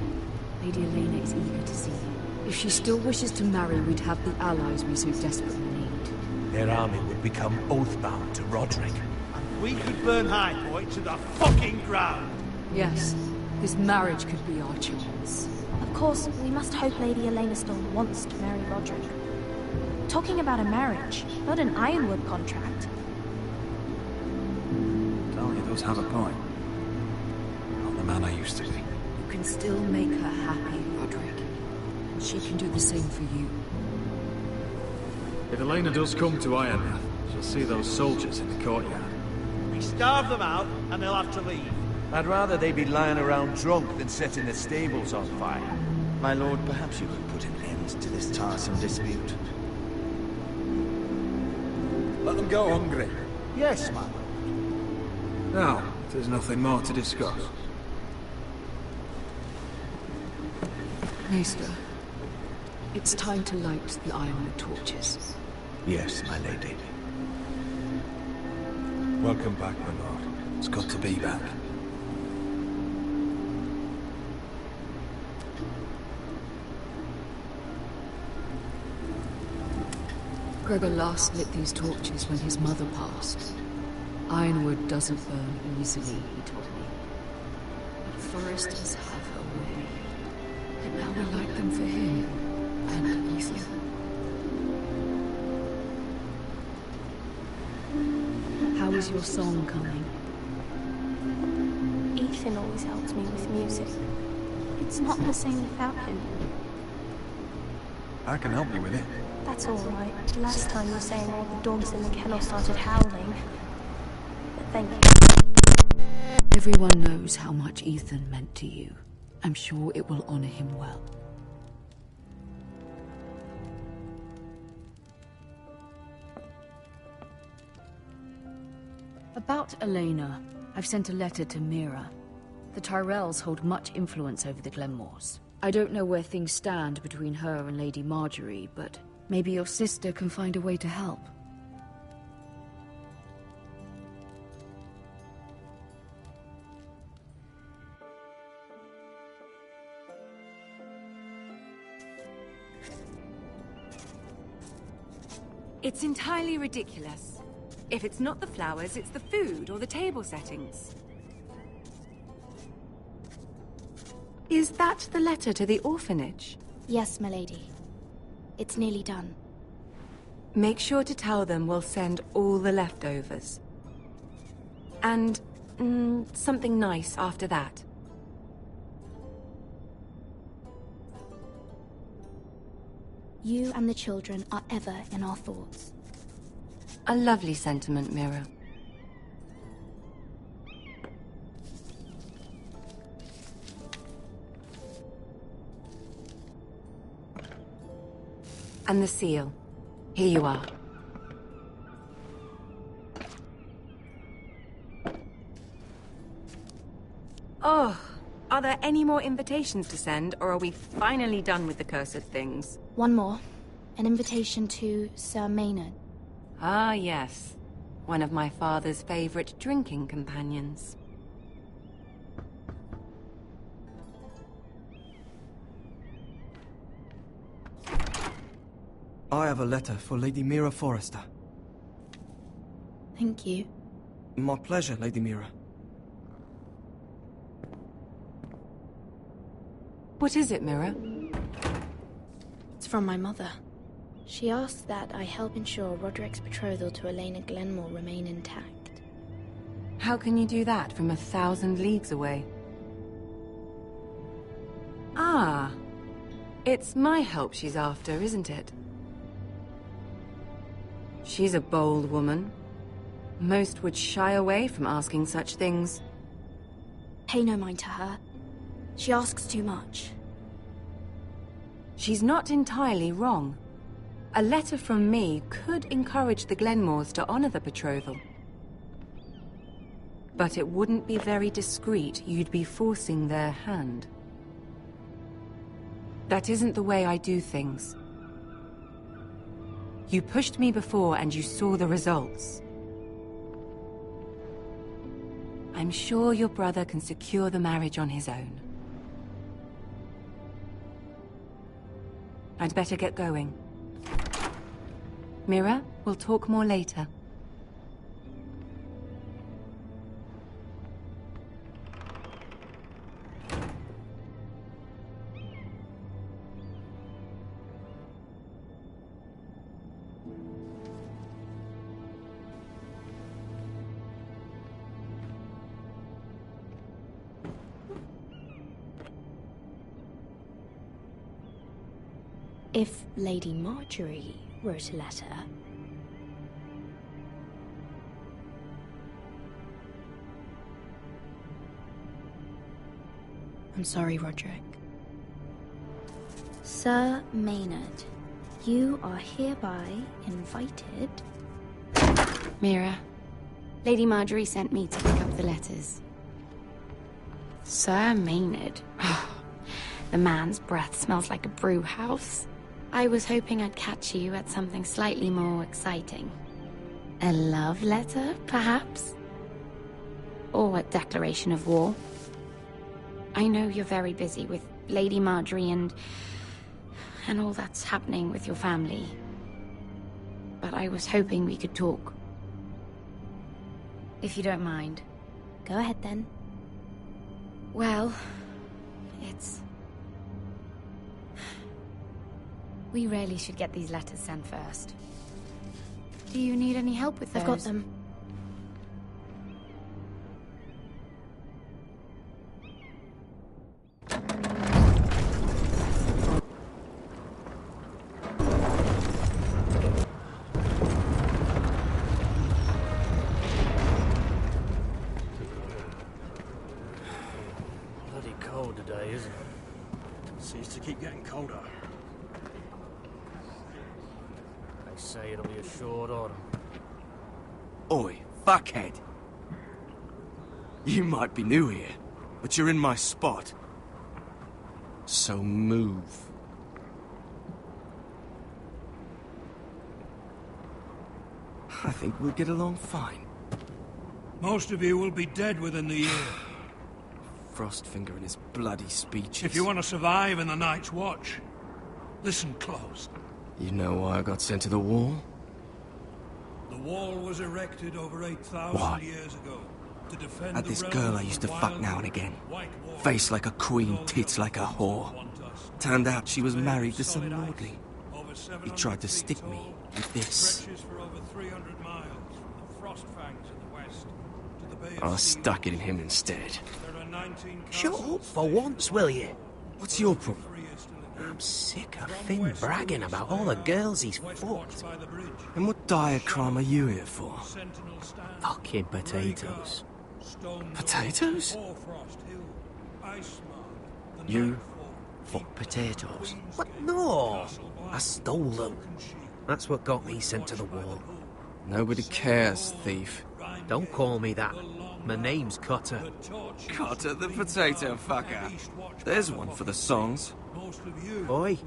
S12: Lady Elena is eager to see you. If she still wishes to marry, we'd have the allies we so desperately need.
S3: Their army would become oath-bound to Roderick. And we could burn Highpoint to the fucking ground!
S12: Yes, this marriage could be our chance.
S8: Of course, we must hope Lady Elena still wants to marry Roderick. Talking about a marriage, not an Ironwood contract.
S17: Talia does have a point. Not the man I used to be.
S12: You can still make her happy, Roderick. And she can do the same for you.
S17: If Elena does come to Ironrath, she'll see those soldiers in the courtyard.
S7: We starve them out, and they'll have to leave.
S5: I'd rather they be lying around drunk than setting the stables on fire. My lord, perhaps you could put an end to this tiresome dispute.
S4: Let them go hungry.
S18: Yes, my lord.
S17: Now, if there's nothing more to discuss.
S12: Maester, it's time to light the Ironwood torches.
S5: Yes, my lady.
S4: Welcome back, my lord.
S17: It's good to be back.
S12: Gregor last lit these torches when his mother passed. Ironwood doesn't burn easily, he told me. But foresters have a way. And now we light them for him and Ethan. How is your song coming?
S8: Ethan always helps me with music. It's not the same without him.
S17: I can help you with it.
S8: That's all right. Last time you were saying all the dogs in the kennel started howling. But thank you.
S12: Everyone knows how much Ethan meant to you. I'm sure it will honor him well. About Elena, I've sent a letter to Mira. The Tyrells hold much influence over the Glenmores. I don't know where things stand between her and Lady Marjorie, but maybe your sister can find a way to help.
S20: It's entirely ridiculous. If it's not the flowers, it's the food or the table settings. Is that the letter to the orphanage?
S10: Yes, my lady. It's nearly done.
S20: Make sure to tell them we'll send all the leftovers. And something nice after that.
S10: You and the children are ever in our thoughts.
S20: A lovely sentiment, Mira. And the seal. Here you are. Oh, are there any more invitations to send, or are we finally done with the cursed things?
S10: One more. An invitation to Sir Maynard.
S20: Ah, yes. One of my father's favorite drinking companions.
S2: I have a letter for Lady Mira Forrester.
S10: Thank you.
S2: My pleasure, Lady Mira.
S20: What is it, Mira?
S10: It's from my mother. She asks that I help ensure Roderick's betrothal to Elena Glenmore remain intact.
S20: How can you do that from 1,000 leagues away? Ah, it's my help she's after, isn't it? She's a bold woman. Most would shy away from asking such things.
S10: Pay no mind to her. She asks too much.
S20: She's not entirely wrong. A letter from me could encourage the Glenmores to honor the betrothal. But it wouldn't be very discreet. You'd be forcing their hand. That isn't the way I do things. You pushed me before and you saw the results. I'm sure your brother can secure the marriage on his own. I'd better get going. Mira, we'll talk more later.
S8: If Lady Marjorie wrote a letter... I'm sorry, Roderick. Sir Maynard, you are hereby invited...
S12: Mira, Lady Marjorie sent me to pick up the letters. Sir Maynard? The man's breath smells like a brew house. I was hoping I'd catch you at something slightly more exciting. A love letter, perhaps? Or a declaration of war? I know you're very busy with Lady Marjorie and all that's happening with your family. But I was hoping we could talk. If you don't mind.
S8: Go ahead, then.
S12: Well, it's... We really should get these letters sent first. Do you need any help with those?
S8: I've got them.
S3: Bloody cold today, isn't it? Seems to keep getting colder. They say it'll be a short autumn.
S7: Oi, fuckhead. You might be new here, but you're in my spot. So move. I think we'll get along fine.
S6: Most of you will be dead within the year.
S7: Frostfinger and his bloody speeches.
S6: If you want to survive in the Night's Watch, listen close.
S7: You know why I got sent to the wall?
S6: The wall was erected over 8,000 years ago to defend
S7: Had
S6: the
S7: this
S6: realm
S7: girl I
S6: from
S7: used to
S6: the
S7: fuck
S6: wild
S7: now and again.
S6: White War.
S7: Face like a queen, tits like a whore. Turned out she was married to some lordly. He tried to stick me with this.
S6: Stretches for over 300 miles from the Frost Fangs in the west to the Bay of
S7: I stuck it in him instead.
S6: There are 19
S11: Shut up for once, will you?
S7: What's your problem?
S11: I'm sick of Finn bragging about all the girls he's fucked.
S7: And what dire crime are you here for?
S11: Fucking potatoes.
S7: Potatoes?
S11: You fuck potatoes? What? No! I stole them. That's what got me sent to the wall.
S7: Nobody cares, thief.
S11: Don't call me that. My name's Cutter.
S7: Cutter the potato fucker. There's one for the songs.
S11: Oi,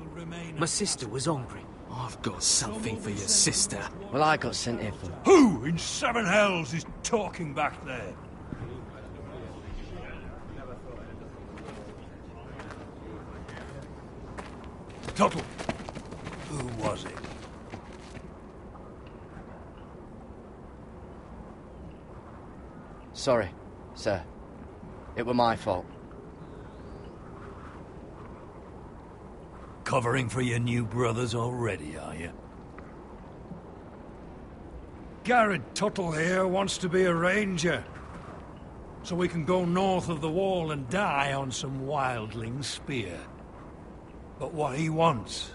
S11: my sister was hungry.
S7: I've got something for your sister.
S2: Well, I got sent here for...
S6: Who in seven hells is talking back there? Tuttle. Who was it?
S2: Sorry, sir. It were my fault.
S6: Covering for your new brothers already, are you? Garrett Tuttle here wants to be a ranger. So we can go north of the wall and die on some wildling spear. But what he wants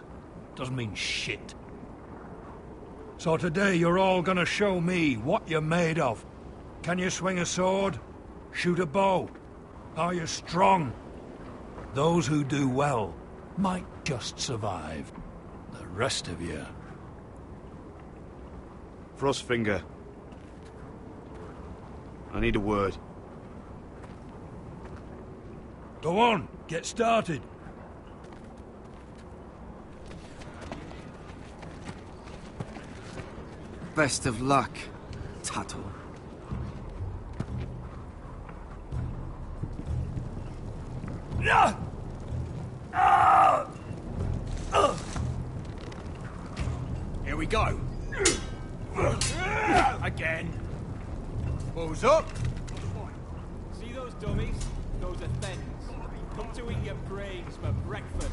S6: doesn't mean shit. So today you're all gonna show me what you're made of. Can you swing a sword? Shoot a bow? Are you strong? Those who do well might just survive. The rest of you...
S15: Frostfinger. I need a word.
S6: Go on, get started.
S7: Best of luck, Tuttle.
S6: Here we go. Again.
S17: Who's up?
S21: See those dummies? Those are thens. Come to eat your brains for breakfast.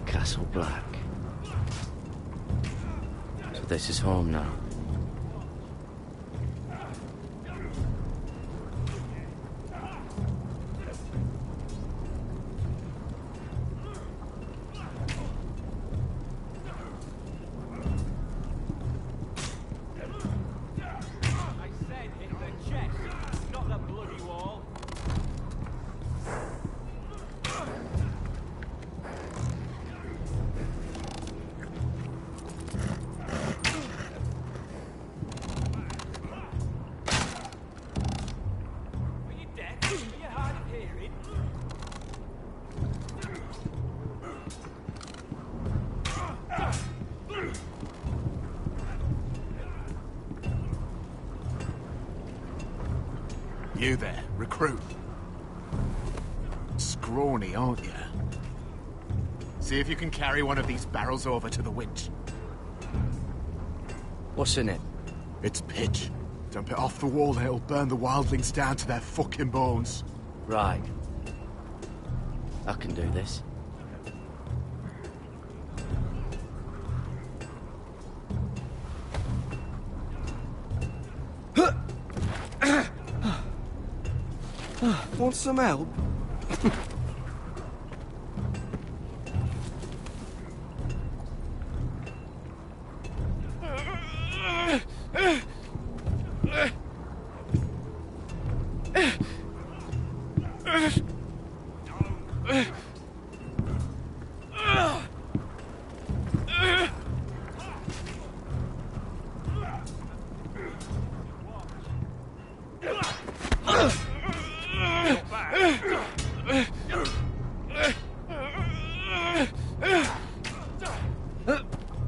S2: Castle Black. So this is home now.
S17: You there, recruit. Scrawny, aren't you? See if you can carry one of these barrels over to the winch.
S2: What's in it?
S17: It's pitch. Dump it off the wall and it'll burn the wildlings down to their fucking bones.
S2: Right. I can do this.
S9: Want some help?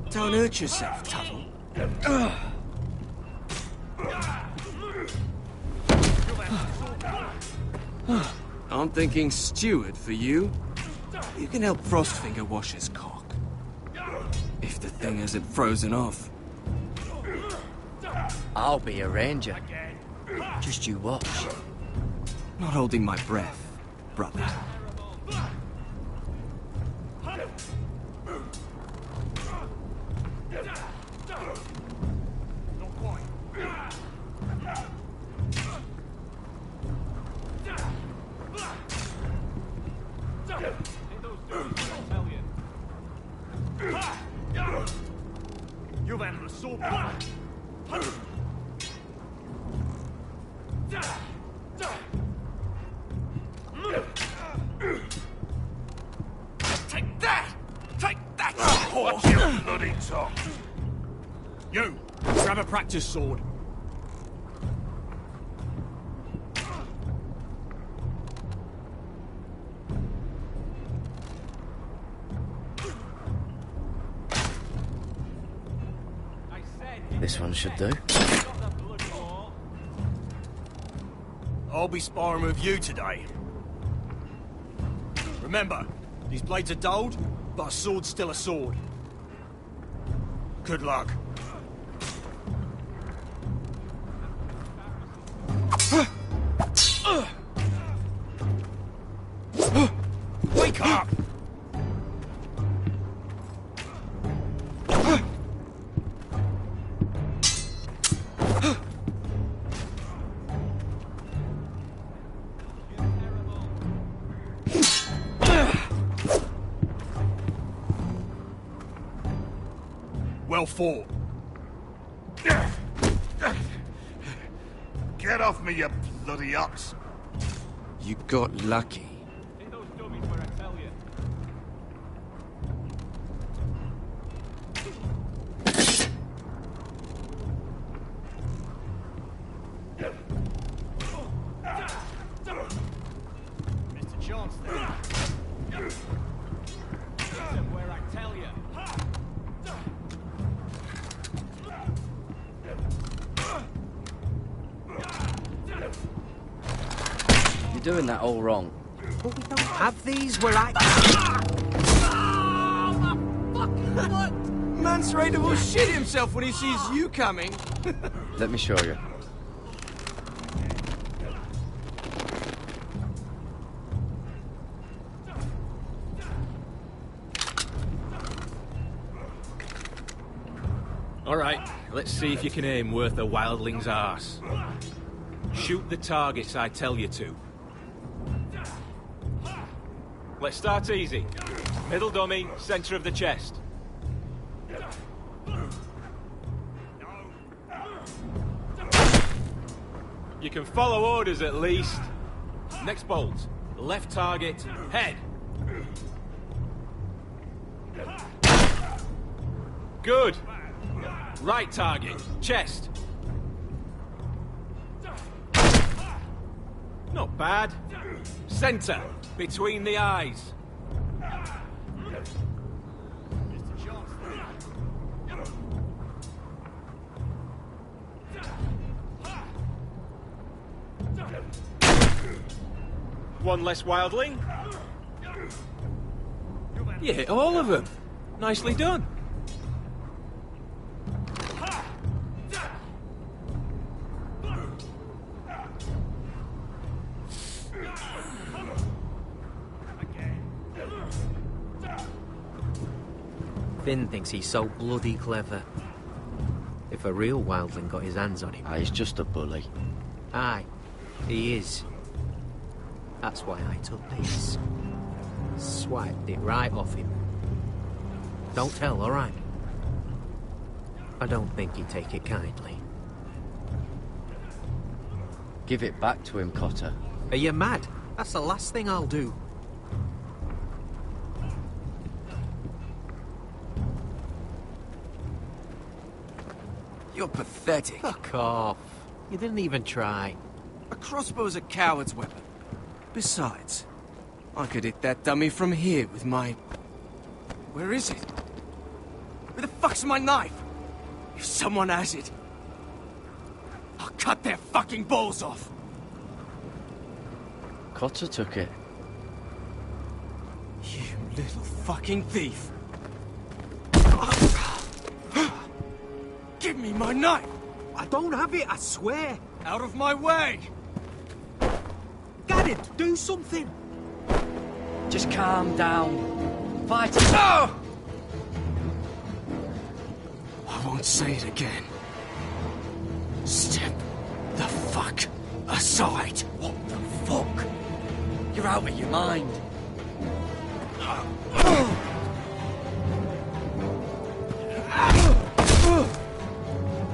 S9: Don't hurt yourself, Tuttle. I'm thinking steward for you. You can help Frostfinger wash his cock. If the thing hasn't frozen off.
S2: I'll be a ranger. Just you watch.
S9: Not holding my breath, brother.
S3: You've entered a sword.
S6: Take that! Take that!
S3: Watch your bloody tongue! You, grab a practice sword.
S2: This one should do.
S3: I'll be sparring with you today. Remember, these blades are dulled, but a sword's still a sword. Good luck. Wake up! Well fought.
S6: Get off me, you bloody ox!
S9: You got lucky.
S3: Mr. Chance there. Listen where I tell you.
S2: You're doing that all wrong.
S19: But we don't have these where I...
S9: Man's Raider will shit himself when he sees you coming.
S2: Let me show you.
S21: All right, let's see if you can aim worth a wildling's arse. Shoot the targets I tell you to. Let's start easy. Middle dummy, center of the chest. You can follow orders at least. Next bolt. Left target, head. Good. Right target, chest. Not bad. Center, between the eyes. one less wildling.
S17: You hit all of them. Nicely done.
S19: Finn thinks he's so bloody clever. If a real wildling got his hands on him...
S2: Ah, he's just a bully.
S19: Aye, he is. That's why I took this. Swiped it right off him. Don't tell, alright? I don't think he'd take it kindly.
S2: Give it back to him, Cotter.
S19: Are you mad? That's the last thing I'll do.
S9: You're pathetic.
S19: Fuck off. You didn't even try.
S9: A crossbow's a coward's weapon. Besides, I could hit that dummy from here with my... Where is it? Where the fuck's my knife? If someone has it, I'll cut their fucking balls off.
S2: Cotter took it.
S9: You little fucking thief. Give me my knife!
S19: I don't have it, I swear!
S9: Out of my way!
S19: Get it! Do something!
S2: Just calm down. Fight it.
S9: No! I won't say it again. Step the fuck aside.
S2: What the fuck? You're out of your mind.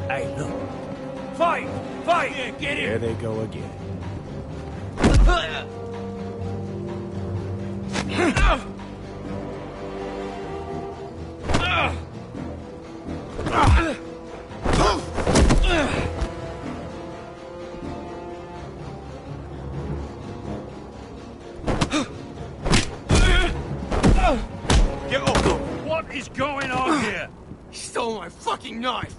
S11: Hey, look.
S3: Fight! Fight! Yeah, get
S11: There
S3: it!
S11: they go again.
S3: Get up! What is going on here?
S9: He stole my fucking knife!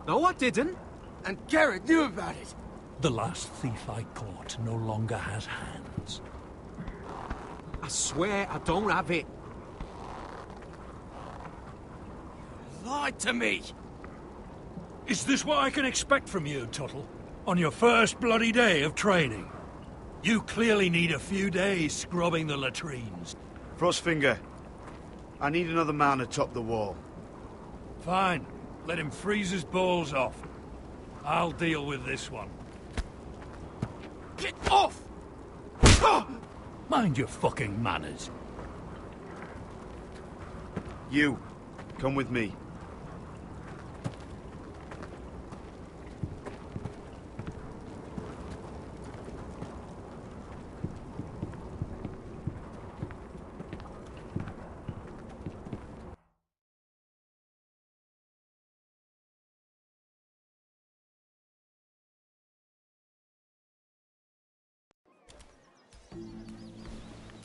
S19: No, I didn't.
S9: And Garrett knew about it.
S11: The last thief I caught no longer has hands.
S19: I swear I don't have it.
S9: Lied to me!
S3: Is this what I can expect from you, Tuttle? On your first bloody day of training? You clearly need a few days scrubbing the latrines.
S6: Frostfinger, I need another man atop the wall.
S3: Fine. Let him freeze his balls off. I'll deal with this one.
S9: Get off!
S3: Mind your fucking manners.
S6: You, come with me.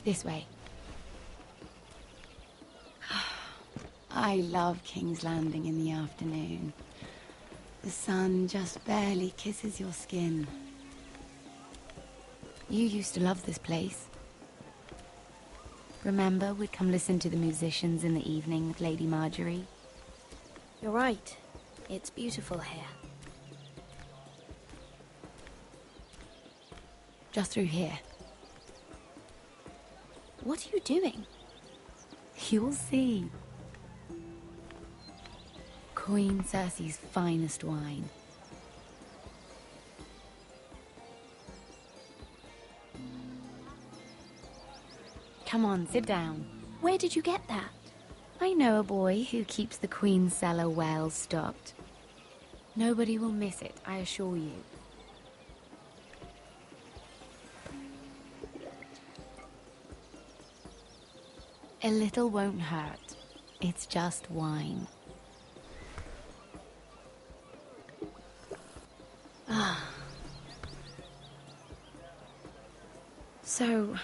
S1: This way. I love King's Landing in the afternoon. The sun just barely kisses your skin. You used to love this place. Remember, we'd come listen to the musicians in the evening with Lady Marjorie?
S10: You're right. It's beautiful here.
S1: Just through here.
S10: What are you doing?
S1: You'll see. Queen Cersei's finest wine. Come on, sit down.
S10: Where did you get that?
S1: I know a boy who keeps the Queen's cellar well stocked. Nobody will miss it, I assure you. A little won't hurt. It's just wine. Ah. So,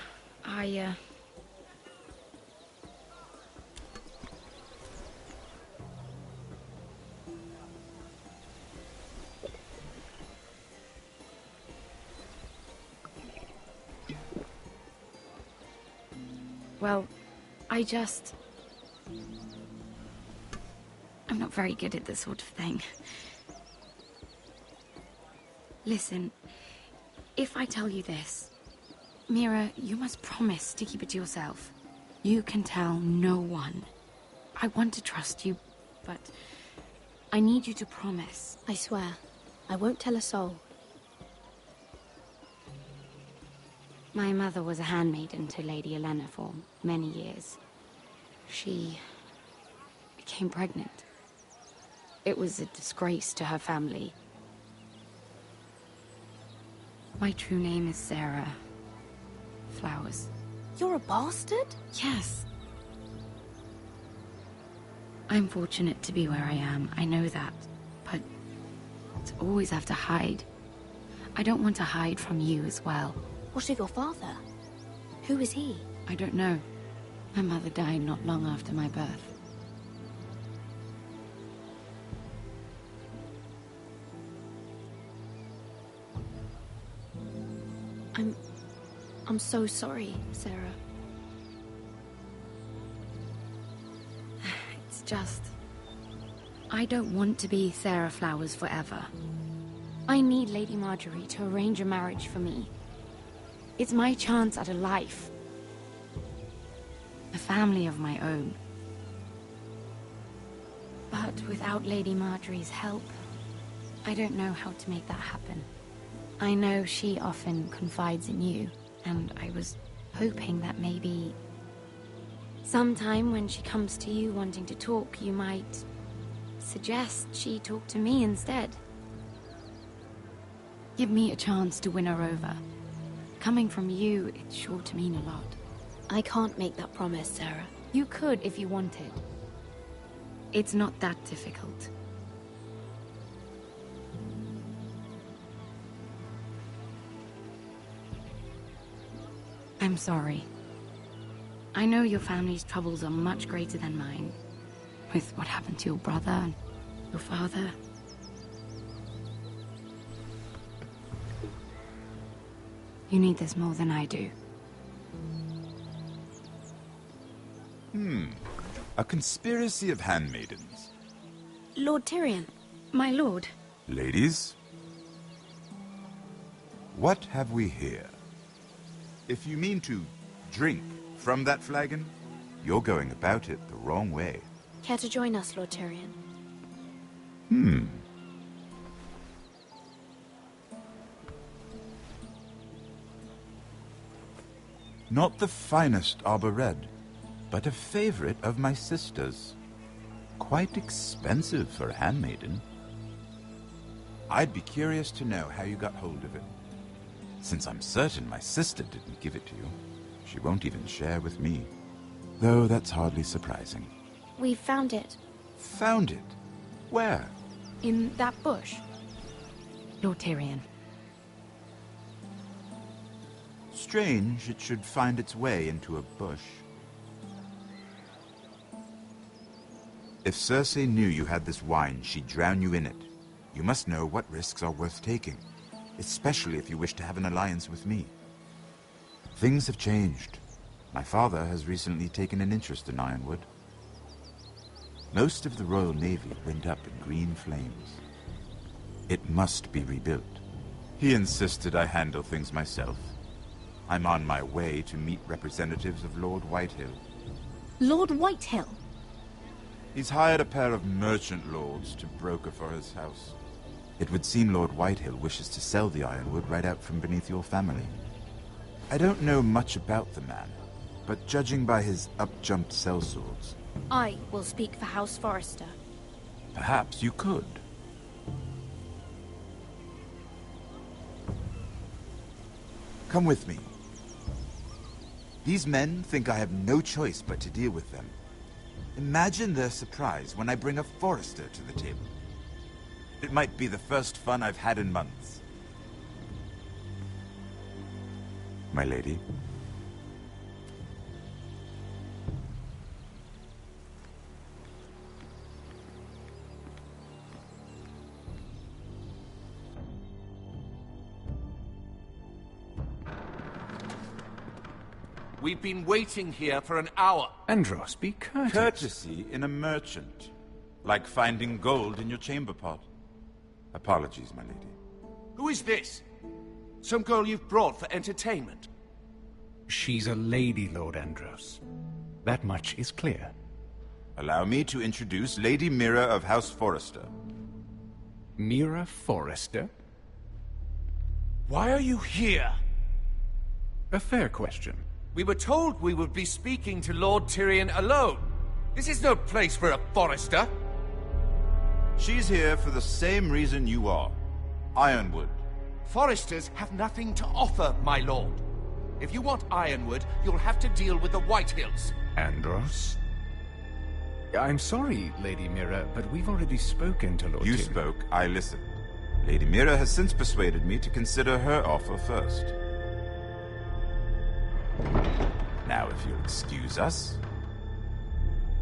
S1: Well, I'm not very good at this sort of thing. Listen, if I tell you this, Mira, you must promise to keep it to yourself. You can tell no one. I want to trust you, but I need you to promise.
S10: I swear, I won't tell a soul.
S1: My mother was a handmaiden to Lady Elena for many years. She became pregnant. It was a disgrace to her family. My true name is Sarah Flowers.
S10: You're a bastard?
S1: Yes. I'm fortunate to be where I am, I know that. But to always have to hide. I don't want to hide from you as well.
S10: What of your father? Who is he?
S1: I don't know. My mother died not long after my birth.
S10: I'm so sorry, Sarah.
S1: It's just... I don't want to be Sarah Flowers forever. I need Lady Marjorie to arrange a marriage for me. It's my chance at a life. A family of my own. But without Lady Marjorie's help, I don't know how to make that happen. I know she often confides in you, and I was hoping that maybe sometime when she comes to you wanting to talk, you might suggest she talk to me instead. Give me a chance to win her over. Coming from you, it's sure to mean a lot.
S10: I can't make that promise, Sarah.
S1: You could if you wanted. It's not that difficult. I'm sorry. I know your family's troubles are much greater than mine. With what happened to your brother and your father. You need this more than I do.
S15: A conspiracy of handmaidens.
S10: Lord Tyrion.
S1: My lord.
S15: Ladies, what have we here? If you mean to drink from that flagon, you're going about it the wrong way.
S10: Care to join us, Lord Tyrion?
S15: Not the finest arbor red, but a favorite of my sister's. Quite expensive for a handmaiden. I'd be curious to know how you got hold of it. Since I'm certain my sister didn't give it to you, she won't even share with me. Though that's hardly surprising.
S10: We found it.
S15: Found it? Where?
S1: In that bush. Lord Tyrion.
S15: Strange it should find its way into a bush. If Cersei knew you had this wine, she'd drown you in it. You must know what risks are worth taking, especially if you wish to have an alliance with me. Things have changed. My father has recently taken an interest in Ironwood. Most of the Royal Navy went up in green flames. It must be rebuilt. He insisted I handle things myself. I'm on my way to meet representatives of Lord Whitehill.
S10: Lord Whitehill?
S15: He's hired a pair of merchant lords to broker for his house. It would seem Lord Whitehill wishes to sell the ironwood right out from beneath your family. I don't know much about the man, but judging by his up-jumped sellswords...
S10: I will speak for House Forrester.
S15: Perhaps you could. Come with me. These men think I have no choice but to deal with them. Imagine their surprise when I bring a Forrester to the table. It might be the first fun I've had in months. My lady.
S6: We've been waiting here for an hour.
S15: Andros, be courteous. Courtesy in a merchant. Like finding gold in your chamber pot. Apologies, my lady.
S6: Who is this? Some girl you've brought for entertainment?
S11: She's a lady, Lord Andros. That much is clear.
S15: Allow me to introduce Lady Mira of House Forrester.
S11: Mira Forrester?
S6: Why are you here?
S11: A fair question.
S6: We were told we would be speaking to Lord Tyrion alone. This is no place for a Forrester.
S15: She's here for the same reason you are. Ironwood.
S6: Forresters have nothing to offer, my lord. If you want Ironwood, you'll have to deal with the Whitehills.
S11: Andros? I'm sorry, Lady Mira, but we've already spoken to Lord
S15: You
S11: Tyrion.
S15: spoke, I listened. Lady Mira has since persuaded me to consider her offer first. Now, if you'll excuse us...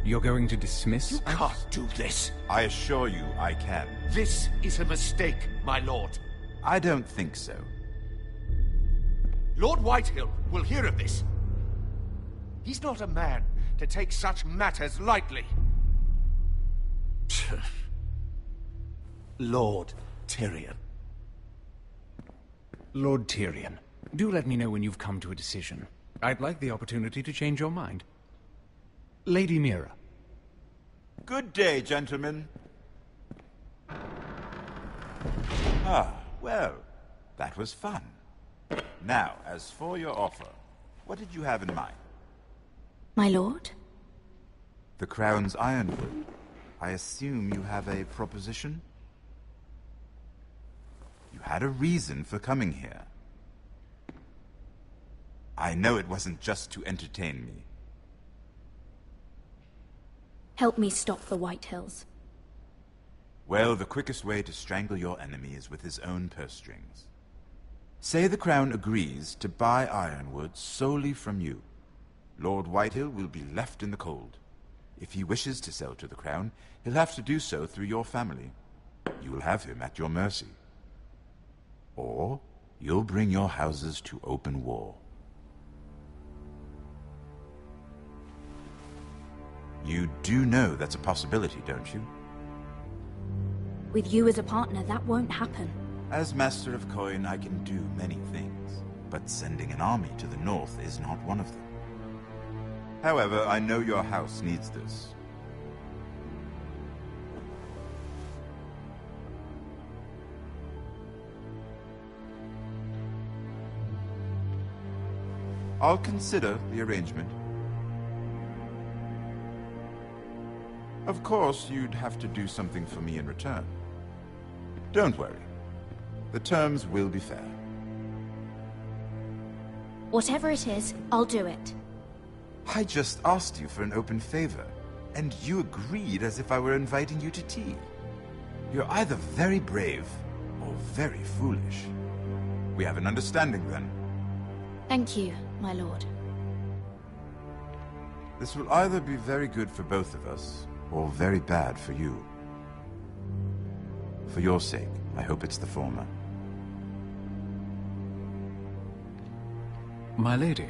S11: You're going to dismiss
S6: You can't do this.
S15: I assure you I can.
S6: This is a mistake, my lord.
S15: I don't think so.
S6: Lord Whitehill will hear of this. He's not a man to take such matters lightly. Lord Tyrion.
S11: Lord Tyrion, do let me know when you've come to a decision. I'd like the opportunity to change your mind. Lady Mira.
S15: Good day, gentlemen. Ah, well, that was fun. Now, as for your offer, what did you have in mind?
S1: My lord?
S15: The Crown's Ironwood. I assume you have a proposition? You had a reason for coming here. I know it wasn't just to entertain me.
S1: Help me stop the Whitehills.
S15: Well, the quickest way to strangle your enemy is with his own purse strings. Say the Crown agrees to buy Ironwood solely from you. Lord Whitehill will be left in the cold. If he wishes to sell to the Crown, he'll have to do so through your family. You will have him at your mercy. Or you'll bring your houses to open war. You do know that's a possibility, don't you?
S1: With you as a partner, that won't happen.
S15: As Master of Coin, I can do many things, but sending an army to the north is not one of them. However, I know your house needs this. I'll consider the arrangement. Of course, you'd have to do something for me in return. Don't worry. The terms will be fair.
S10: Whatever it is, I'll do it.
S15: I just asked you for an open favor, and you agreed as if I were inviting you to tea. You're either very brave or very foolish. We have an understanding then.
S1: Thank you, my lord.
S15: This will either be very good for both of us, or very bad for you. For your sake, I hope it's the former.
S11: My lady.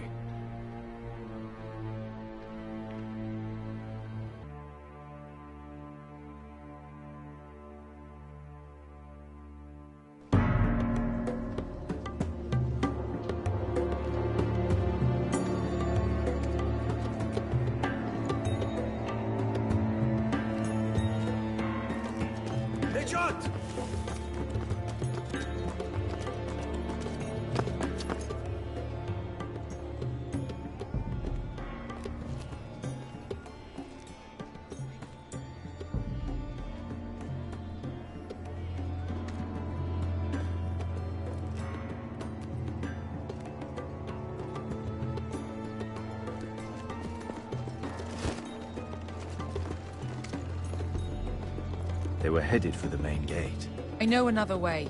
S14: They were headed for the main gate.
S12: I know another way.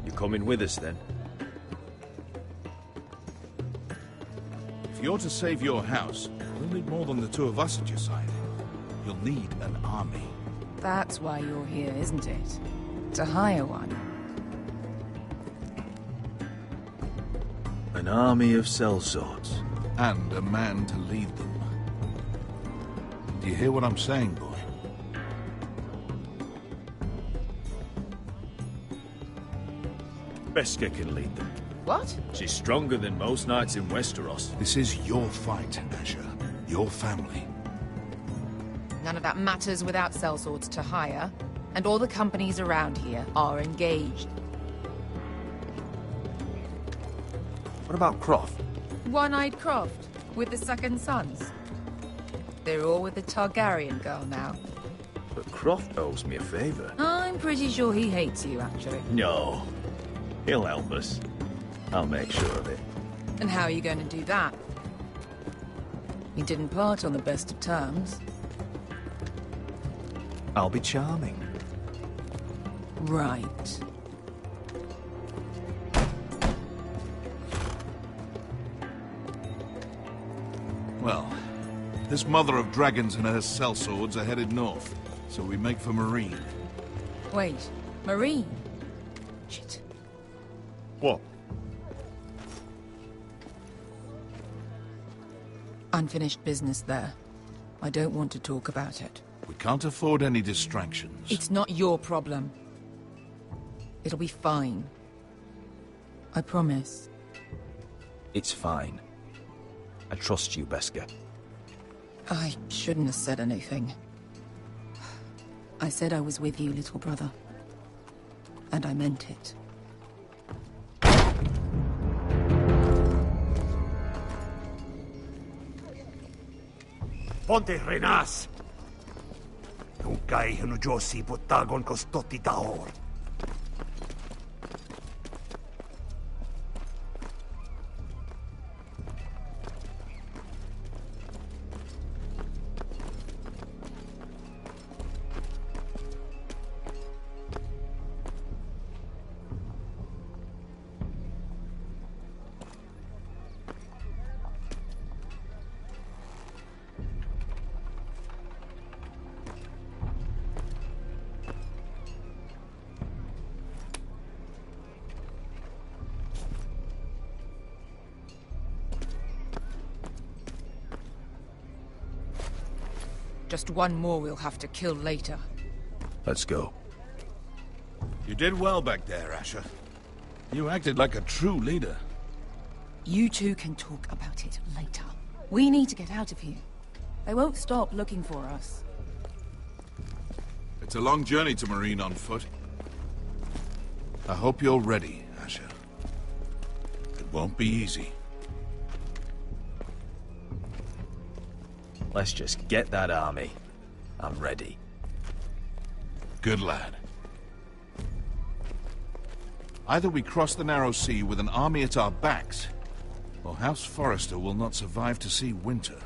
S14: You coming with us, then?
S4: If you're to save your house, you'll need more than the two of us at your side. You'll need an army.
S12: That's why you're here, isn't it? To hire one.
S14: An army of sellswords.
S4: And a man to lead them. Do you hear what I'm saying, boy?
S14: Beska can lead them.
S21: What?
S14: She's stronger than most knights in Westeros.
S4: This is your fight, Asher. Your family.
S21: None of that matters without sellswords to hire, and all the companies around here are engaged.
S14: What about Croft?
S21: One-eyed Croft, with the second sons. They're all with the Targaryen girl now.
S14: But Croft owes me a favor.
S21: I'm pretty sure he hates you, actually.
S14: No. He'll help us. I'll make sure of it.
S21: And how are you going to do that? We didn't part on the best of terms.
S14: I'll be charming.
S21: Right.
S4: Well, this mother of dragons and her sellswords are headed north, so we make for Marine.
S21: Wait, Marine? Shit.
S14: What?
S21: Unfinished business there. I don't want to talk about it.
S4: We can't afford any distractions.
S21: It's not your problem. It'll be fine. I promise.
S14: It's fine. I trust you, Beska.
S21: I shouldn't have said anything. I said I was with you, little brother. And I meant it.
S11: Ponte renas! Nunca ihnu Josi potagon kostotti tahor.
S21: Just one more we'll have to kill later.
S14: Let's go.
S4: You did well back there, Asher. You acted like a true leader.
S21: You two can talk about it later. We need to get out of here. They won't stop looking for us.
S4: It's a long journey to Marine on foot. I hope you're ready, Asher. It won't be easy.
S14: Let's just get that army. I'm ready.
S4: Good lad. Either we cross the narrow sea with an army at our backs, or House Forrester will not survive to see winter.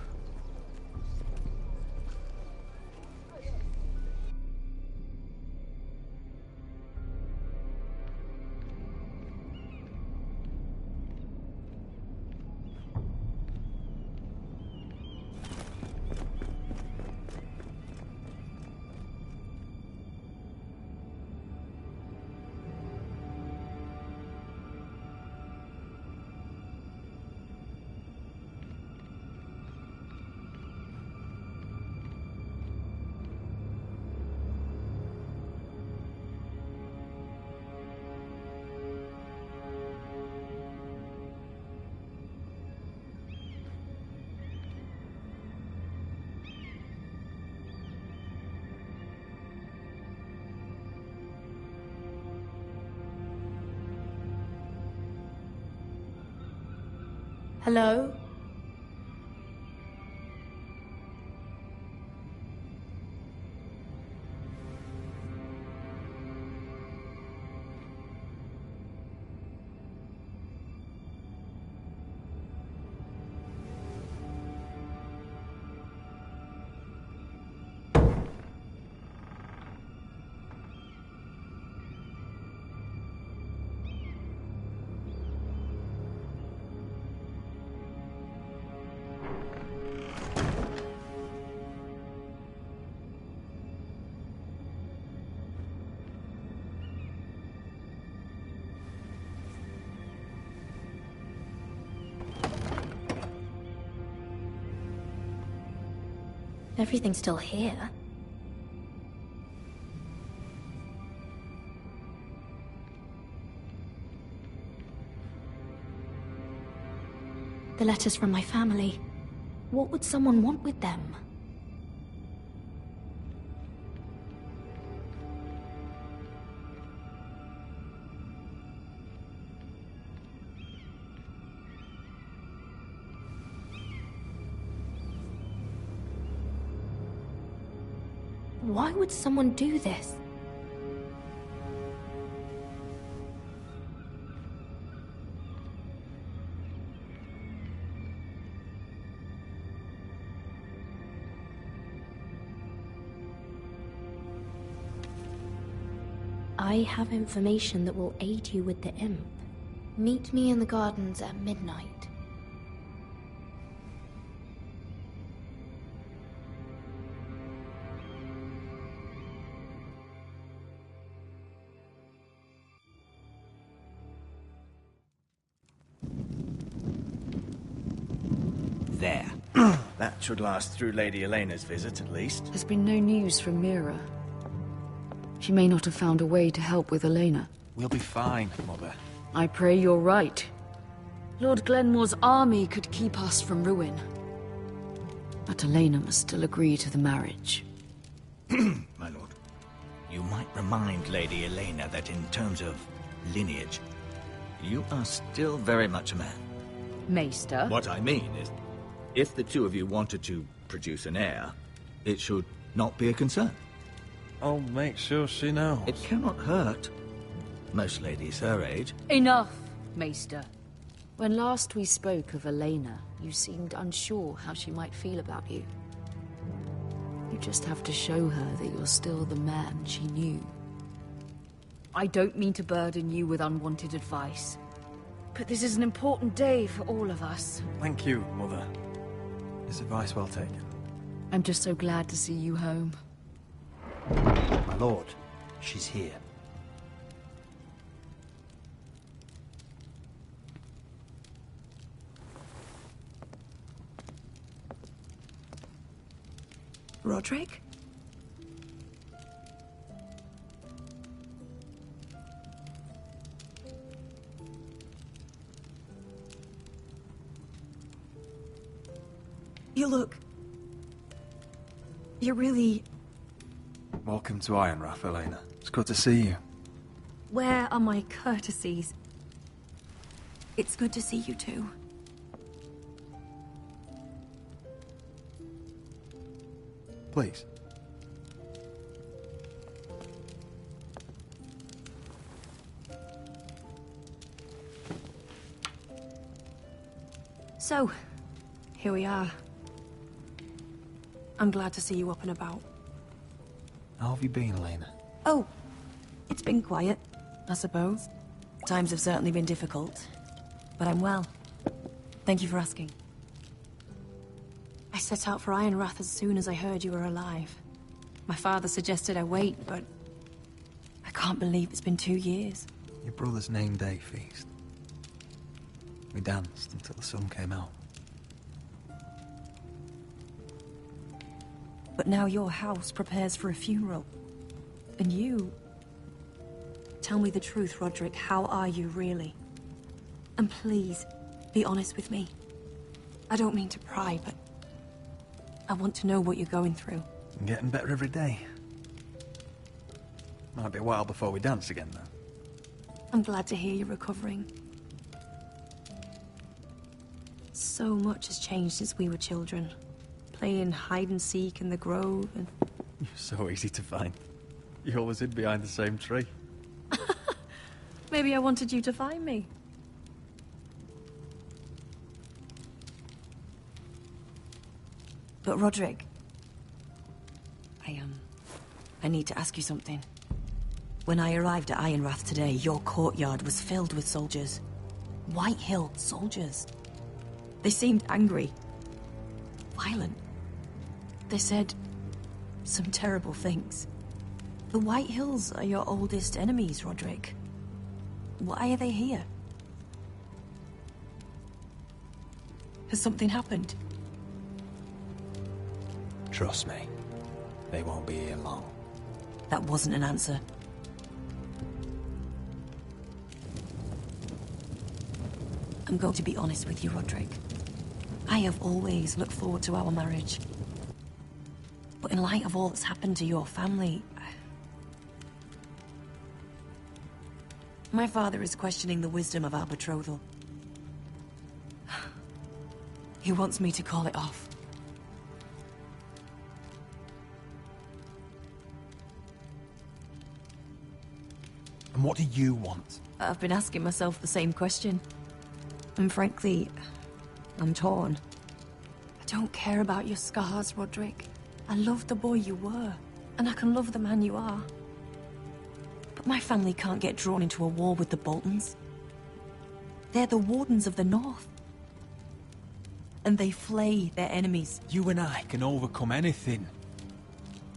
S12: Hello?
S10: Everything's still here. The letters from my family. What would someone want with them? Why would someone do this? I have information that will aid you with the imp. Meet me in the gardens at midnight.
S5: There. That should last through Lady Elena's visit, at least.
S12: There's been no news from Mira. She may not have found a way to help with Elena.
S14: We'll be fine, Mother.
S12: I pray you're right. Lord Glenmore's army could keep us from ruin. But Elena must still agree to the marriage.
S5: My lord, you might remind Lady Elena that in terms of lineage, you are still very much a man.
S12: Maester?
S5: What I mean is, if the two of you wanted to produce an heir, it should not be a concern.
S14: I'll make sure she knows.
S5: It cannot hurt. Most ladies her age.
S12: Enough, Maester. When last we spoke of Elena, you seemed unsure how she might feel about you. You just have to show her that you're still the man she knew. I don't mean to burden you with unwanted advice, but this is an important day for all of us.
S14: Thank you, Mother. This advice well taken.
S12: I'm just so glad to see you home.
S11: My lord, she's here.
S20: Roderick? You look... You're really...
S14: Welcome to Ironrath, Elena. It's good to see you.
S20: Where are my courtesies? It's good to see you too.
S14: Please.
S20: So, here we are. I'm glad to see you up and about.
S14: How have you been, Elena?
S20: Oh, it's been quiet, I suppose. Times have certainly been difficult, but I'm well. Thank you for asking. I set out for Ironrath as soon as I heard you were alive. My father suggested I wait, but I can't believe it's been 2 years.
S14: Your brother's name day feast. We danced until the sun came out.
S20: But now your house prepares for a funeral. And you... Tell me the truth, Roderick. How are you, really? And please, be honest with me. I don't mean to pry, but... I want to know what you're going through.
S14: I'm getting better every day. Might be a while before we dance again, though.
S20: I'm glad to hear you're recovering. So much has changed since we were children. Playing hide-and-seek in the grove and...
S14: You're so easy to find. You always hid behind the same tree.
S20: Maybe I wanted you to find me. But Roderick... I need to ask you something. When I arrived at Ironrath today, your courtyard was filled with soldiers. White-Hill soldiers. They seemed angry. Violent. They said some terrible things. The White Hills are your oldest enemies, Roderick. Why are they here? Has something happened?
S14: Trust me, they won't be here long.
S20: That wasn't an answer. I'm going to be honest with you, Roderick. I have always looked forward to our marriage. But in light of all that's happened to your family... My father is questioning the wisdom of our betrothal. He wants me to call it off.
S11: And what do you want?
S20: I've been asking myself the same question. And frankly, I'm torn. I don't care about your scars, Roderick. I love the boy you were, and I can love the man you are. But my family can't get drawn into a war with the Boltons. They're the Wardens of the North. And they flay their enemies.
S11: You and I can overcome anything.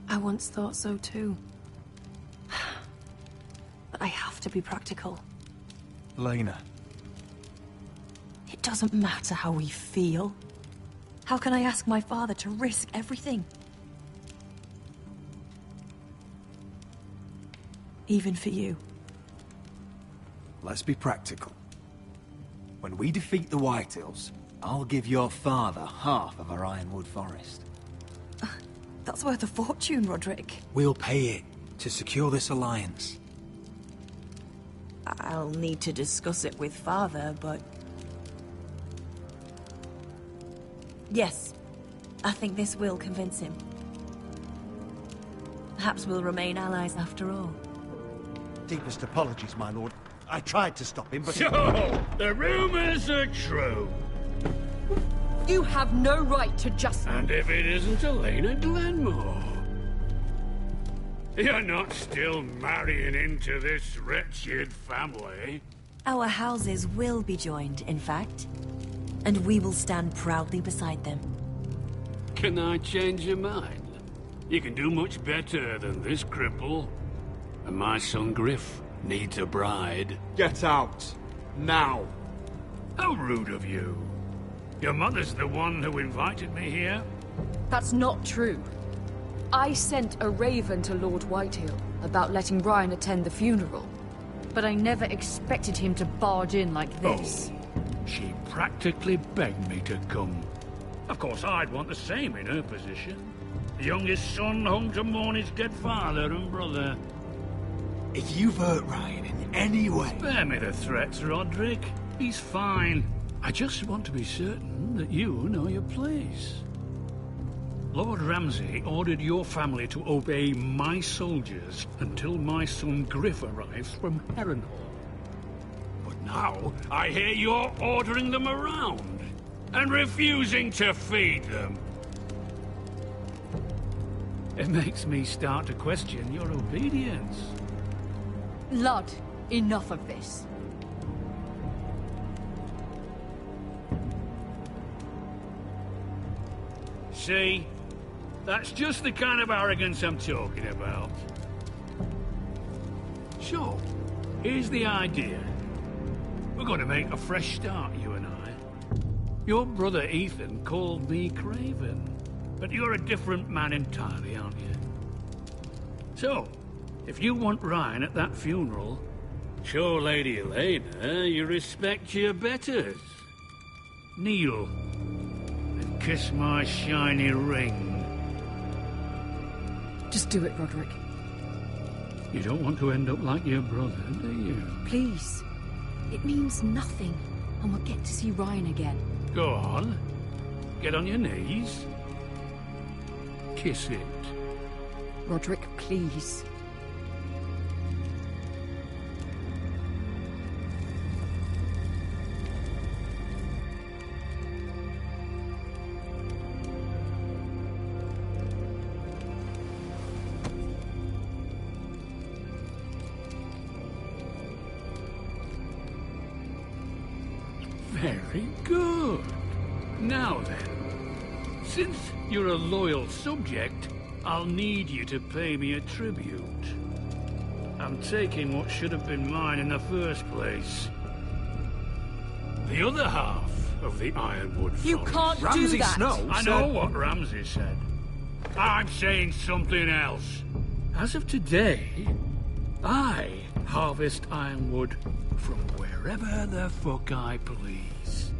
S20: I once thought so too. But I have to be practical.
S11: Lena.
S20: It doesn't matter how we feel. How can I ask my father to risk everything? Even for you.
S11: Let's be practical. When we defeat the Whitehills, I'll give your father half of our Ironwood Forest.
S20: That's worth a fortune, Roderick.
S11: We'll pay it to secure this alliance.
S20: I'll need to discuss it with father, but... Yes, I think this will convince him. Perhaps we'll remain allies after all.
S13: Deepest apologies, my lord. I tried to stop him, but...
S3: So, the rumors are true.
S12: You have no right to just...
S3: And if it isn't Elena Glenmore? You're not still marrying into this wretched family?
S20: Our houses will be joined, in fact. And we will stand proudly beside them.
S3: Can I change your mind? You can do much better than this cripple. And my son Griff needs a bride.
S17: Get out. Now.
S3: How rude of you. Your mother's the one who invited me here?
S12: That's not true. I sent a raven to Lord Whitehill about letting Ryan attend the funeral. But I never expected him to barge in like this.
S3: Oh, she practically begged me to come. Of course, I'd want the same in her position. The youngest son home to mourn his dead father and brother.
S11: If you've hurt Ryan in any way...
S3: Spare me the threats, Roderick. He's fine. I just want to be certain that you know your place. Lord Ramsay ordered your family to obey my soldiers until my son Griff arrives from Harrenhal. But now, I hear you're ordering them around and refusing to feed them. It makes me start to question your obedience.
S12: Lud, enough of this.
S3: See? That's just the kind of arrogance I'm talking about. So, here's the idea. We're going to make a fresh start, you and I. Your brother Ethan called me Craven, but you're a different man entirely, aren't you? So, if you want Ryan at that funeral, show Lady Elena you respect your betters. Kneel and kiss my shiny ring.
S12: Just do it, Roderick.
S3: You don't want to end up like your brother, do you?
S12: Please. It means nothing, and we'll get to see Ryan again.
S3: Go on. Get on your knees. Kiss it.
S12: Roderick, please.
S3: Very good. Now then, since you're a loyal subject, I'll need you to pay me a tribute. I'm taking what should have been mine in the first place. The other half of the Ironwood Forest.
S12: You can't do
S3: Ramsay
S12: that!
S3: Snow I know what Ramsay said. I'm saying something else. As of today, I harvest ironwood from wherever the fuck I please.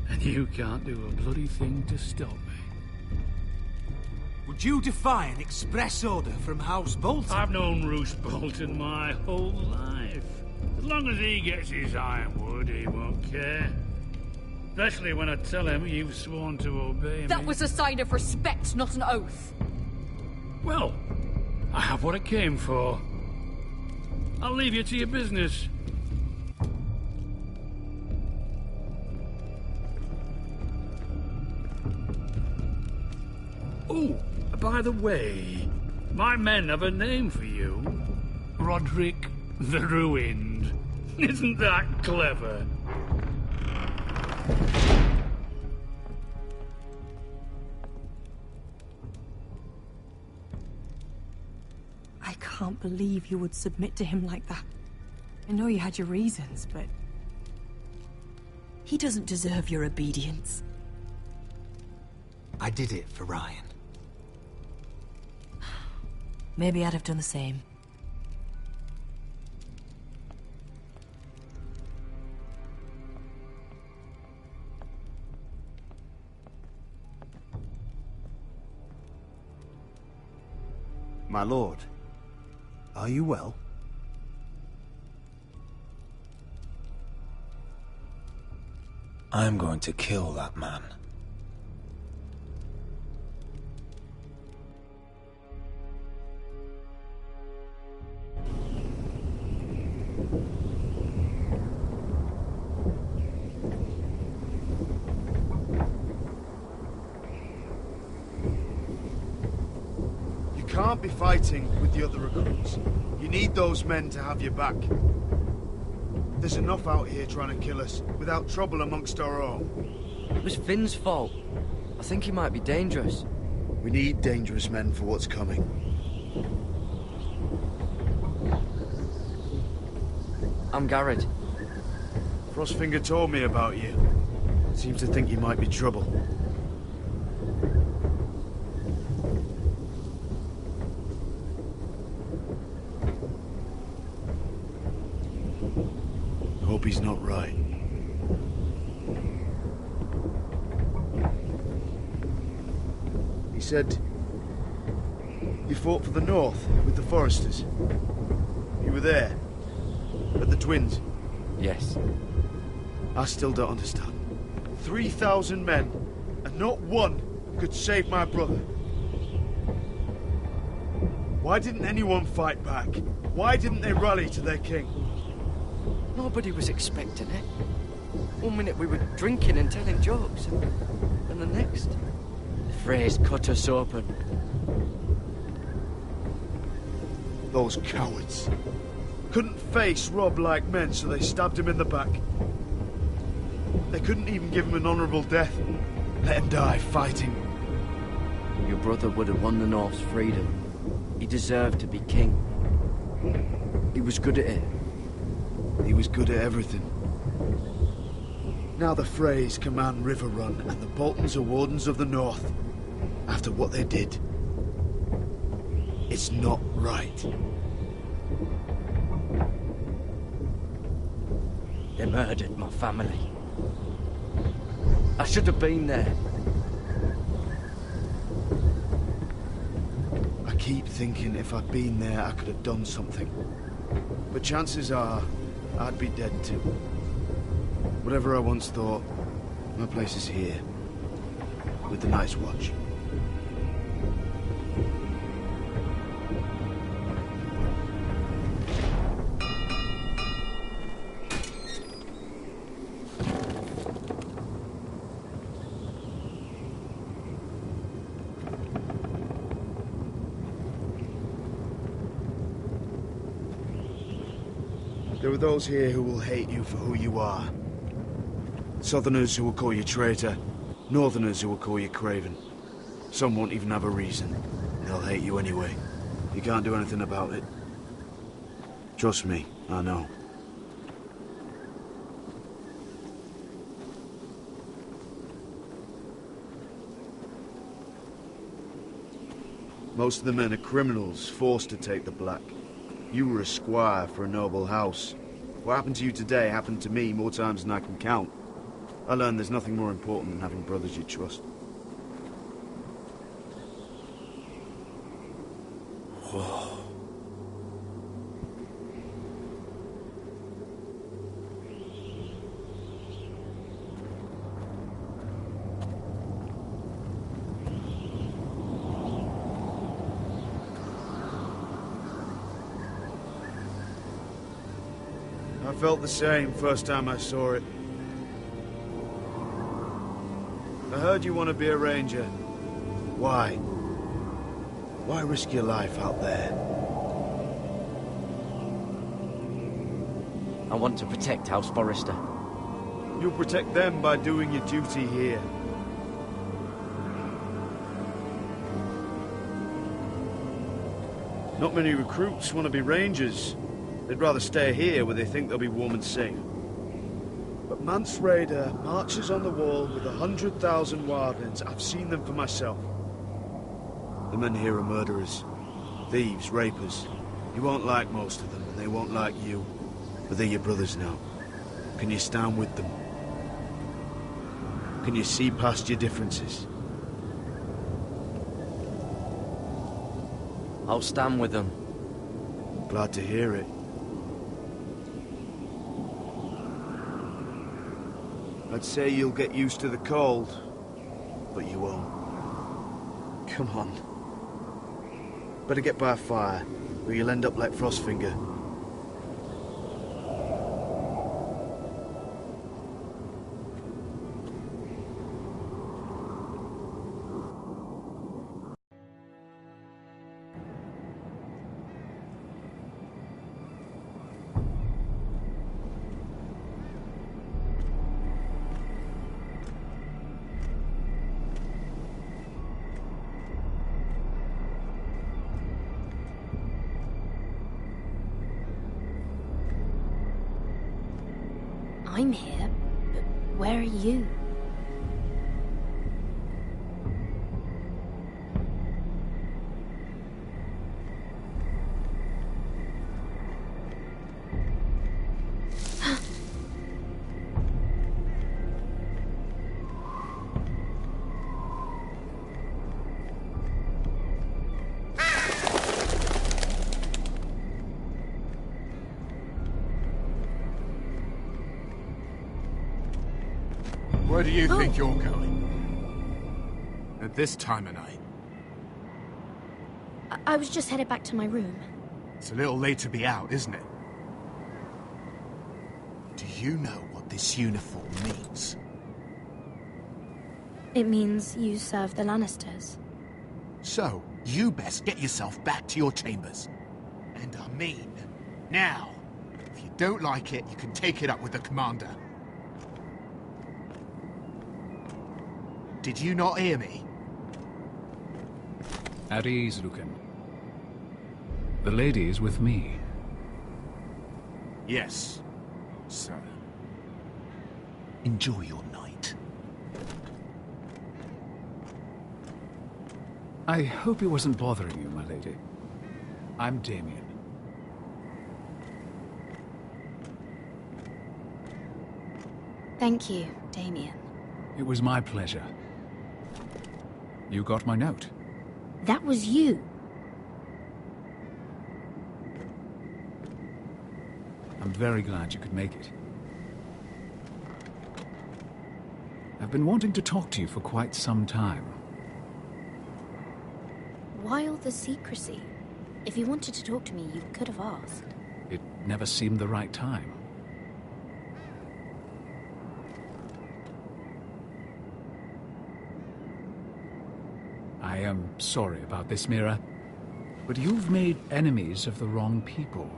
S3: And you can't do a bloody thing to stop me.
S11: Would you defy an express order from House Bolton?
S3: I've known Roose Bolton my whole life. As long as he gets his ironwood, he won't care. Especially when I tell him you've sworn to obey me.
S12: That was a sign of respect, not an oath.
S3: Well, I have what I came for. I'll leave you to your business. Oh, by the way, my men have a name for you. Roderick the Ruined. Isn't that clever?
S20: I can't believe you would submit to him like that. I know you had your reasons, but... he doesn't deserve your obedience.
S11: I did it for Ryan.
S20: Maybe I'd have done the same.
S13: My lord, are you well?
S14: I'm going to kill that man.
S6: You can't be fighting with the other recruits. You need those men to have your back. There's enough out here trying to kill us, without trouble amongst our own.
S2: It was Finn's fault. I think he might be dangerous.
S6: We need dangerous men for what's coming.
S2: I'm Garrett.
S6: Frostfinger told me about you. Seems to think you might be trouble. Hope he's not right. He said you fought for the North with the Foresters. You were there at the Twins.
S2: Yes.
S6: I still don't understand. 3,000 men, and not one could save my brother. Why didn't anyone fight back? Why didn't they rally to their king?
S2: Nobody was expecting it. One minute we were drinking and telling jokes, and the next, the Freys cut us open.
S6: Those cowards. Couldn't face Rob like men, so they stabbed him in the back. They couldn't even give him an honourable death. Let him die fighting.
S2: Your brother would have won the North's freedom. He deserved to be king. He was good at it.
S6: He was good at everything. Now the Freys command River Run, and the Boltons are Wardens of the North. After what they did. It's not right.
S2: They murdered my family. I should have been there.
S6: I keep thinking if I'd been there, I could have done something. But chances are, I'd be dead too. Whatever I once thought, my place is here. With the Night's Watch. There are those here who will hate you for who you are. Southerners who will call you traitor. Northerners who will call you craven. Some won't even have a reason. They'll hate you anyway. You can't do anything about it. Trust me, I know.
S16: Most of the men are criminals, forced to take the black. You were a squire for a noble house. What happened to you today happened to me more times than I can count. I learned there's nothing more important than having brothers you trust. Whoa. I felt the same first time I saw it. I heard you want to be a ranger. Why? Why risk your life out there?
S2: I want to protect House Forrester.
S16: You'll protect them by doing your duty here. Not many recruits want to be rangers. They'd rather stay here where they think they'll be warm and safe. But Mance Raider marches on the wall with 100,000 wildlings. I've seen them for myself. The men here are murderers, thieves, rapers. You won't like most of them, and they won't like you. But they're your brothers now. Can you stand with them? Can you see past your differences?
S2: I'll stand with them.
S16: Glad to hear it. I'd say you'll get used to the cold, but you won't. Come on. Better get by a fire, or you'll end up like Frostfinger.
S1: I'm here, but where are you?
S4: Where do you think you're going? At this time of night?
S10: I was just headed back to my room.
S4: It's a little late to be out, isn't it? Do you know what this uniform means?
S10: It means you serve the Lannisters.
S4: So, you best get yourself back to your chambers. And I mean, now. If you don't like it, you can take it up with the commander. Did you not hear me?
S22: At ease, Lucan. The lady is with me.
S4: Yes, sir. Enjoy your night.
S22: I hope it wasn't bothering you, my lady. I'm Damien.
S1: Thank you, Damien.
S22: It was my pleasure. You got my note.
S1: That was you.
S22: I'm very glad you could make it. I've been wanting to talk to you for quite some time.
S1: Why all the secrecy? If you wanted to talk to me, you could have asked.
S22: It never seemed the right time. I am sorry about this, Mira, but you've made enemies of the wrong people.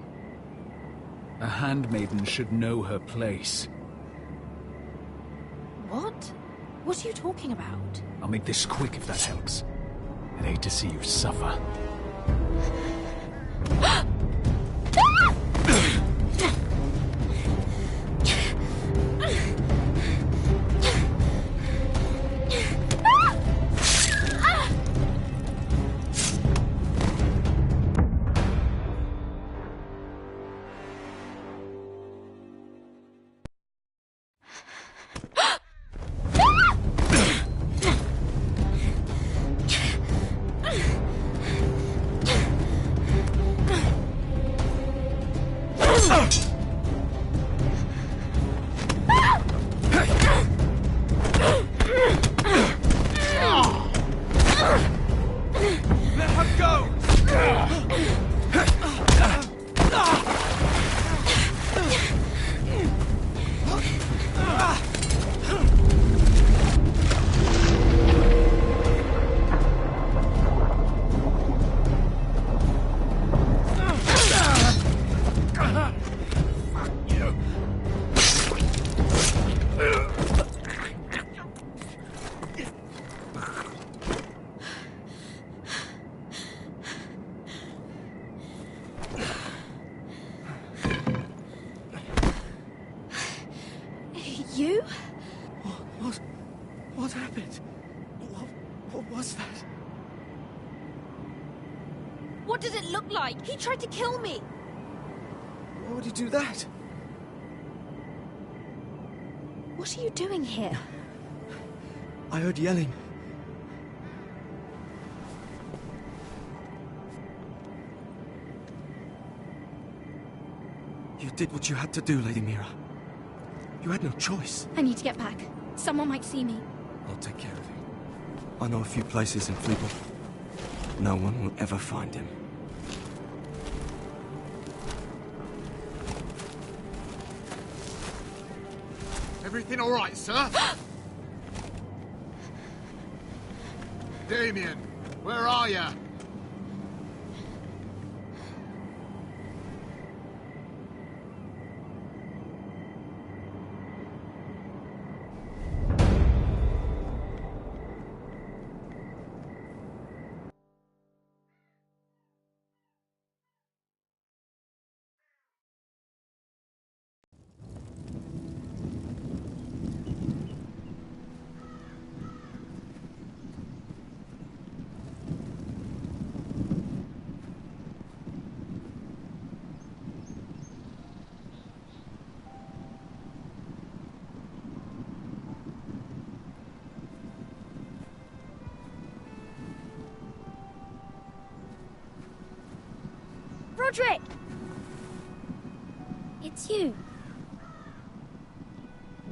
S22: A handmaiden should know her place.
S1: What? What are you talking about?
S22: I'll make this quick if that helps. I'd hate to see you suffer.
S2: was that?
S10: What does it look like? He tried to kill me!
S2: Why would he do that?
S10: What are you doing here?
S2: I heard yelling. You did what you had to do, Lady Mira. You had no choice.
S10: I need to get back. Someone might see me.
S2: I'll take care of you. I know a few places in Fleeble. No one will ever find him.
S17: Everything all right, sir? Damien, where are you?
S10: Roderick! It's you.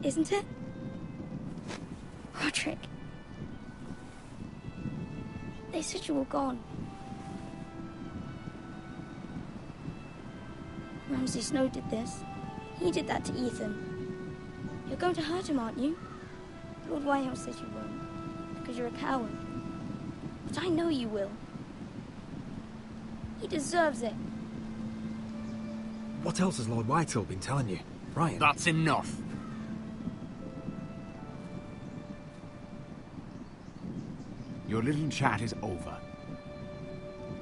S10: Isn't it? Roderick. They said you were gone. Ramsay Snow did this. He did that to Ethan. You're going to hurt him, aren't you? Lord Whitehouse says you won't, because you're a coward. But I know you will. He deserves it.
S5: What else has Lord Whitehill been telling you, Ryan?
S17: That's enough.
S8: Your little chat is over.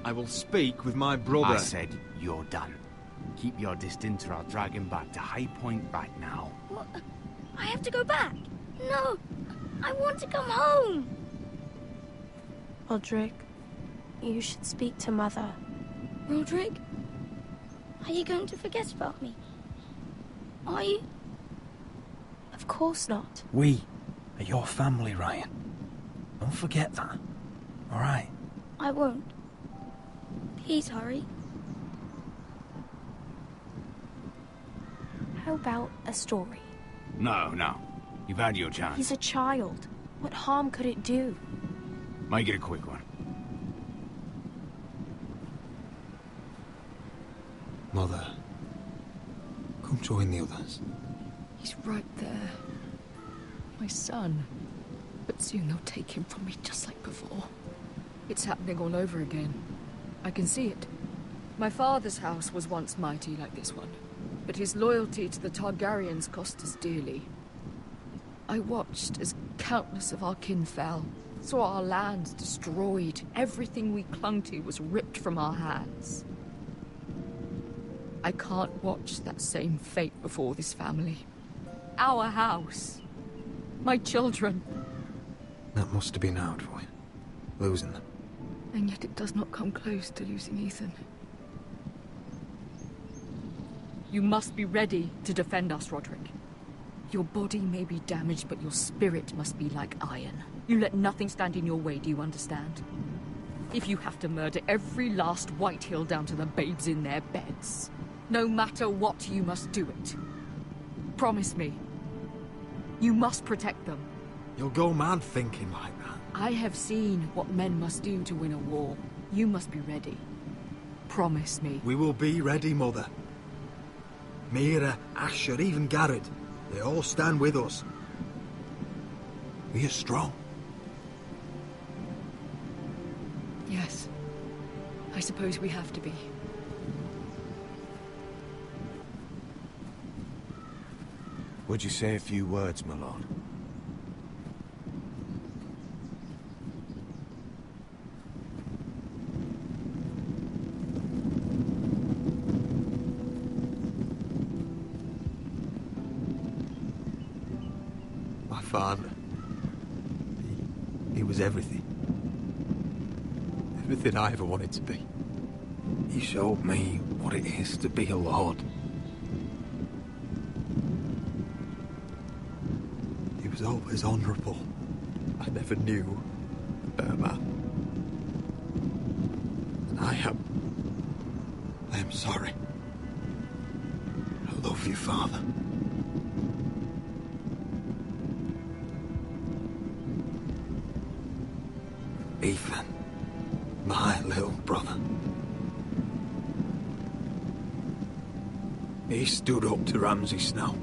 S17: I will speak with my brother.
S8: I said you're done. Keep your distance or I'll drag him back to High Point right now.
S10: What? I have to go back? No! I want to come home!
S18: Roderick, you should speak to Mother.
S10: Roderick? Are you going to forget about me? Are you?
S18: Of course not.
S14: We are your family, Ryan. Don't forget that. All right?
S10: I won't. Please hurry.
S18: How about a story?
S8: No, no. You've had your chance.
S18: He's a child. What harm could it do?
S8: Make it a quick one.
S14: Mother, come join the others.
S23: He's right there. My son. But soon they'll take him from me just like before. It's happening all over again. I can see it. My father's house was once mighty like this one, but his loyalty to the Targaryens cost us dearly. I watched as countless of our kin fell, saw our lands destroyed, everything we clung to was ripped from our hands. I can't watch that same fate before this family. Our house. My children.
S14: That must have been hard for you, losing them.
S23: And yet it does not come close to losing Ethan. You must be ready to defend us, Roderick. Your body may be damaged, but your spirit must be like iron. You let nothing stand in your way, do you understand? If you have to murder every last Whitehill down to the babes in their beds, no matter what, you must do it. Promise me. You must protect them.
S5: You'll go mad thinking like that.
S23: I have seen what men must do to win a war. You must be ready. Promise me.
S5: We will be ready, Mother. Mira, Asher, even Garrett. They all stand with us. We are strong.
S23: Yes. I suppose we have to be.
S4: Would you say a few words, my lord?
S5: My father. He was everything.
S14: everything I ever wanted to be. He showed me what it is to be a lord. He was always honourable. I never knew a better man. And I am sorry. I love you, Father. Ethan, my little brother. He stood up to Ramsay Snow.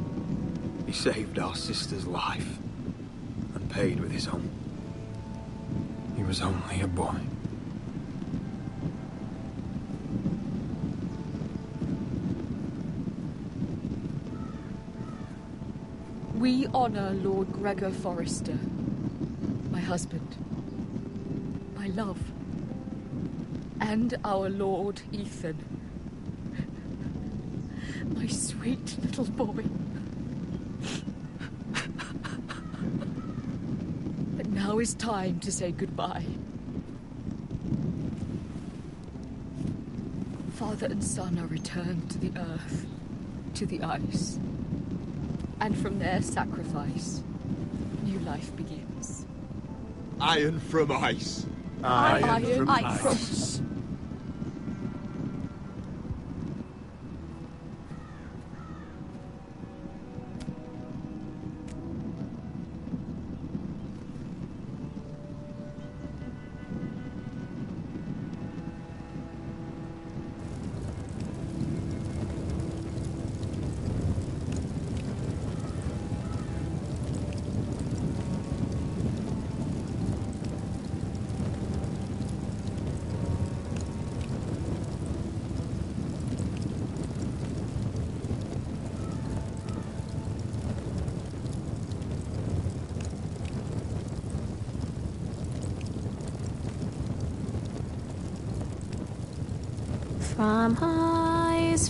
S14: He saved our sister's life and paid with his own. He was only a boy.
S23: We honor Lord Gregor Forrester, my husband, my love, and our Lord Ethan, my sweet little boy. But now is time to say goodbye. Father and son are returned to the earth, to the ice. And from their sacrifice, new life begins.
S4: Iron from ice.
S23: Iron from ice.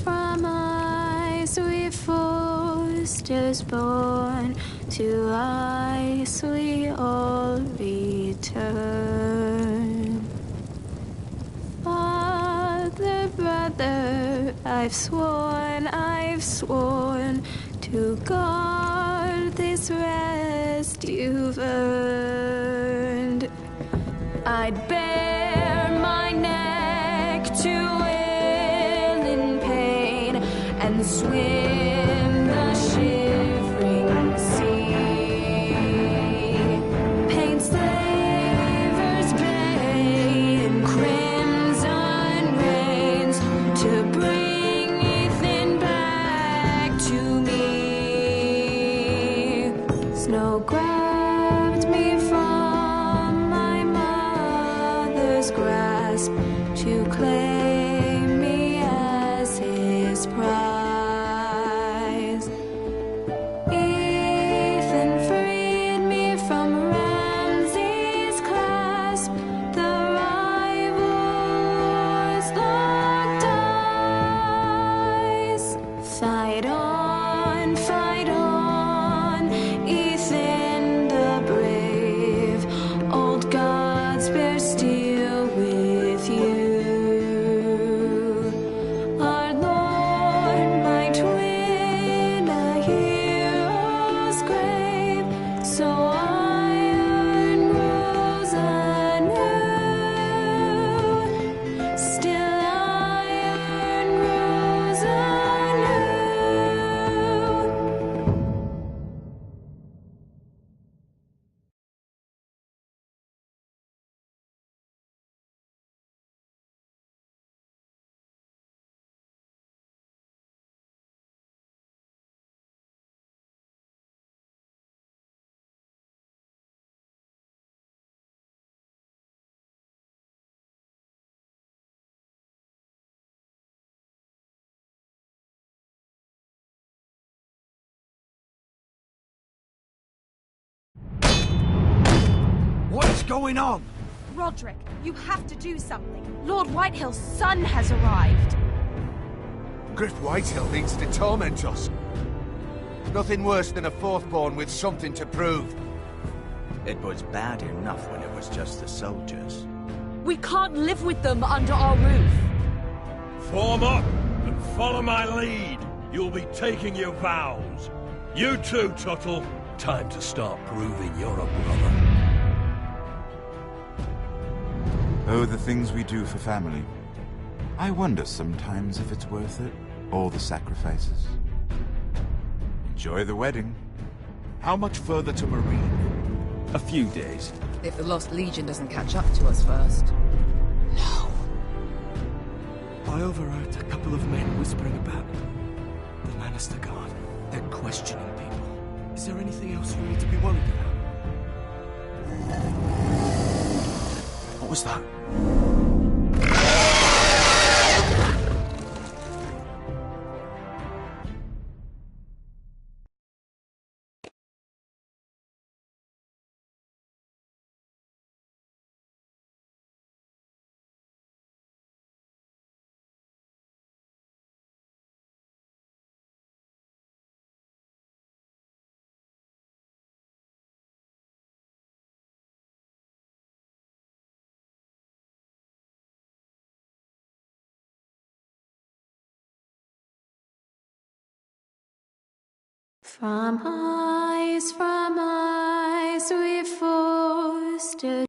S1: From ice we Forsters born, to ice we all return. Father, brother, I've sworn to guard this rest you've earned. I'd bare my neck to and swim the shivering sea. Paint Slaver's Bay in crimson rains to bring Ethan back to me. Snow grabbed me from my mother's grasp to claim me as his pride. Fight on, Ethan the brave. Old gods bear steel with you. Our Lord might win a hero's grave, so iron grows anew. Still iron grows anew.
S13: What's going on?
S18: Roderick, you have to do something. Lord Whitehill's son has arrived.
S6: Griff Whitehill needs to torment us. Nothing worse than a fourthborn with something to prove.
S5: It was bad enough when it was just the soldiers.
S12: We can't live with them under our roof.
S3: Form up and follow my lead. You'll be taking your vows. You too, Tuttle. Time to start proving you're a brother.
S15: Oh, the things we do for family. I wonder sometimes if it's worth it, all the sacrifices. Enjoy the wedding.
S17: How much further to Marine?
S14: A few days.
S21: If the Lost Legion doesn't catch up to us first.
S2: I overheard a couple of men whispering about the Lannister Guard. They're questioning people. Is there anything else you need to be worried about? What was that?
S1: From eyes we've fostered